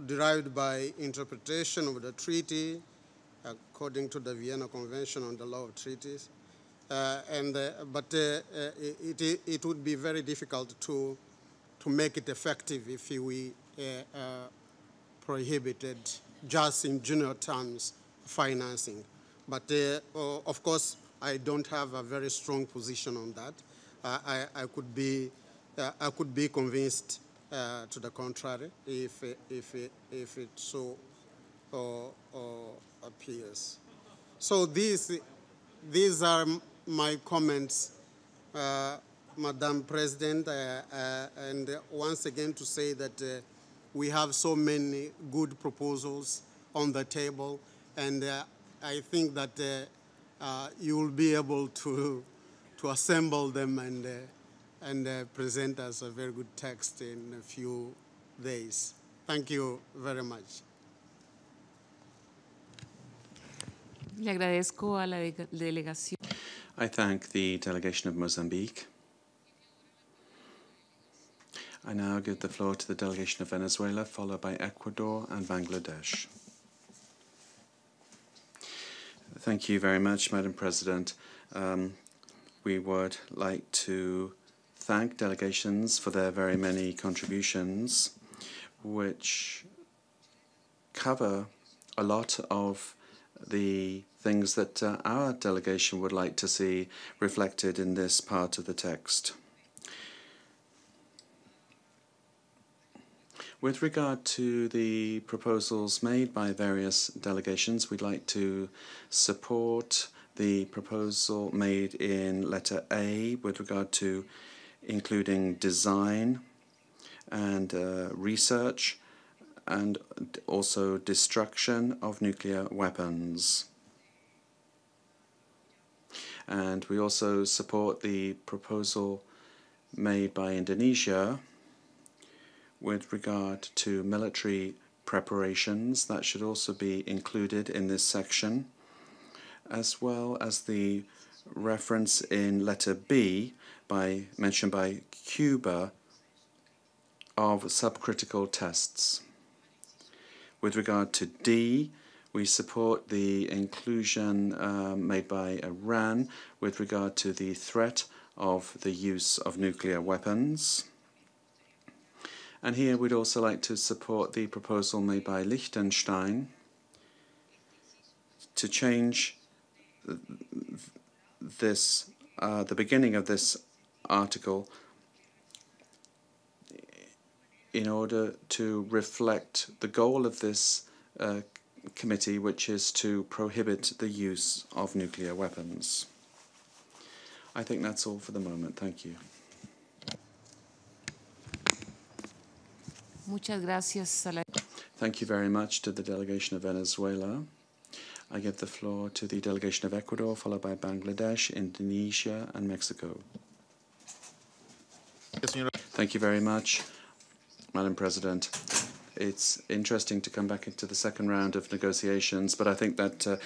derived by interpretation of the treaty, according to the Vienna Convention on the Law of Treaties. But it would be very difficult to make it effective if we prohibited just in general terms financing. But of course, I don't have a very strong position on that. I could be convinced to the contrary if it so appears. So these are my comments Madam President, and once again to say that we have so many good proposals on the table, and I think that you will be able to assemble them and present us a very good text in a few days. Thank you very much. Le agradezco a la delegación. I thank the delegation of Mozambique. I now give the floor to the delegation of Venezuela, followed by Ecuador and Bangladesh. Thank you very much, Madam President. We would like to thank delegations for their very many contributions, which cover a lot of the things that our delegation would like to see reflected in this part of the text. With regard to the proposals made by various delegations, we'd like to support the proposal made in letter A with regard to including design and research and also destruction of nuclear weapons. And we also support the proposal made by Indonesia with regard to military preparations. That should also be included in this section, as well as the reference in letter B mentioned by Cuba of subcritical tests. With regard to D, we support the inclusion made by Iran with regard to the threat of the use of nuclear weapons. And here we'd also like to support the proposal made by Liechtenstein to change this, the beginning of this article in order to reflect the goal of this committee, which is to prohibit the use of nuclear weapons. I think that's all for the moment. Thank you. Muchas gracias a la... Thank you very much to the delegation of Venezuela. I give the floor to the delegation of Ecuador, followed by Bangladesh, Indonesia, and Mexico. Thank you very much, Madam President. It's interesting to come back into the second round of negotiations, but I think that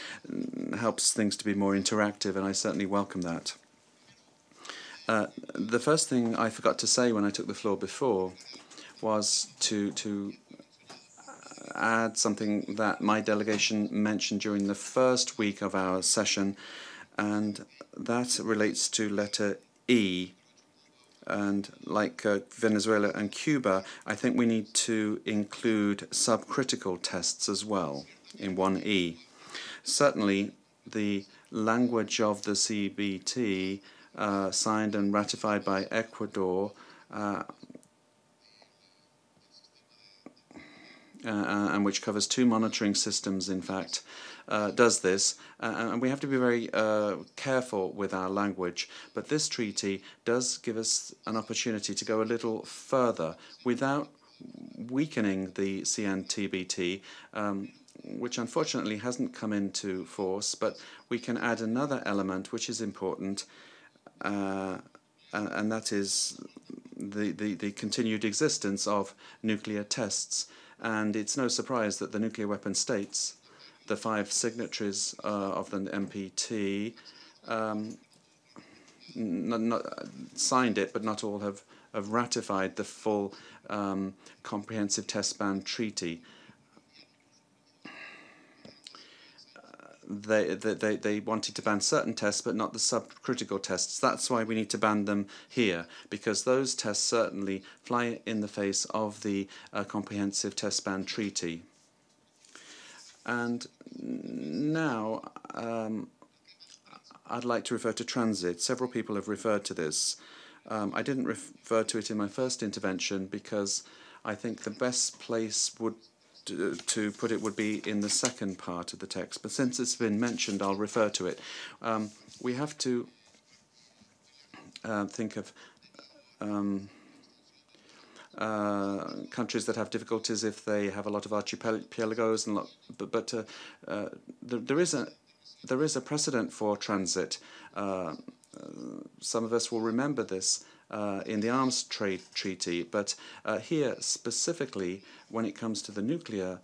helps things to be more interactive, and I certainly welcome that. The first thing I forgot to say when I took the floor before was to add something that my delegation mentioned during the first week of our session, and that relates to letter E. And like Venezuela and Cuba, I think we need to include subcritical tests as well in 1E. Certainly, the language of the CBT signed and ratified by Ecuador and which covers 2 monitoring systems, in fact, does this. And we have to be very careful with our language. But this treaty does give us an opportunity to go a little further without weakening the CNTBT, which unfortunately hasn't come into force. But we can add another element which is important, and that is the continued existence of nuclear tests. And it's no surprise that the nuclear weapon states, the 5 signatories of the NPT, not signed it, but not all have ratified the full Comprehensive Test Ban Treaty. They wanted to ban certain tests, but not the subcritical tests. That's why we need to ban them here, because those tests certainly fly in the face of the Comprehensive Test Ban Treaty. And now I'd like to refer to transit. Several people have referred to this. I didn't refer to it in my first intervention because I think the best place to put it would be in the second part of the text, but since it's been mentioned, I'll refer to it. We have to think of countries that have difficulties if they have a lot of archipelagos, and there is a precedent for transit. Some of us will remember this in the arms trade treaty, but here specifically, when it comes to the nuclear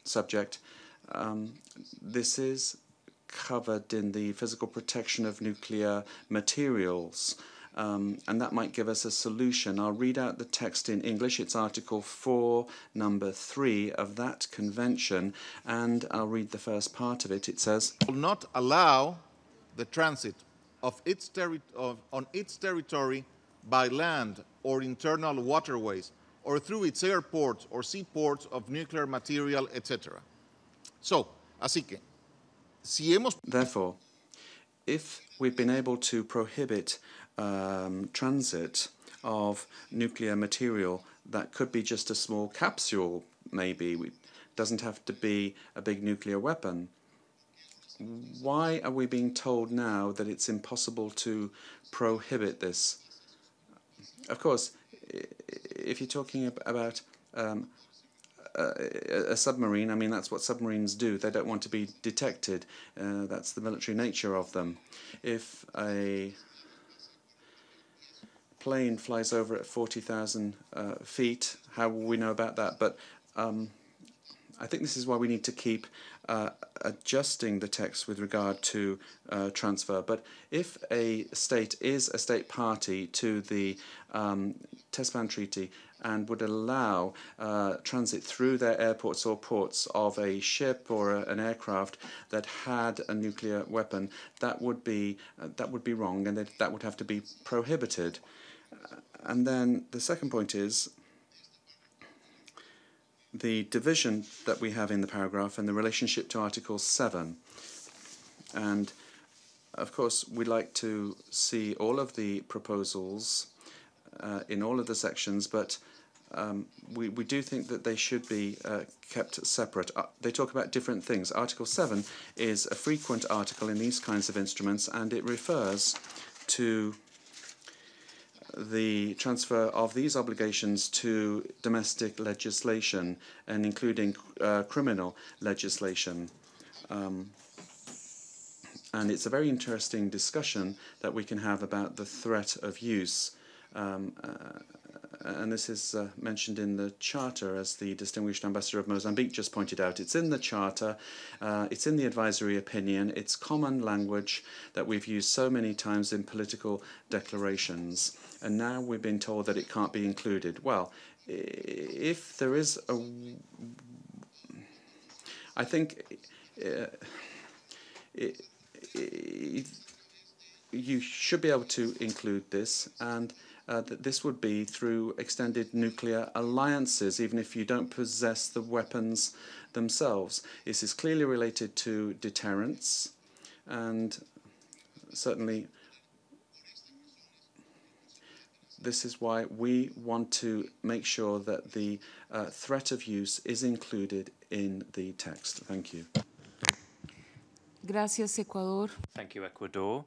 subject, this is covered in the physical protection of nuclear materials. And that might give us a solution. I'll read out the text in English. It's Article 4, number 3 of that convention, and I'll read the first part of it. It says, "Will not allow the transit of on its territory by land or internal waterways or through its airports or seaports of nuclear material, etc." So, así que, si hemos... Therefore, if we've been able to prohibit transit of nuclear material that could be just a small capsule, maybe, it doesn't have to be a big nuclear weapon, why are we being told now that it's impossible to prohibit this? Of course, if you're talking about a submarine, I mean, that's what submarines do. They don't want to be detected. That's the military nature of them. If a plane flies over at 40,000 feet, how will we know about that? But I think this is why we need to keep adjusting the text with regard to transfer. But if a state is a state party to the Test Ban Treaty and would allow transit through their airports or ports of a ship or an aircraft that had a nuclear weapon, that would be wrong, and that would have to be prohibited. And then the second point is the division that we have in the paragraph and the relationship to Article 7. And of course, we'd like to see all of the proposals in all of the sections, but we do think that they should be kept separate. They talk about different things. Article 7 is a frequent article in these kinds of instruments, and it refers to the transfer of these obligations to domestic legislation, and including criminal legislation. And it's a very interesting discussion that we can have about the threat of use. And this is mentioned in the Charter, as the distinguished ambassador of Mozambique just pointed out. It's in the Charter, it's in the advisory opinion, it's common language that we've used so many times in political declarations. And now we've been told that it can't be included. Well, if there is a... I think you should be able to include this, and that this would be through extended nuclear alliances, even if you don't possess the weapons themselves. This is clearly related to deterrence, and certainly this is why we want to make sure that the threat of use is included in the text. Thank you. Gracias, Ecuador. Thank you, Ecuador.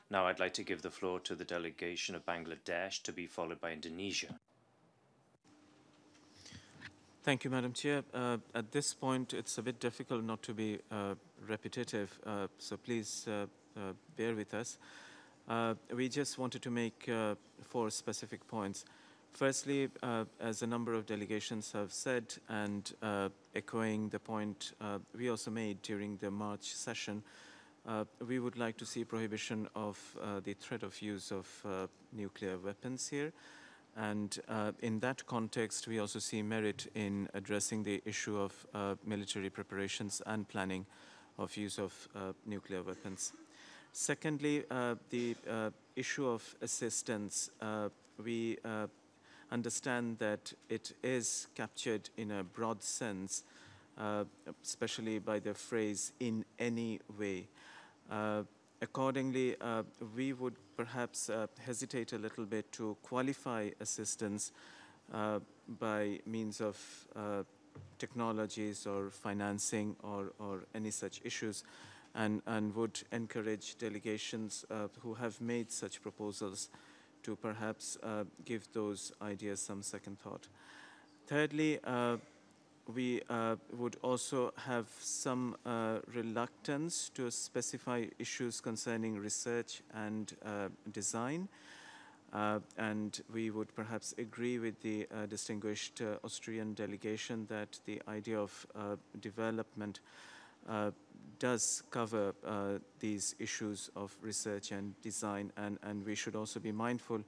Now I'd like to give the floor to the delegation of Bangladesh, to be followed by Indonesia. Thank you, Madam Chair. At this point, it's a bit difficult not to be repetitive, so please bear with us. We just wanted to make 4 specific points. Firstly, as a number of delegations have said, and echoing the point we also made during the March session, we would like to see prohibition of the threat of use of nuclear weapons here. And in that context, we also see merit in addressing the issue of military preparations and planning of use of nuclear weapons. Secondly, the issue of assistance. We understand that it is captured in a broad sense, especially by the phrase "in any way." Accordingly, we would perhaps hesitate a little bit to qualify assistance by means of technologies or financing or any such issues. and would encourage delegations who have made such proposals to perhaps give those ideas some second thought. Thirdly, we would also have some reluctance to specify issues concerning research and design. And we would perhaps agree with the distinguished Austrian delegation that the idea of development does cover these issues of research and design, and we should also be mindful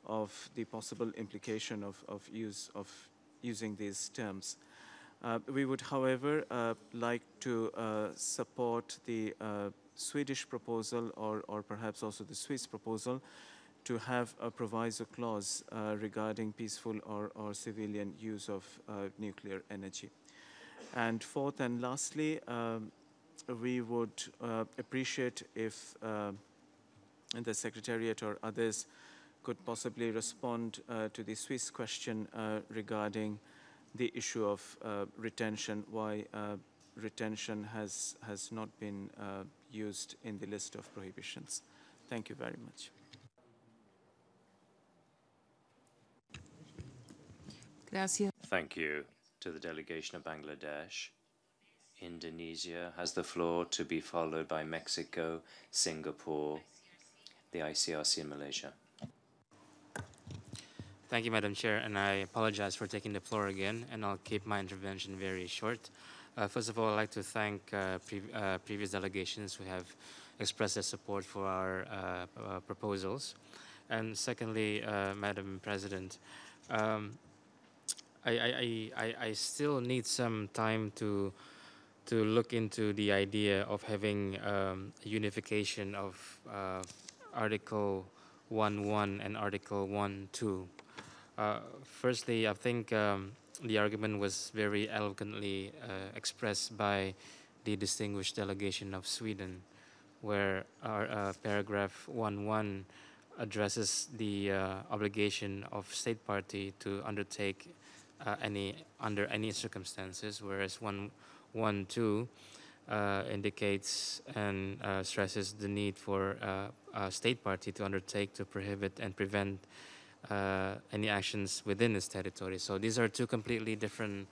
of the possible implication of using these terms. We would, however, like to support the Swedish proposal or perhaps also the Swiss proposal to have a proviso clause regarding peaceful or civilian use of nuclear energy. And fourth and lastly, we would appreciate if the Secretariat or others could possibly respond to the Swiss question regarding the issue of retention, why retention has not been used in the list of prohibitions. Thank you very much. Gracias. Thank you to the delegation of Bangladesh. Indonesia has the floor, to be followed by Mexico, Singapore, the ICRC in Malaysia. Thank you, Madam Chair, and I apologize for taking the floor again, and I'll keep my intervention very short. First of all, I'd like to thank previous delegations who have expressed their support for our proposals. And secondly, Madam President, I still need some time to look into the idea of having unification of Article 1.1 and Article 1.2. Firstly, I think the argument was very eloquently expressed by the distinguished delegation of Sweden, where our paragraph 1.1 addresses the obligation of state party to undertake under any circumstances, whereas 1.2 indicates and stresses the need for a state party to undertake to prohibit and prevent any actions within its territory. So these are two completely different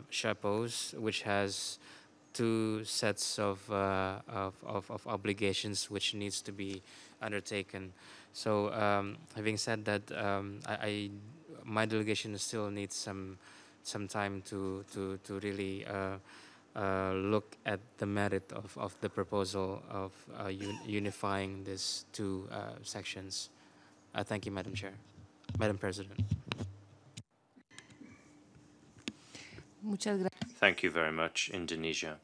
chapeaux, which has two sets of obligations which needs to be undertaken. So having said that, my delegation still needs some time to really look at the merit of the proposal of unifying these two sections. Thank you, Madam Chair. Madam President. Thank you very much, Indonesia.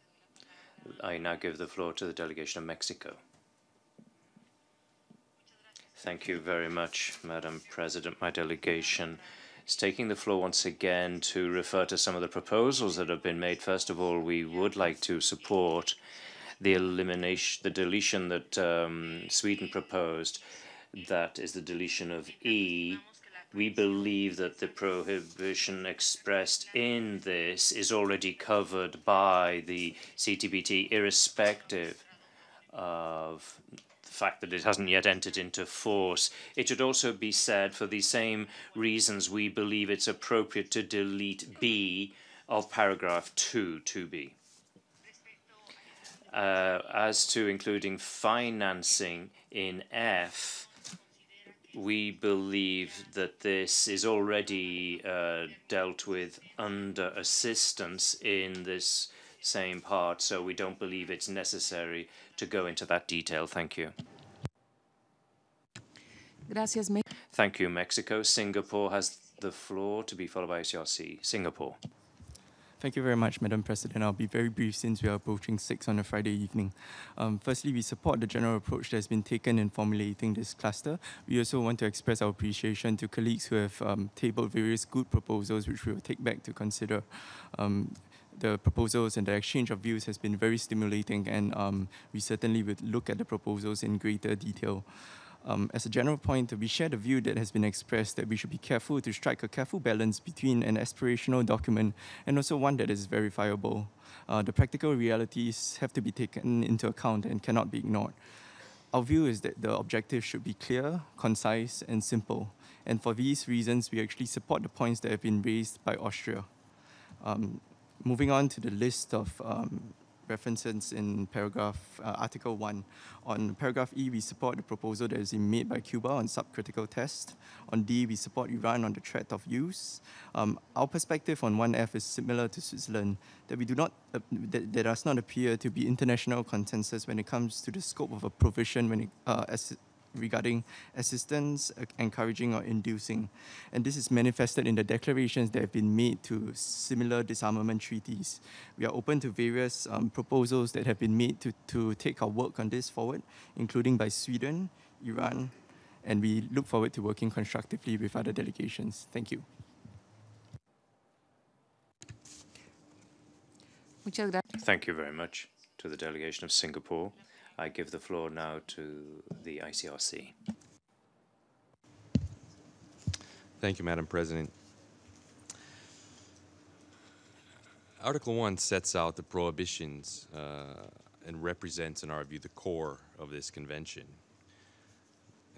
I now give the floor to the delegation of Mexico. Thank you very much, Madam President. My delegation is taking the floor once again to refer to some of the proposals that have been made. First of all, we would like to support the deletion that Sweden proposed. That is the deletion of E. We believe that the prohibition expressed in this is already covered by the CTBT, irrespective of the fact that it hasn't yet entered into force. It should also be said, for the same reasons, we believe it's appropriate to delete B of paragraph 2b. As to including financing in F, we believe that this is already dealt with under assistance in this same part, so we don't believe it's necessary to go into that detail. Thank you. Gracias. Thank you, Mexico. Singapore has the floor, to be followed by ICRC. Singapore. Thank you very much, Madam President. I'll be very brief since we are approaching 6 on a Friday evening. Firstly, we support the general approach that has been taken in formulating this cluster. We also want to express our appreciation to colleagues who have tabled various good proposals, which we will take back to consider. The proposals and the exchange of views has been very stimulating, and we certainly would look at the proposals in greater detail. As a general point, we share the view that has been expressed that we should be careful to strike a careful balance between an aspirational document and also one that is verifiable. The practical realities have to be taken into account and cannot be ignored. Our view is that the objective should be clear, concise, and simple. And for these reasons, we actually support the points that have been raised by Austria. Moving on to the list of references in Article 1. On paragraph E, we support the proposal that is made by Cuba on subcritical test. On D, we support Iran on the threat of use. Our perspective on 1F is similar to Switzerland, that we do not, there does not appear to be international consensus when it comes to the scope of a provision when it, regarding assistance, encouraging, or inducing. And this is manifested in the declarations that have been made to similar disarmament treaties. We are open to various proposals that have been made to take our work on this forward, including by Sweden, Iran, and we look forward to working constructively with other delegations. Thank you. Thank you very much to the delegation of Singapore. I give the floor now to the ICRC. Thank you, Madam President. Article 1 sets out the prohibitions and represents, in our view, the core of this convention.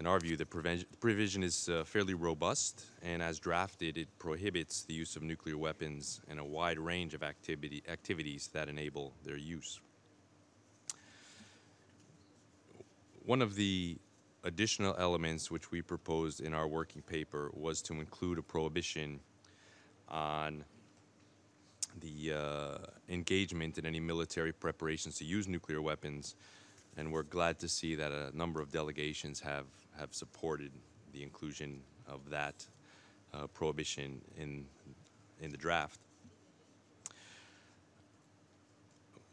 In our view, the provision is fairly robust, and as drafted, it prohibits the use of nuclear weapons and a wide range of activities that enable their use. One of the additional elements which we proposed in our working paper was to include a prohibition on the engagement in any military preparations to use nuclear weapons, and we're glad to see that a number of delegations have supported the inclusion of that prohibition in the draft.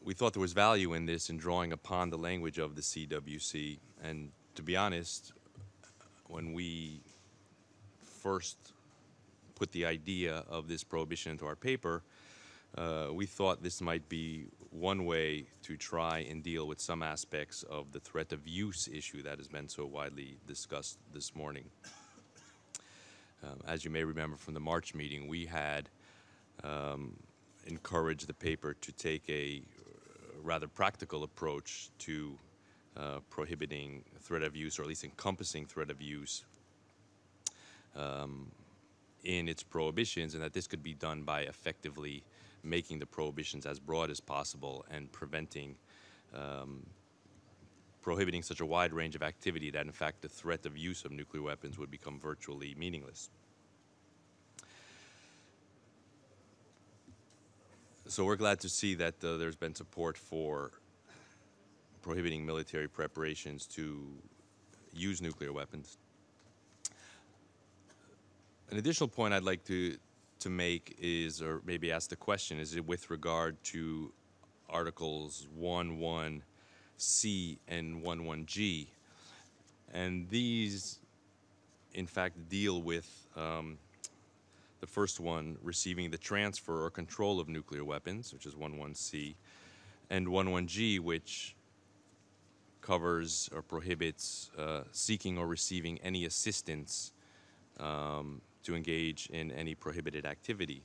We thought there was value in this in drawing upon the language of the CWC, and to be honest, when we first put the idea of this prohibition into our paper, we thought this might be one way to try and deal with some aspects of the threat of use issue that has been so widely discussed this morning. As you may remember from the March meeting, we had encouraged the paper to take a rather practical approach to prohibiting threat of use, or at least encompassing threat of use in its prohibitions, and that this could be done by effectively making the prohibitions as broad as possible and prohibiting such a wide range of activity that in fact the threat of use of nuclear weapons would become virtually meaningless. So we're glad to see that there's been support for prohibiting military preparations to use nuclear weapons. An additional point I'd like to make is, or maybe ask the question, is it with regard to Articles 1.1c and 1.1g. And these, in fact, deal with the first one, receiving the transfer or control of nuclear weapons, which is 1.1c, and 1.1g, which covers or prohibits seeking or receiving any assistance to engage in any prohibited activity.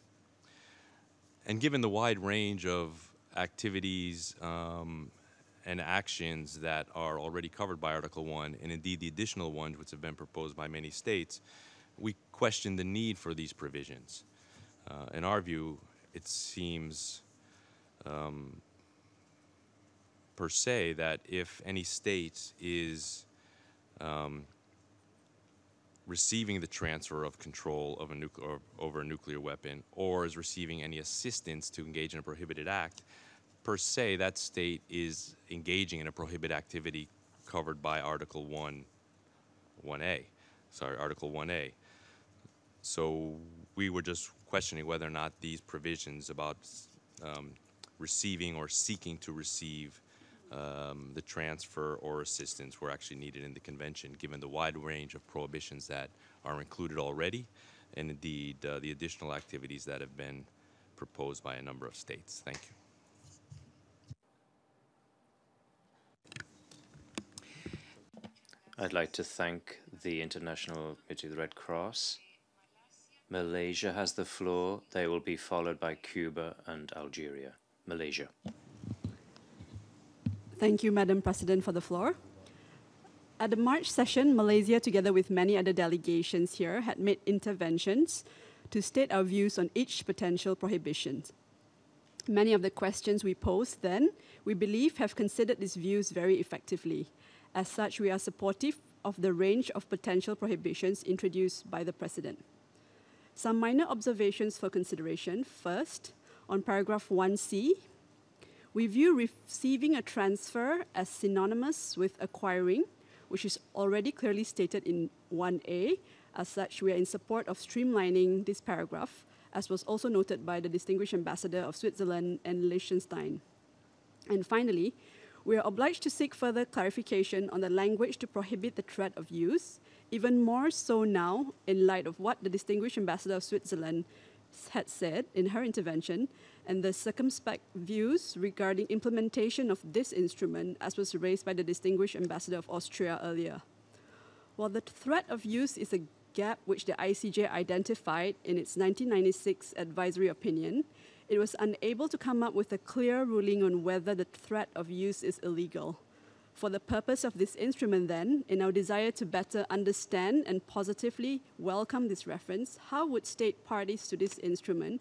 And given the wide range of activities and actions that are already covered by Article 1, and indeed the additional ones which have been proposed by many states, we question the need for these provisions. In our view, it seems per se that if any state is receiving the transfer of control of over a nuclear weapon, or is receiving any assistance to engage in a prohibited act, per se that state is engaging in a prohibited activity covered by Article 1A. So we were just questioning whether or not these provisions about receiving or seeking to receive the transfer or assistance were actually needed in the convention, given the wide range of prohibitions that are included already, and indeed the additional activities that have been proposed by a number of states. Thank you. I'd like to thank the International Committee of the Red Cross. Malaysia has the floor. They will be followed by Cuba and Algeria. Malaysia. Thank you, Madam President, for the floor. At the March session, Malaysia, together with many other delegations here, had made interventions to state our views on each potential prohibition. Many of the questions we posed then, we believe, have considered these views very effectively. As such, we are supportive of the range of potential prohibitions introduced by the President. Some minor observations for consideration. First, on paragraph 1C, we view receiving a transfer as synonymous with acquiring, which is already clearly stated in 1A. As such, we are in support of streamlining this paragraph, as was also noted by the Distinguished Ambassador of Switzerland and Liechtenstein. And finally, we are obliged to seek further clarification on the language to prohibit the threat of use, even more so now in light of what the Distinguished Ambassador of Switzerland had said in her intervention and the circumspect views regarding implementation of this instrument as was raised by the Distinguished Ambassador of Austria earlier. While the threat of use is a gap which the ICJ identified in its 1996 advisory opinion, it was unable to come up with a clear ruling on whether the threat of use is illegal. For the purpose of this instrument then, in our desire to better understand and positively welcome this reference, how would state parties to this instrument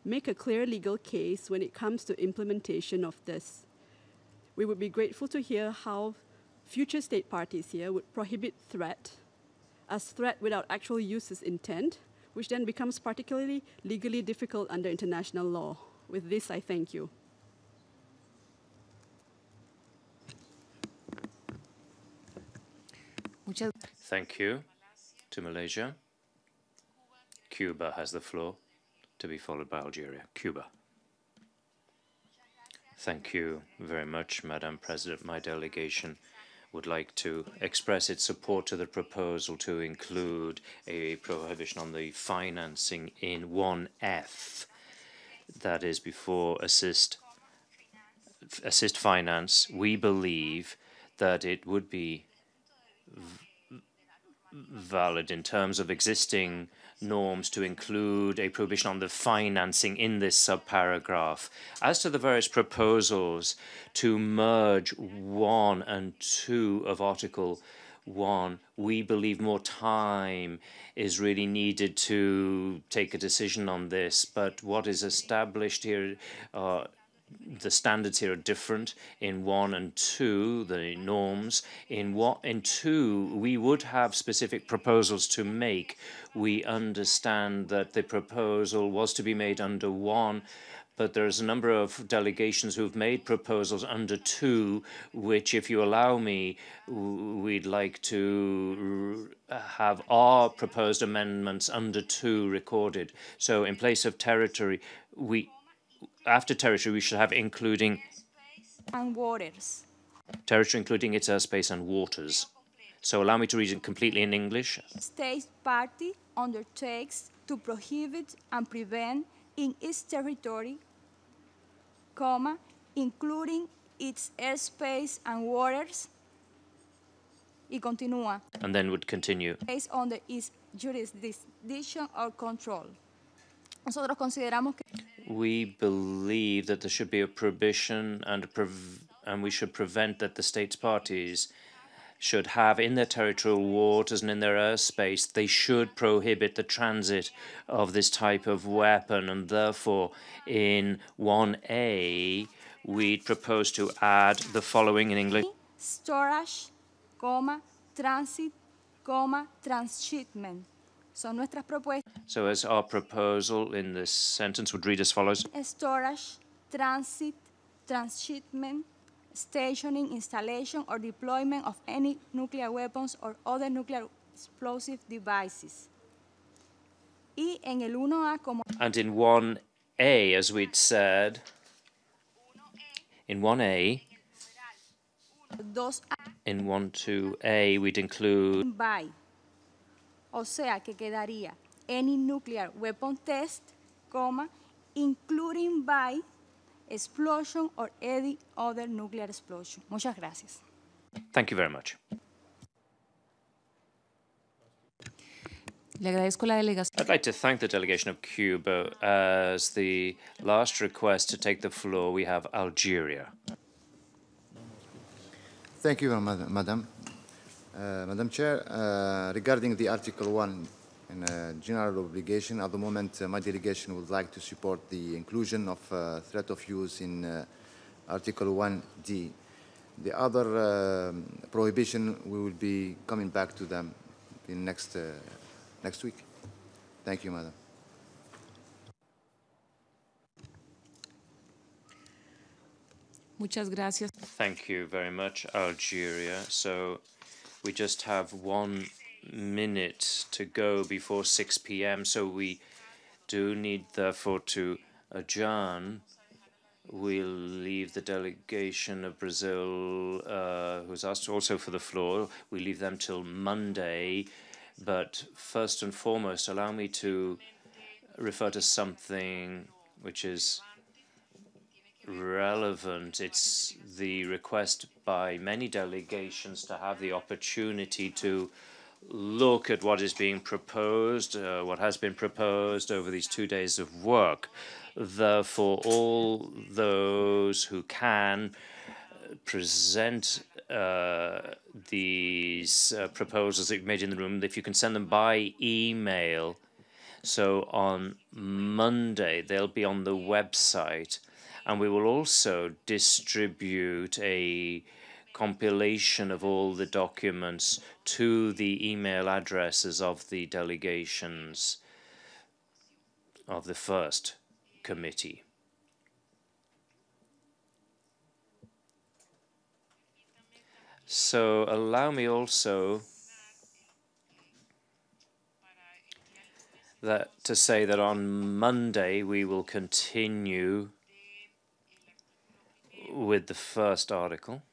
make a clear legal case when it comes to implementation of this? We would be grateful to hear how future state parties here would prohibit threat as threat without actual use's intent, which then becomes particularly legally difficult under international law. With this, I thank you. Thank you to Malaysia. Cuba has the floor, to be followed by Algeria. Cuba. Thank you very much, Madam President. My delegation would like to express its support to the proposal to include a prohibition on the financing in 1F, that is before assist finance. We believe that it would be valid in terms of existing norms to include a prohibition on the financing in this subparagraph. As to the various proposals to merge 1 and 2 of Article 1, we believe more time is really needed to take a decision on this, but what is established here, the standards here are different in 1 and 2, the norms. In 2, we would have specific proposals to make. We understand that the proposal was to be made under 1, but there's a number of delegations who've made proposals under 2, which, if you allow me, we'd like to have our proposed amendments under 2 recorded. So in place of territory, after territory, we should have including and waters. Territory including its airspace and waters. So allow me to read it completely in English. State party undertakes to prohibit and prevent in its territory, comma, including its airspace and waters, y continúa. And then would continue. Based on its jurisdiction or control. Nosotros consideramos que we believe that there should be a prohibition and we should prevent that the states parties should have in their territorial waters and in their airspace, they should prohibit the transit of this type of weapon, and therefore in 1A we propose to add the following in English. Storage, transit, transshipment. Son nuestras propuestas. So as our proposal in this sentence would read as follows. Storage, transit, transshipment, stationing, installation, or deployment of any nuclear weapons or other nuclear explosive devices. Y en el 1A como and in 1A, as we'd said, in 1A, in 1.2A, we'd include by. O sea que quedaría any nuclear weapon test, including by explosion or any other nuclear explosion. Muchas gracias. Thank you very much. Le agradezco la delegación. I'd like to thank the delegation of Cuba. As the last request to take the floor, we have Algeria. Thank you, Madam. Madam Chair, regarding the Article 1 in general obligation, at the moment my delegation would like to support the inclusion of threat of use in Article 1D. The other prohibition, we will be coming back to them in next week. Thank you, Madam. Muchas gracias. Thank you very much, Algeria. So we just have 1 minute to go before 6 p.m. So we do need, therefore, to adjourn. We'll leave the delegation of Brazil, who's asked also for the floor. We leave them till Monday. But first and foremost, allow me to refer to something which is relevant. It's the request by many delegations to have the opportunity to look at what is being proposed, what has been proposed over these 2 days of work. Therefore, all those who can present these proposals that you've made in the room, if you can send them by email. So on Monday, they'll be on the website. And we will also distribute a compilation of all the documents to the email addresses of the delegations of the first committee. So allow me also to say that on Monday we will continue with the first article.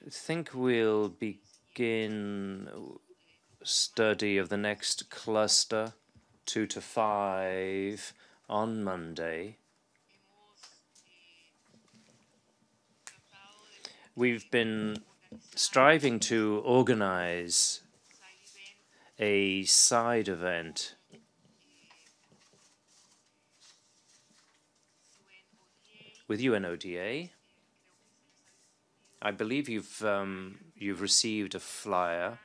I think we'll begin study of the next cluster, 2 to 5, on Monday. We've been striving to organize a side event with UNODA. I believe you've received a flyer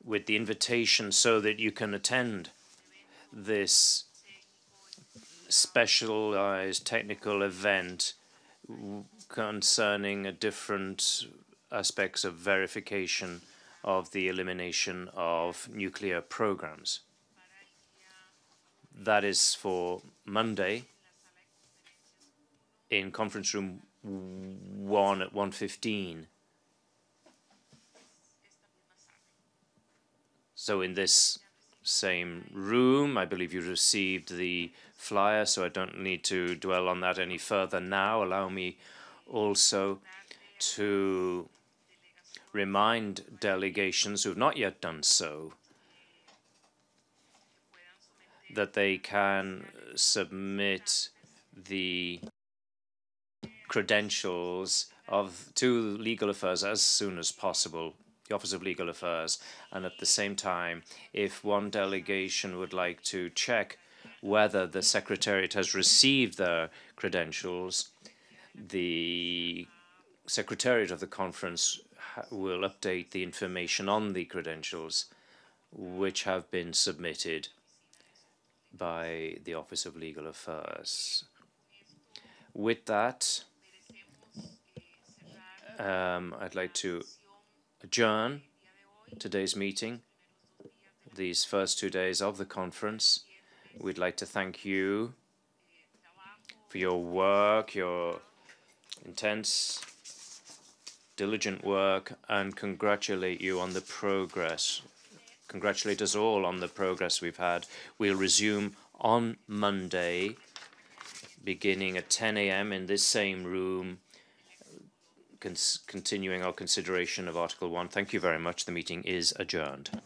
with the invitation so that you can attend this specialized technical event concerning different aspects of verification of the elimination of nuclear programs. That is for Monday in conference room 1 at 1:15. So in this same room, I believe you received the flyer, so I don't need to dwell on that any further now. Allow me also to remind delegations who have not yet done so that they can submit the credentials to Legal Affairs as soon as possible, the Office of Legal Affairs. And at the same time, if one delegation would like to check whether the Secretariat has received their credentials, the Secretariat of the conference will update the information on the credentials which have been submitted by the Office of Legal Affairs. With that, I'd like to adjourn today's meeting, these first 2 days of the conference. We'd like to thank you for your work, your intense, diligent work, and congratulate you on the progress. Congratulate us all on the progress we've had. We'll resume on Monday, beginning at 10 a.m. in this same room, continuing our consideration of Article 1. Thank you very much. The meeting is adjourned.